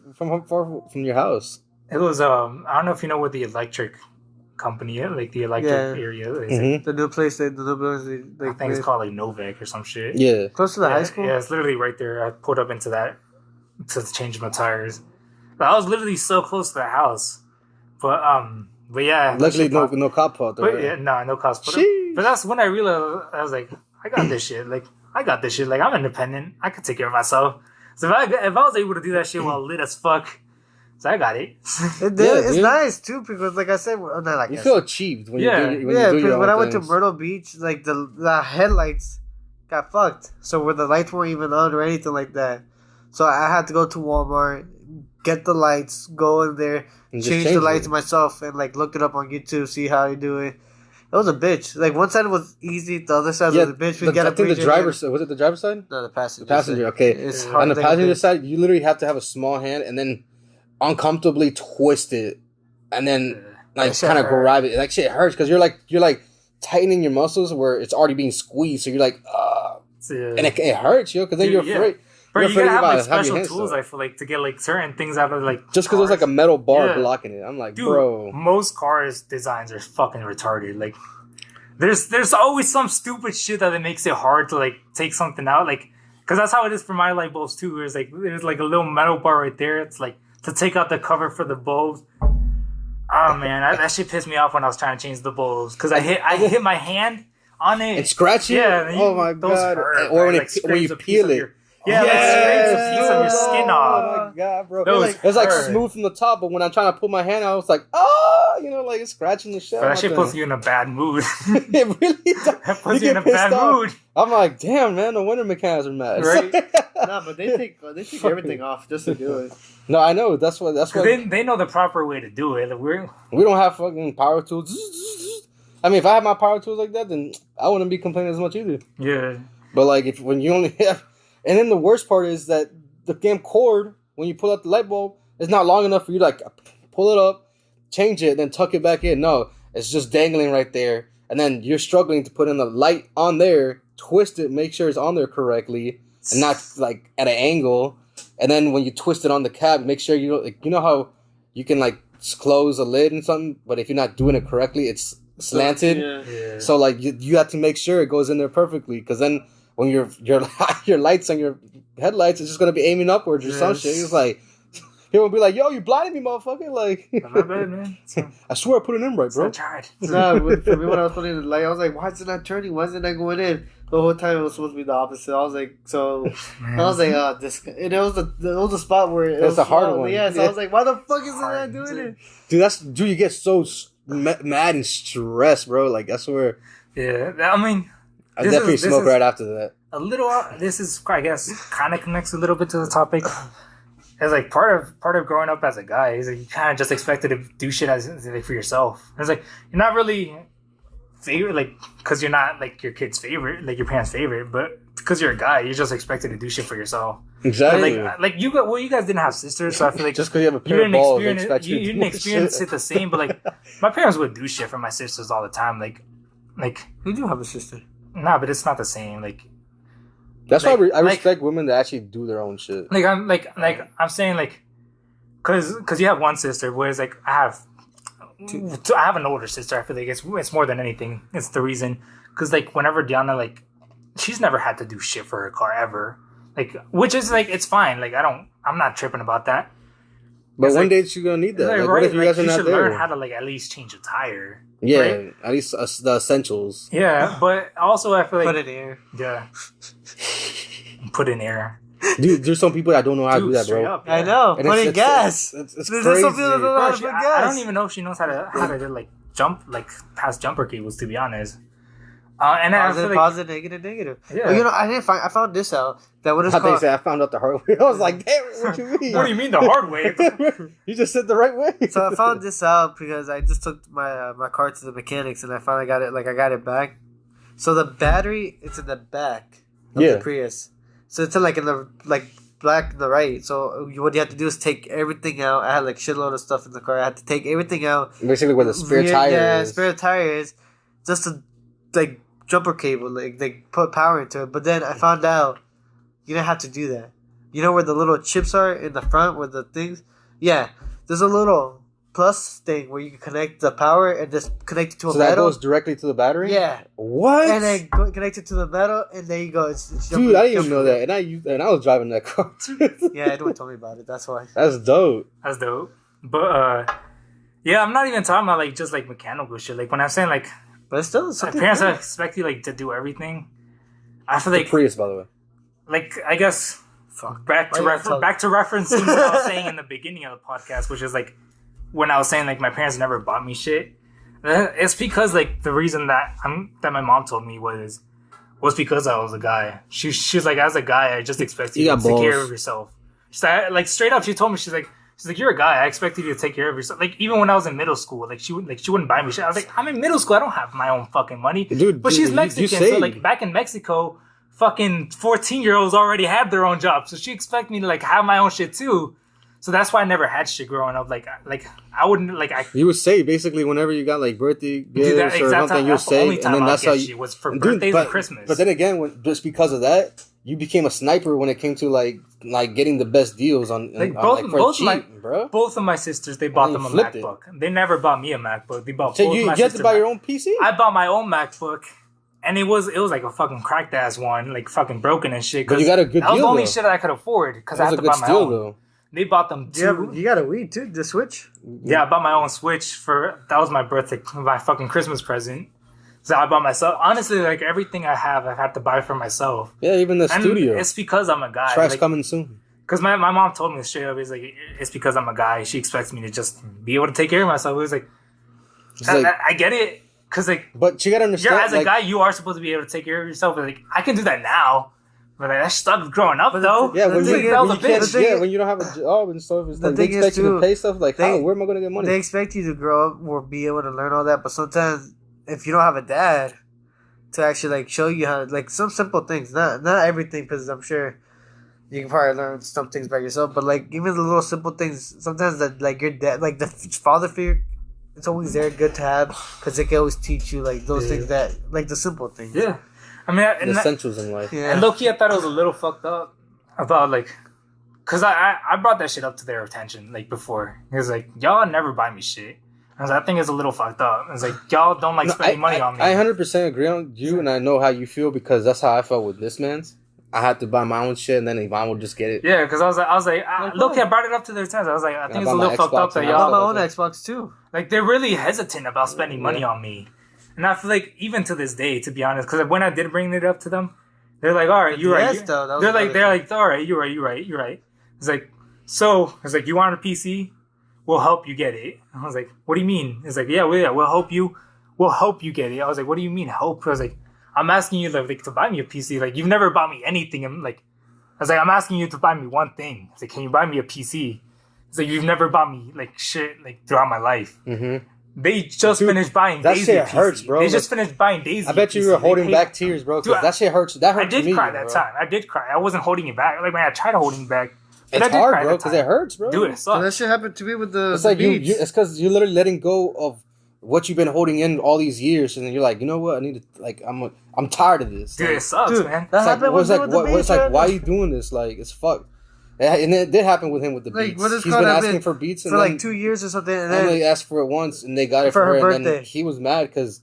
Speaker 3: from your house?
Speaker 1: It was I don't know if you know what the electric company is, like the electric
Speaker 2: Yeah.
Speaker 1: area is.
Speaker 3: Mhm.
Speaker 2: The new place, the new building,
Speaker 1: I think it's called like Novak or some shit.
Speaker 3: Yeah.
Speaker 2: close to the
Speaker 1: yeah,
Speaker 2: high school.
Speaker 1: Yeah, it's literally right there. I pulled up into that to change my tires. But I was literally so close to the house. But yeah. that
Speaker 3: Luckily,
Speaker 1: shit popped.
Speaker 3: no cop out there.
Speaker 1: But yeah, no cost.
Speaker 3: Sheesh.
Speaker 1: But that's when I realized I was like, I got this shit. Like I got this shit. Like I'm independent. I can take care of myself. So if I was able to do that shit while lit as fuck, so I got it.
Speaker 2: It's
Speaker 3: dude.
Speaker 2: nice too because, like I said, not like
Speaker 3: You
Speaker 2: I
Speaker 3: feel
Speaker 2: said.
Speaker 3: achieved when
Speaker 1: Yeah.
Speaker 3: you do, when
Speaker 2: Yeah,
Speaker 3: you do
Speaker 2: because
Speaker 3: your
Speaker 2: when
Speaker 3: own
Speaker 2: I went to
Speaker 3: things.
Speaker 2: Myrtle Beach, like the headlights got fucked, so where the lights weren't even on or anything like that. So I had to go to Walmart, get the lights, go in there,
Speaker 3: And just
Speaker 2: change the
Speaker 3: change
Speaker 2: lights
Speaker 3: it.
Speaker 2: myself, and like look it up on YouTube, see how you do it. It was a bitch. Like one side was easy, the other side
Speaker 3: Yeah,
Speaker 2: was a bitch. We
Speaker 3: I
Speaker 2: gotta
Speaker 3: think the
Speaker 2: breathe your
Speaker 3: driver
Speaker 2: hand.
Speaker 3: was it the driver's side?
Speaker 2: No, the passenger.
Speaker 3: The passenger.
Speaker 2: side.
Speaker 3: Okay.
Speaker 2: It's
Speaker 1: Yeah.
Speaker 2: hard
Speaker 3: On the
Speaker 2: to take a
Speaker 3: passenger
Speaker 2: bitch.
Speaker 3: side, you literally have to have a small hand and then uncomfortably twist it, and then like
Speaker 2: That shit
Speaker 3: kind of
Speaker 2: hurt.
Speaker 3: grab it. Like shit hurts because you're like tightening your muscles where it's already being squeezed. So you're like, and it hurts, yo, because then
Speaker 1: Dude,
Speaker 3: you're
Speaker 1: yeah.
Speaker 3: afraid.
Speaker 1: Bro,
Speaker 3: You're
Speaker 1: you gotta
Speaker 3: afraid
Speaker 1: have
Speaker 3: about
Speaker 1: like
Speaker 3: having your
Speaker 1: special
Speaker 3: hands
Speaker 1: tools.
Speaker 3: up.
Speaker 1: I feel like to get like certain things out of like
Speaker 3: Just because there's like a metal bar
Speaker 1: Yeah.
Speaker 3: blocking it. I'm like,
Speaker 1: Dude,
Speaker 3: bro.
Speaker 1: most cars designs are fucking retarded. Like, there's always some stupid shit that it makes it hard to like take something out. Like, because that's how it is for my light bulbs too. There's like a little metal bar right there. It's like to take out the cover for the bulbs. Oh man, that shit pissed me off when I was trying to change the bulbs because I hit my hand on it.
Speaker 3: And scratch it?
Speaker 1: Yeah.
Speaker 3: Oh my
Speaker 1: those
Speaker 3: God.
Speaker 1: hurt,
Speaker 3: Or
Speaker 1: right?
Speaker 3: when
Speaker 1: Like,
Speaker 3: when
Speaker 1: scrapes
Speaker 3: you
Speaker 1: a piece
Speaker 3: peel
Speaker 1: of
Speaker 3: it.
Speaker 1: your- Yeah, like scrapes a piece of your skin off.
Speaker 3: Oh my God, bro.
Speaker 1: Those
Speaker 3: It's like
Speaker 1: hurt.
Speaker 3: smooth from the top, but when I'm trying to put my hand out, it's like, oh, you know, like it's scratching the shit.
Speaker 1: But that
Speaker 3: out
Speaker 1: shit
Speaker 3: my
Speaker 1: puts
Speaker 3: thing.
Speaker 1: you in a bad mood.
Speaker 3: It really does.
Speaker 1: That puts
Speaker 3: You
Speaker 1: you in a
Speaker 3: get
Speaker 1: bad
Speaker 3: pissed off.
Speaker 1: mood.
Speaker 3: I'm like, damn, man, no wonder mechanics are mad.
Speaker 1: Right?
Speaker 2: No, but they take everything off just to do it.
Speaker 3: No, I know. That's why.
Speaker 1: They know the proper way to do it. Like,
Speaker 3: We don't have fucking power tools. I mean, if I had my power tools like that, then I wouldn't be complaining as much either.
Speaker 1: Yeah.
Speaker 3: But like, when you only have, and then the worst part is that the damn cord, when you pull out the light bulb, is not long enough for you to like pull it up, change it, and then tuck it back in. No, it's just dangling right there, and then you're struggling to put in the light on there, twist it, make sure it's on there correctly, and not like at an angle. And then when you twist it on the cap, make sure you like, you know how you can like close a lid and something, but if you're not doing it correctly, it's slanted.
Speaker 1: Yeah.
Speaker 3: So like you have to make sure it goes in there perfectly, because then when your lights on your headlights is just gonna be aiming upwards or some shit. It's like he will be like, "Yo, you blinded me, motherfucker!" Like,
Speaker 1: Not bad, man.
Speaker 3: I swear I put it in right, bro.
Speaker 1: I tried.
Speaker 2: No, for me when I was putting the light, I was like, why is it not turning? Why is it not going in? The whole time it was supposed to be the opposite. I was like, this. And it was the spot where it
Speaker 3: That's
Speaker 2: was
Speaker 3: the hard
Speaker 2: slow.
Speaker 3: one.
Speaker 2: Yeah, so I was like, why the fuck is it
Speaker 1: Hard,
Speaker 2: not doing it?
Speaker 3: Dude, you get so mad and stressed, bro. Like, I swear,
Speaker 1: Yeah, I mean,
Speaker 3: I
Speaker 1: This
Speaker 3: definitely
Speaker 1: is- this
Speaker 3: smoke
Speaker 1: is-
Speaker 3: right after that.
Speaker 1: a little. This is, I guess, kind of connects a little bit to the topic. It's like part of growing up as a guy is like you kind of just expected to do shit as like for yourself. It's like you're not really favorite, like because you're not like your kid's favorite, like your parents' favorite, but because you're a guy, you're just expected to do shit for yourself.
Speaker 3: Exactly.
Speaker 1: Like you guys didn't have sisters, so I feel like
Speaker 3: Just because you have a
Speaker 1: you
Speaker 3: pair of
Speaker 1: didn't
Speaker 3: balls, they
Speaker 1: experience
Speaker 3: expect
Speaker 1: you
Speaker 3: to
Speaker 1: didn't
Speaker 3: do
Speaker 1: experience
Speaker 3: shit.
Speaker 1: it the same. But like my parents would do shit for my sisters all the time. Like
Speaker 2: You do have a sister.
Speaker 1: nah, but it's not the same. Like
Speaker 3: That's
Speaker 1: like-
Speaker 3: why I
Speaker 1: like-
Speaker 3: respect women that actually do their own shit.
Speaker 1: I'm saying like because you have one sister, whereas like I have an older sister. I feel like it's more than anything. It's the reason because like whenever Diana like she's never had to do shit for her car ever. Like which is like it's fine. Like I'm not tripping about that.
Speaker 3: But
Speaker 1: It's
Speaker 3: one
Speaker 1: like-
Speaker 3: day she's gonna need that.
Speaker 1: Like,
Speaker 3: Like,
Speaker 1: right,
Speaker 3: what if you
Speaker 1: like,
Speaker 3: guys are
Speaker 1: you
Speaker 3: not
Speaker 1: should
Speaker 3: there?
Speaker 1: learn how to like at least change a tire.
Speaker 3: Yeah,
Speaker 1: right?
Speaker 3: at least the essentials.
Speaker 1: Yeah, but also I feel like
Speaker 2: Put it here.
Speaker 1: yeah, put in air.
Speaker 3: Dude, there's some people that don't know how to do
Speaker 1: Dude,
Speaker 3: that,
Speaker 1: straight
Speaker 3: bro.
Speaker 1: up,
Speaker 2: I
Speaker 1: yeah.
Speaker 2: know.
Speaker 3: And
Speaker 2: Put in gas.
Speaker 3: It's
Speaker 2: There's
Speaker 3: crazy.
Speaker 2: some people that don't know how
Speaker 1: Bro,
Speaker 2: to put
Speaker 1: I
Speaker 2: gas.
Speaker 1: don't even know if she knows how to like jump like past jumper cables. To be honest, and I feel
Speaker 2: Positive,
Speaker 1: like
Speaker 2: positive, negative, negative.
Speaker 1: Yeah.
Speaker 2: Well, you know, I found this out that what it's
Speaker 3: I think
Speaker 2: called.
Speaker 3: say I found out the hard way. I was like, damn, what you mean?
Speaker 1: what do you mean the hard way?
Speaker 3: You just said the right way.
Speaker 2: So I found this out because I just took my car to the mechanics and I finally got it. Like I got it back. So the battery, it's in the back of
Speaker 3: Yeah.
Speaker 2: the Prius. So it's in like in the black in the right. So what you have to do is take everything out. I had like shitload of stuff in the car. I had to take everything out.
Speaker 3: Basically, where the spare
Speaker 2: Rear-
Speaker 3: tire
Speaker 2: yeah,
Speaker 3: is.
Speaker 2: spare tire is just to like jumper cable. Like they put power into it. But then I found out you don't have to do that. You know where the little chips are in the front, where the things. Yeah, there's a little plus thing where you can connect the power and just connect it to a
Speaker 3: So that
Speaker 2: metal.
Speaker 3: goes directly to the battery?
Speaker 2: Yeah,
Speaker 3: What?
Speaker 2: and then connect it to the metal, and there you go. It's
Speaker 3: Dude, I didn't even know that. And I was driving that car too.
Speaker 2: Yeah, everyone told me about it. That's why.
Speaker 3: That's dope.
Speaker 1: That's dope. But yeah, I'm not even talking about like just like mechanical shit. Like when I'm saying like
Speaker 2: But it's still
Speaker 1: my
Speaker 2: something.
Speaker 1: parents
Speaker 2: good.
Speaker 1: expect you like to do everything. I feel
Speaker 3: The
Speaker 1: like
Speaker 3: Prius, by the way.
Speaker 1: I guess
Speaker 2: Fuck.
Speaker 1: back to
Speaker 2: Why you gotta tell-
Speaker 1: referencing what I was saying in the beginning of the podcast, which is like when I was saying like my parents never bought me shit. It's because like the reason that my mom told me was because I was a guy. She's like, as a guy, I just expect you
Speaker 3: You
Speaker 1: to
Speaker 3: got
Speaker 1: take care
Speaker 3: balls.
Speaker 1: of yourself. Like straight up, she told me she's like you're a guy. I expected you to take care of yourself. Like even when I was in middle school, like she wouldn't buy me shit. I was like, I'm in middle school. I don't have my own fucking money.
Speaker 3: Dude,
Speaker 1: but she's
Speaker 3: you
Speaker 1: Mexican, so
Speaker 3: saved.
Speaker 1: like back in Mexico, fucking 14-year-olds already had their own job. So she expect me to like have my own shit too. So that's why I never had shit growing up. Like I wouldn't like I
Speaker 3: You would save basically whenever you got like birthday gifts
Speaker 1: do that
Speaker 3: or
Speaker 1: exact
Speaker 3: something.
Speaker 1: time.
Speaker 3: You would
Speaker 1: That's the only
Speaker 3: save,
Speaker 1: time
Speaker 3: and then
Speaker 1: I
Speaker 3: that's
Speaker 1: get
Speaker 3: how you.
Speaker 1: shit was for
Speaker 3: Dude,
Speaker 1: birthdays
Speaker 3: but,
Speaker 1: and Christmas.
Speaker 3: But then again, just because of that, you became a sniper when it came to like getting the best deals on
Speaker 1: Like,
Speaker 3: on,
Speaker 1: both-
Speaker 3: like, for
Speaker 1: both
Speaker 3: cheap,
Speaker 1: my-
Speaker 3: bro.
Speaker 1: both of my sisters, they bought
Speaker 3: And
Speaker 1: them
Speaker 3: you
Speaker 1: a
Speaker 3: flipped it.
Speaker 1: MacBook. They never bought me a MacBook. They bought
Speaker 3: So
Speaker 1: both
Speaker 3: you
Speaker 1: my
Speaker 3: had to
Speaker 1: sisters
Speaker 3: buy
Speaker 1: Mac-
Speaker 3: your own PC.
Speaker 1: I bought my own MacBook, and it was like a fucking cracked ass one, like fucking broken and shit.
Speaker 3: But you got a good
Speaker 1: That was
Speaker 3: deal,
Speaker 1: the only
Speaker 3: though.
Speaker 1: shit I could afford because I
Speaker 3: That
Speaker 1: had
Speaker 3: was
Speaker 1: to
Speaker 3: a good
Speaker 1: buy my
Speaker 3: steal
Speaker 1: own.
Speaker 3: though.
Speaker 1: They bought them too.
Speaker 2: You got a Wii too. The Switch.
Speaker 1: Yeah, I bought my own Switch that was my birthday, my fucking Christmas present. So I bought myself. Honestly, like everything I have, I've had to buy for myself.
Speaker 3: Yeah, even the
Speaker 1: And
Speaker 3: studio.
Speaker 1: it's because I'm a guy.
Speaker 3: Track's
Speaker 1: Like,
Speaker 3: coming soon.
Speaker 1: because my mom told me straight up, it's like it's because I'm a guy. She expects me to just be able to take care of myself. It was like,
Speaker 3: It's like,
Speaker 1: I get it, because like
Speaker 3: but you gotta understand.
Speaker 1: you're as a
Speaker 3: like,
Speaker 1: guy, you are supposed to be able to take care of yourself. But like I can do that now, but like, that sucked growing up though.
Speaker 3: yeah, when
Speaker 2: the
Speaker 3: you,
Speaker 2: thing is-
Speaker 1: that was
Speaker 3: when
Speaker 1: a
Speaker 3: you can't,
Speaker 1: bitch.
Speaker 2: The thing
Speaker 3: yeah,
Speaker 2: is-
Speaker 3: when you don't have a job and stuff, it's
Speaker 2: the
Speaker 3: like they
Speaker 2: thing is,
Speaker 3: expect you to
Speaker 2: too,
Speaker 3: pay stuff. Like,
Speaker 2: they-
Speaker 3: how? Where am I gonna get money?
Speaker 2: They expect you to grow up or be able to learn all that, but sometimes if you don't have a dad to actually like show you how, like some simple things, not everything, because I'm sure you can probably learn some things by yourself, but like even the little simple things, sometimes that like your dad, like the father figure, it's always there, good to have, because they can always teach you like those things that, like the simple things.
Speaker 1: Yeah, I mean,
Speaker 3: The essentials in life.
Speaker 2: Yeah.
Speaker 1: and low-key, I thought it was a little fucked up about like, cause I brought that shit up to their attention like before. It was like, y'all never buy me shit. I was like, I think it's a little fucked up. It's like, y'all don't like spending money on me.
Speaker 3: I 100% agree on you, and I know how you feel because that's how I felt with this man's. I had to buy my own shit, and then Yvonne would just get it.
Speaker 1: Yeah, because I was like, look, I brought it up to their attention. I was like, I think it's a little fucked up that
Speaker 2: I bought my
Speaker 1: y'all,
Speaker 2: own Xbox too.
Speaker 1: like, they're really hesitant about spending money on me. And I feel like, even to this day, to be honest, because when I did bring it up to them, they're like, all right, you're right.
Speaker 2: Yes, though, that was
Speaker 1: They're
Speaker 2: another
Speaker 1: like, all right, you're right. It's like, so, it's like, you want a PC? We'll help you get it. I was like, what do you mean? It's like, we'll help you. We'll help you get it. I was like, what do you mean help? I was like, I'm asking you like to buy me a PC. Like, you've never bought me anything. I'm like, I was like, I'm asking you to buy me one thing. It's like, can you buy me a PC? It's like, you've never bought me like shit like throughout my life.
Speaker 3: Mm-hmm.
Speaker 1: They just finished buying
Speaker 3: that
Speaker 1: Daisy
Speaker 3: shit
Speaker 1: a PC.
Speaker 3: hurts, bro.
Speaker 1: They just finished buying Daisy.
Speaker 3: I bet you
Speaker 1: a PC.
Speaker 3: were holding
Speaker 1: They
Speaker 3: back
Speaker 1: paid-
Speaker 3: tears, bro.
Speaker 1: Dude,
Speaker 3: Because that shit hurts. That hurt
Speaker 1: I did
Speaker 3: me,
Speaker 1: cry that
Speaker 3: bro.
Speaker 1: time. I did cry. I wasn't holding it back. Like, when I tried holding it back. But I
Speaker 3: It's
Speaker 1: did
Speaker 3: hard,
Speaker 1: cry
Speaker 3: bro,
Speaker 1: that
Speaker 3: because
Speaker 1: time.
Speaker 3: it hurts, bro.
Speaker 1: Dude, it
Speaker 2: So that
Speaker 1: sucks.
Speaker 2: shit happened to me with the.
Speaker 3: It's like
Speaker 2: beats.
Speaker 3: it's because you're literally letting go of what you've been holding in all these years, and then you're like, you know what? I need to like, I'm tired of this.
Speaker 1: Dude,
Speaker 3: Like,
Speaker 1: it sucks,
Speaker 2: Dude,
Speaker 1: man.
Speaker 2: that
Speaker 3: it's like,
Speaker 2: happened
Speaker 3: what's
Speaker 2: with
Speaker 3: like,
Speaker 2: me with the
Speaker 3: what's
Speaker 2: beats.
Speaker 3: like, why are you doing this? Like, it's fucked. And it did happen with him with the
Speaker 2: Like,
Speaker 3: beats.
Speaker 2: what is
Speaker 3: He's
Speaker 2: called
Speaker 3: been
Speaker 2: that
Speaker 3: asking
Speaker 2: bit
Speaker 3: for beats, and
Speaker 2: for
Speaker 3: then
Speaker 2: like 2 years or something, and then
Speaker 3: Emily asked for it once, and they got it
Speaker 2: For
Speaker 3: for
Speaker 2: her
Speaker 3: her, and then
Speaker 2: birthday.
Speaker 3: he was mad because,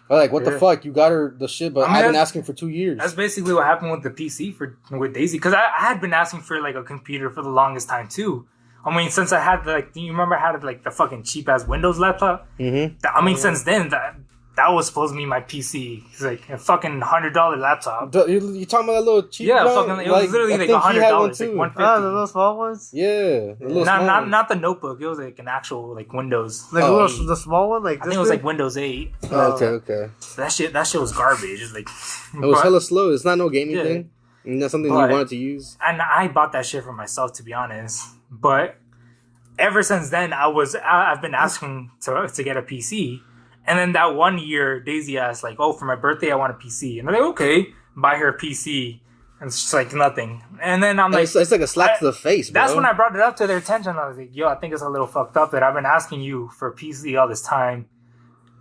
Speaker 3: like, what the
Speaker 1: Yeah.
Speaker 3: fuck? You got her the shit, but
Speaker 1: I mean,
Speaker 3: I've been
Speaker 1: that's-
Speaker 3: asking for 2 years.
Speaker 1: That's basically what happened with the PC with Daisy, because I had been asking for like a computer for the longest time too. I mean, since I had like, do you remember I had like the fucking cheap ass Windows laptop?
Speaker 3: Mm-hmm.
Speaker 1: I mean, since then that was supposed to be my PC. It's like a fucking $100 laptop.
Speaker 3: You talking about that little cheap?
Speaker 1: Yeah,
Speaker 3: joint?
Speaker 1: fucking, it was literally
Speaker 3: I
Speaker 1: like
Speaker 3: think he had one
Speaker 1: $100, like
Speaker 3: too.
Speaker 1: $150.
Speaker 2: the little small ones,
Speaker 3: Yeah, the little small one.
Speaker 1: Not the notebook. It was like an actual like Windows.
Speaker 2: like
Speaker 3: Oh.
Speaker 2: the small one, like
Speaker 1: I
Speaker 2: this
Speaker 1: think it was
Speaker 2: big?
Speaker 1: like Windows 8.
Speaker 3: Oh, okay.
Speaker 1: That shit was garbage. It's like,
Speaker 3: It was hella slow. It's not no gaming
Speaker 1: Yeah.
Speaker 3: thing. And that's something
Speaker 1: But-
Speaker 3: you wanted to use.
Speaker 1: and I bought that shit for myself, to be honest. But ever since then, I've been asking to get a PC. And then that one year, Daisy asked like, "Oh, for my birthday, I want a PC." And I'm like, "Okay, buy her a PC." And it's just like nothing. And then I'm like,
Speaker 3: It's like a slap to the face, bro.
Speaker 1: that's when I brought it up to their attention. I was like, "Yo, I think it's a little fucked up that I've been asking you for a PC all this time,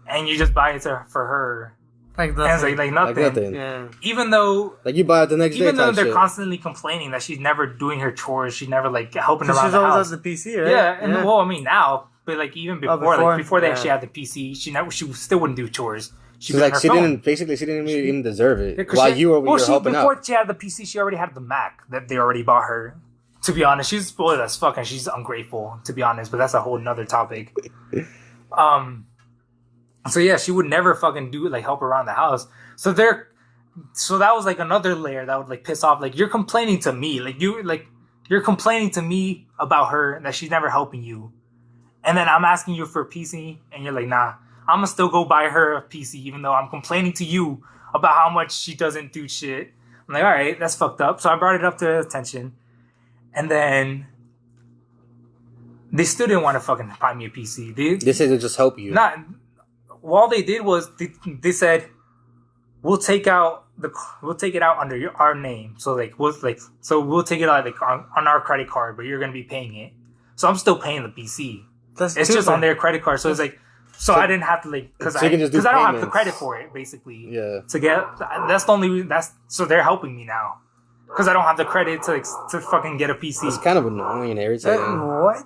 Speaker 1: and you just buy it for her."
Speaker 2: like
Speaker 1: And
Speaker 2: nothing.
Speaker 1: it's like
Speaker 3: like
Speaker 1: nothing.
Speaker 3: nothing.
Speaker 2: Yeah,
Speaker 1: Even though
Speaker 3: Like you buy it the next day.
Speaker 1: even though
Speaker 3: type
Speaker 1: they're
Speaker 3: shit.
Speaker 1: constantly complaining that she's never doing her chores, she's never like helping
Speaker 2: because
Speaker 1: around
Speaker 2: she's
Speaker 1: the house.
Speaker 2: always on the PC, right?
Speaker 1: Yeah, and well, I mean now, but like even before,
Speaker 2: before?
Speaker 1: before they
Speaker 2: Yeah.
Speaker 1: actually had the PC, she still wouldn't do chores. She'd
Speaker 3: So
Speaker 1: be on
Speaker 3: like
Speaker 1: her
Speaker 3: she
Speaker 1: phone.
Speaker 3: didn't even deserve it.
Speaker 1: Yeah, 'cause
Speaker 3: While
Speaker 1: she-
Speaker 3: you were over
Speaker 1: well,
Speaker 3: here helping
Speaker 1: before
Speaker 3: out.
Speaker 1: she had the PC, she already had the Mac that they already bought her. To be honest, she's spoiled as fuck and she's ungrateful. To be honest, but that's a whole nother topic. So yeah, she would never fucking do like help around the house. So that was like another layer that would like piss off. Like you're complaining to me, you're complaining to me about her that she's never helping you, and then I'm asking you for a PC, and you're like, nah, I'm gonna still go buy her a PC, even though I'm complaining to you about how much she doesn't do shit. I'm like, all right, that's fucked up. So I brought it up to their attention, and then they still didn't want to fucking buy me a PC.
Speaker 3: They say to just help you.
Speaker 1: Not. All they did was they said, we'll take it out under our name. So we'll take it out like on our credit card, but you're gonna be paying it. So I'm still paying the PC.
Speaker 2: That's
Speaker 1: It's just on their credit card. So it's like, so I didn't have to like, because
Speaker 3: So you can just do
Speaker 1: I don't have the
Speaker 3: payments.
Speaker 1: credit for it basically.
Speaker 3: Yeah.
Speaker 1: To get, that's the only reason. So they're helping me now because I don't have the credit to fucking get a PC.
Speaker 3: It's kind of annoying and irritating.
Speaker 2: What?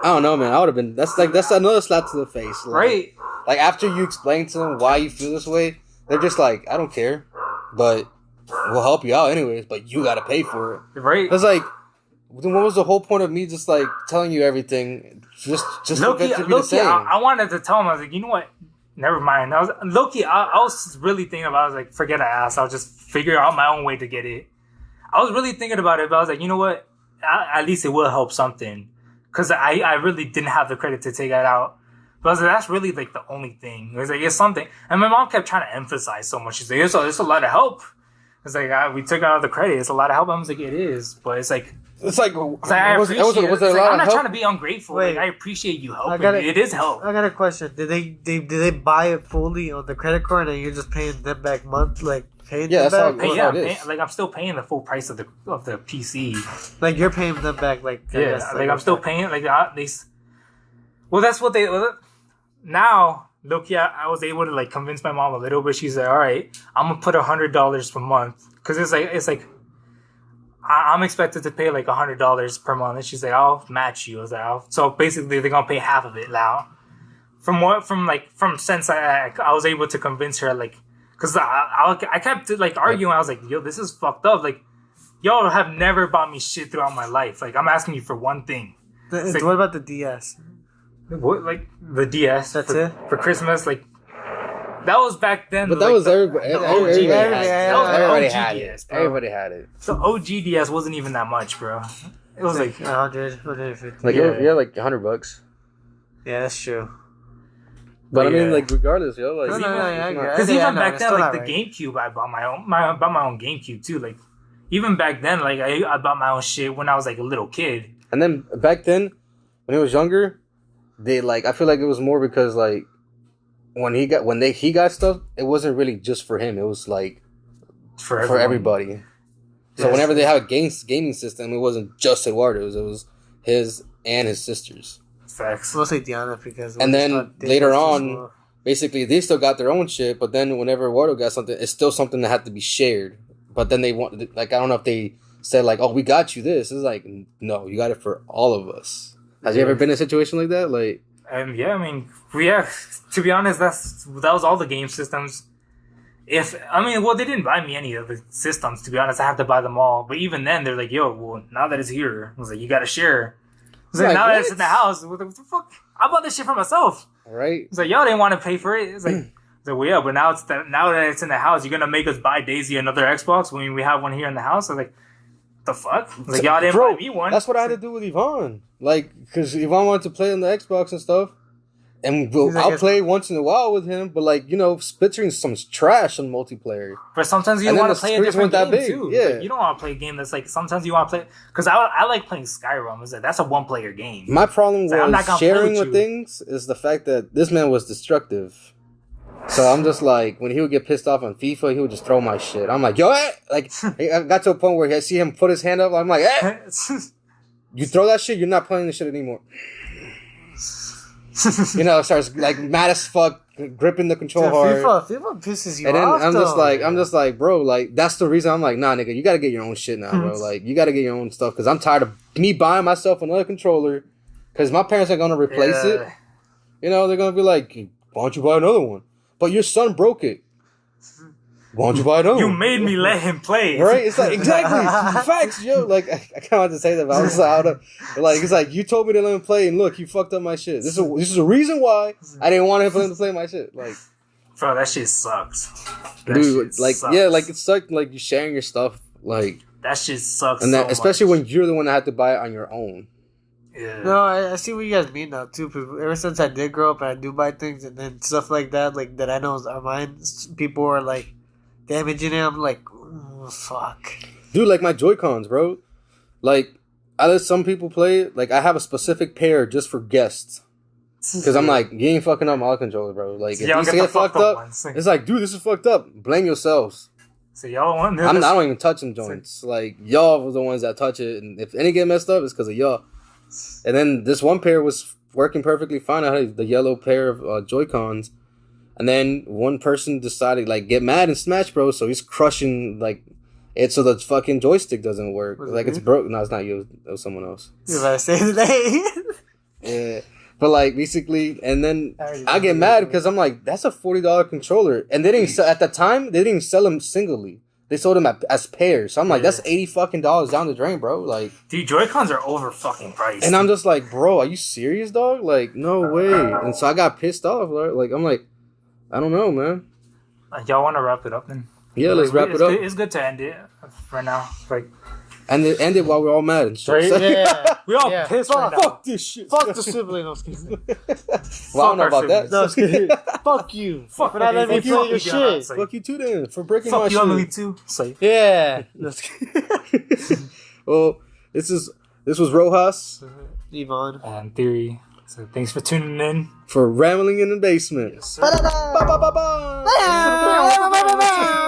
Speaker 3: I don't know, man. I would have been. That's another slap to the face. Like,
Speaker 1: Right.
Speaker 3: Like after you explain to them why you feel this way, they're just like, I don't care, but we'll help you out anyways. But you gotta pay for it.
Speaker 1: Right.
Speaker 3: It's like, then what was the whole point of me just like telling you everything? Just to get you to be the
Speaker 1: Loki,
Speaker 3: same.
Speaker 1: I wanted to tell him. I was like, you know what? Never mind. I was really thinking about it. I was like, forget I asked. I'll just figure out my own way to get it. I was really thinking about it, but I was like, you know what? At least it will help something. Because I really didn't have the credit to take that out. But I was like, that's really like the only thing. It was like, it's something. And my mom kept trying to emphasize so much. She's like, it's a lot of help. It's like, we took out the credit. It's a lot of help. I was like, it is. But it's like,
Speaker 3: It's like,
Speaker 1: It's like, I appreciate it. It's like, I'm not trying to be ungrateful.
Speaker 2: Wait.
Speaker 1: Like, I appreciate you helping
Speaker 2: gotta-
Speaker 1: me. It is help.
Speaker 2: I got a question. Did they buy it fully on the credit card and you're just paying them back paying
Speaker 3: Yeah,
Speaker 2: them
Speaker 3: that's how
Speaker 2: back?
Speaker 3: it-
Speaker 1: Hey, yeah,
Speaker 3: it is.
Speaker 1: I'm still paying the full price of the PC.
Speaker 2: Like you're paying them back I
Speaker 1: Yeah,
Speaker 2: guess,
Speaker 1: I'm still paying. Well, that's what they. Now, look, yeah, I was able to like convince my mom a little bit. She's like, "All right, I'm gonna put $100 per month because it's like I'm expected to pay like $100 per month." And she's like, "I'll match you." I was like, so basically, they're gonna pay half of it now. From since I was able to convince her like, because I kept like arguing. I was like, "Yo, this is fucked up." Like, y'all have never bought me shit throughout my life. Like, I'm asking you for one thing. Like,
Speaker 2: What about the DS?
Speaker 1: what, like the DS?
Speaker 2: That's
Speaker 1: for,
Speaker 2: it?
Speaker 1: for Christmas. Like that was back then.
Speaker 3: But
Speaker 1: like,
Speaker 3: that was everybody.
Speaker 1: the OG
Speaker 3: Everybody
Speaker 1: DS.
Speaker 3: had it.
Speaker 1: That was the
Speaker 3: Everybody
Speaker 1: OG
Speaker 3: had
Speaker 1: DS,
Speaker 3: it.
Speaker 1: bro.
Speaker 3: Everybody had it.
Speaker 1: The OG DS wasn't even that much, bro. It was like
Speaker 2: 150.
Speaker 3: Like
Speaker 1: Yeah.
Speaker 3: like $100.
Speaker 2: Yeah, that's true.
Speaker 3: But I mean,
Speaker 1: yeah.
Speaker 3: like regardless, yo, like
Speaker 2: No, I agree.
Speaker 1: because
Speaker 2: Yeah,
Speaker 1: even
Speaker 2: no,
Speaker 1: back
Speaker 2: it's
Speaker 1: then,
Speaker 2: still
Speaker 1: like
Speaker 2: not
Speaker 1: the
Speaker 2: right.
Speaker 1: GameCube, I bought my own GameCube too. Like even back then, like I bought my own shit when I was like a little kid.
Speaker 3: And then back then, when he was younger, they like I feel like it was more because like when he got stuff, it wasn't really just for him. It was like
Speaker 1: For
Speaker 3: for
Speaker 1: everyone.
Speaker 3: everybody. So
Speaker 1: Yes.
Speaker 3: whenever they have a gaming system, it wasn't just Eduardo's. It was his and his sister's.
Speaker 1: Facts.
Speaker 2: Mostly Diana because.
Speaker 3: And then
Speaker 2: they
Speaker 3: later
Speaker 2: just-
Speaker 3: on- Basically, they still got their own shit, but then whenever Eduardo got something, it's still something that had to be shared. But then they want, like, I don't know if they said like, "Oh, we got you this." It's like, no, you got it for all of us. Has you ever been in a situation like that? Like,
Speaker 1: Yeah, I mean, to be honest, that was all the game systems. They didn't buy me any of the systems. To be honest, I have to buy them all. But even then, they're like, "Yo, well, now that it's here, I was like, you got to share." I was like,
Speaker 3: Like,
Speaker 1: now that
Speaker 3: what?
Speaker 1: it's in the house, what the fuck? I bought this shit for myself.
Speaker 3: right?
Speaker 1: It's like y'all didn't want to pay for it. It's like, well, yeah, but now that it's in the house, you're gonna make us buy Daisy another Xbox when we have one here in the house. I was like, the fuck? I was like, y'all didn't
Speaker 3: Bro,
Speaker 1: buy me one.
Speaker 3: That's what I had to do with Yvonne. Like, because Yvonne wanted to play on the Xbox and stuff. And I'll play once in a while with him, but like, split screen's some trash on multiplayer.
Speaker 1: But sometimes you
Speaker 3: And then
Speaker 1: want
Speaker 3: the
Speaker 1: to play a
Speaker 3: screens
Speaker 1: different
Speaker 3: weren't
Speaker 1: game
Speaker 3: that big,
Speaker 1: too.
Speaker 3: yeah.
Speaker 1: Like, you don't want to play a game that's like sometimes you want to play because I like playing Skyrim. It's like that's a one player game.
Speaker 3: My problem
Speaker 1: It's like, I'm not
Speaker 3: was
Speaker 1: gonna play
Speaker 3: sharing
Speaker 1: with
Speaker 3: with
Speaker 1: you.
Speaker 3: things is the fact that this man was destructive. So I'm just like, when he would get pissed off on FIFA, he would just throw my shit. I'm like, yo, like, I got to a point where I see him put his hand up. I'm like, you throw that shit, you're not playing this shit anymore. Starts like mad as fuck, gripping the control hard.
Speaker 2: FIFA pisses you
Speaker 3: And then
Speaker 2: off.
Speaker 3: I'm just like, bro, like that's the reason I'm like, nah, nigga, you gotta get your own shit now, bro. Like you gotta get your own stuff because I'm tired of me buying myself another controller because my parents are gonna replace it. They're gonna be like, why don't you buy another one? But your son broke it. Why don't you buy another
Speaker 1: You
Speaker 3: one?
Speaker 1: made me let him play.
Speaker 3: Right? It's like, exactly. Facts, yo. Like, I kind of want to say that, but I was like, it's like, you told me to let him play, and look, you fucked up my shit. This is a reason why I didn't want him to play my shit. Like,
Speaker 1: Bro, that shit sucks. That
Speaker 3: dude,
Speaker 1: shit
Speaker 3: like,
Speaker 1: sucks.
Speaker 3: yeah, like, it sucked, like, you sharing your stuff, like,
Speaker 1: that shit sucks.
Speaker 3: and that,
Speaker 1: so
Speaker 3: especially
Speaker 1: much.
Speaker 3: when you're the one that had to buy it on your own.
Speaker 1: Yeah.
Speaker 2: No, I see what you guys mean now too. People, ever since I did grow up and I do buy things and then stuff like that, like that I know are mine. People are like damaging it. I'm like, oh, fuck.
Speaker 3: Dude, like my Joy-Cons, bro. Like, I let some people play it. Like, I have a specific pair just for guests. Because I'm like, you ain't fucking up my controller, bro. Like, if
Speaker 1: y'all
Speaker 3: these
Speaker 1: get the
Speaker 3: get fucked
Speaker 1: fucked up
Speaker 3: up,
Speaker 1: ones.
Speaker 3: it's like, dude, this is fucked up. Blame yourselves.
Speaker 1: So y'all want
Speaker 3: I don't even touch them joints. Like, y'all was the ones that touch it. And if any get messed up, it's because of y'all. And then this one pair was working perfectly fine. I had the yellow pair of Joy-Cons. And then one person decided, like, get mad in Smash Bros. So he's crushing, like, it so the fucking joystick doesn't work.
Speaker 2: Was it
Speaker 3: Like, it's
Speaker 2: me?
Speaker 3: broke. No, it's not you. It was someone else.
Speaker 2: If I say the name.
Speaker 3: Yeah. But, like, basically, and then
Speaker 2: already
Speaker 3: I get
Speaker 2: know
Speaker 3: mad
Speaker 2: that.
Speaker 3: because I'm like, that's a $40 controller. And they didn't sell, at the time, they didn't sell them singly. They sold them as pairs. So I'm like,
Speaker 1: Yeah.
Speaker 3: that's $80 fucking down the drain, bro. Like,
Speaker 1: Dude, Joy-Cons are over fucking priced.
Speaker 3: and I'm just like, bro, are you serious, dog? Like, no way. And so I got pissed off. Like, I'm like, I don't know, man.
Speaker 1: Y'all want to wrap it up then?
Speaker 3: Yeah, let's wrap it up.
Speaker 1: It's good to end it for now. Like,
Speaker 3: And it ended while we're all mad and shit.
Speaker 1: Right?
Speaker 3: So-
Speaker 2: Yeah.
Speaker 1: we all
Speaker 2: Yeah.
Speaker 1: pissed right now.
Speaker 3: Fuck this shit.
Speaker 2: Fuck the sibling. No, excuse me.
Speaker 3: Well, I don't know
Speaker 1: our
Speaker 3: about that.
Speaker 2: No, excuse me. Fuck you.
Speaker 1: Fuck
Speaker 2: For not letting me
Speaker 1: you.
Speaker 2: play your
Speaker 1: Fuck you,
Speaker 2: shit.
Speaker 1: Say,
Speaker 3: Fuck you too then for breaking my
Speaker 1: fuck you,
Speaker 3: shit.
Speaker 1: Emily too. Say,
Speaker 2: Yeah.
Speaker 3: Well, This was Rojas
Speaker 2: Yvonne.
Speaker 1: and Theory. So thanks for tuning in.
Speaker 3: for Rambling in the Basement.
Speaker 1: Yes, sir.
Speaker 3: Ba-ba-ba.
Speaker 2: Bye.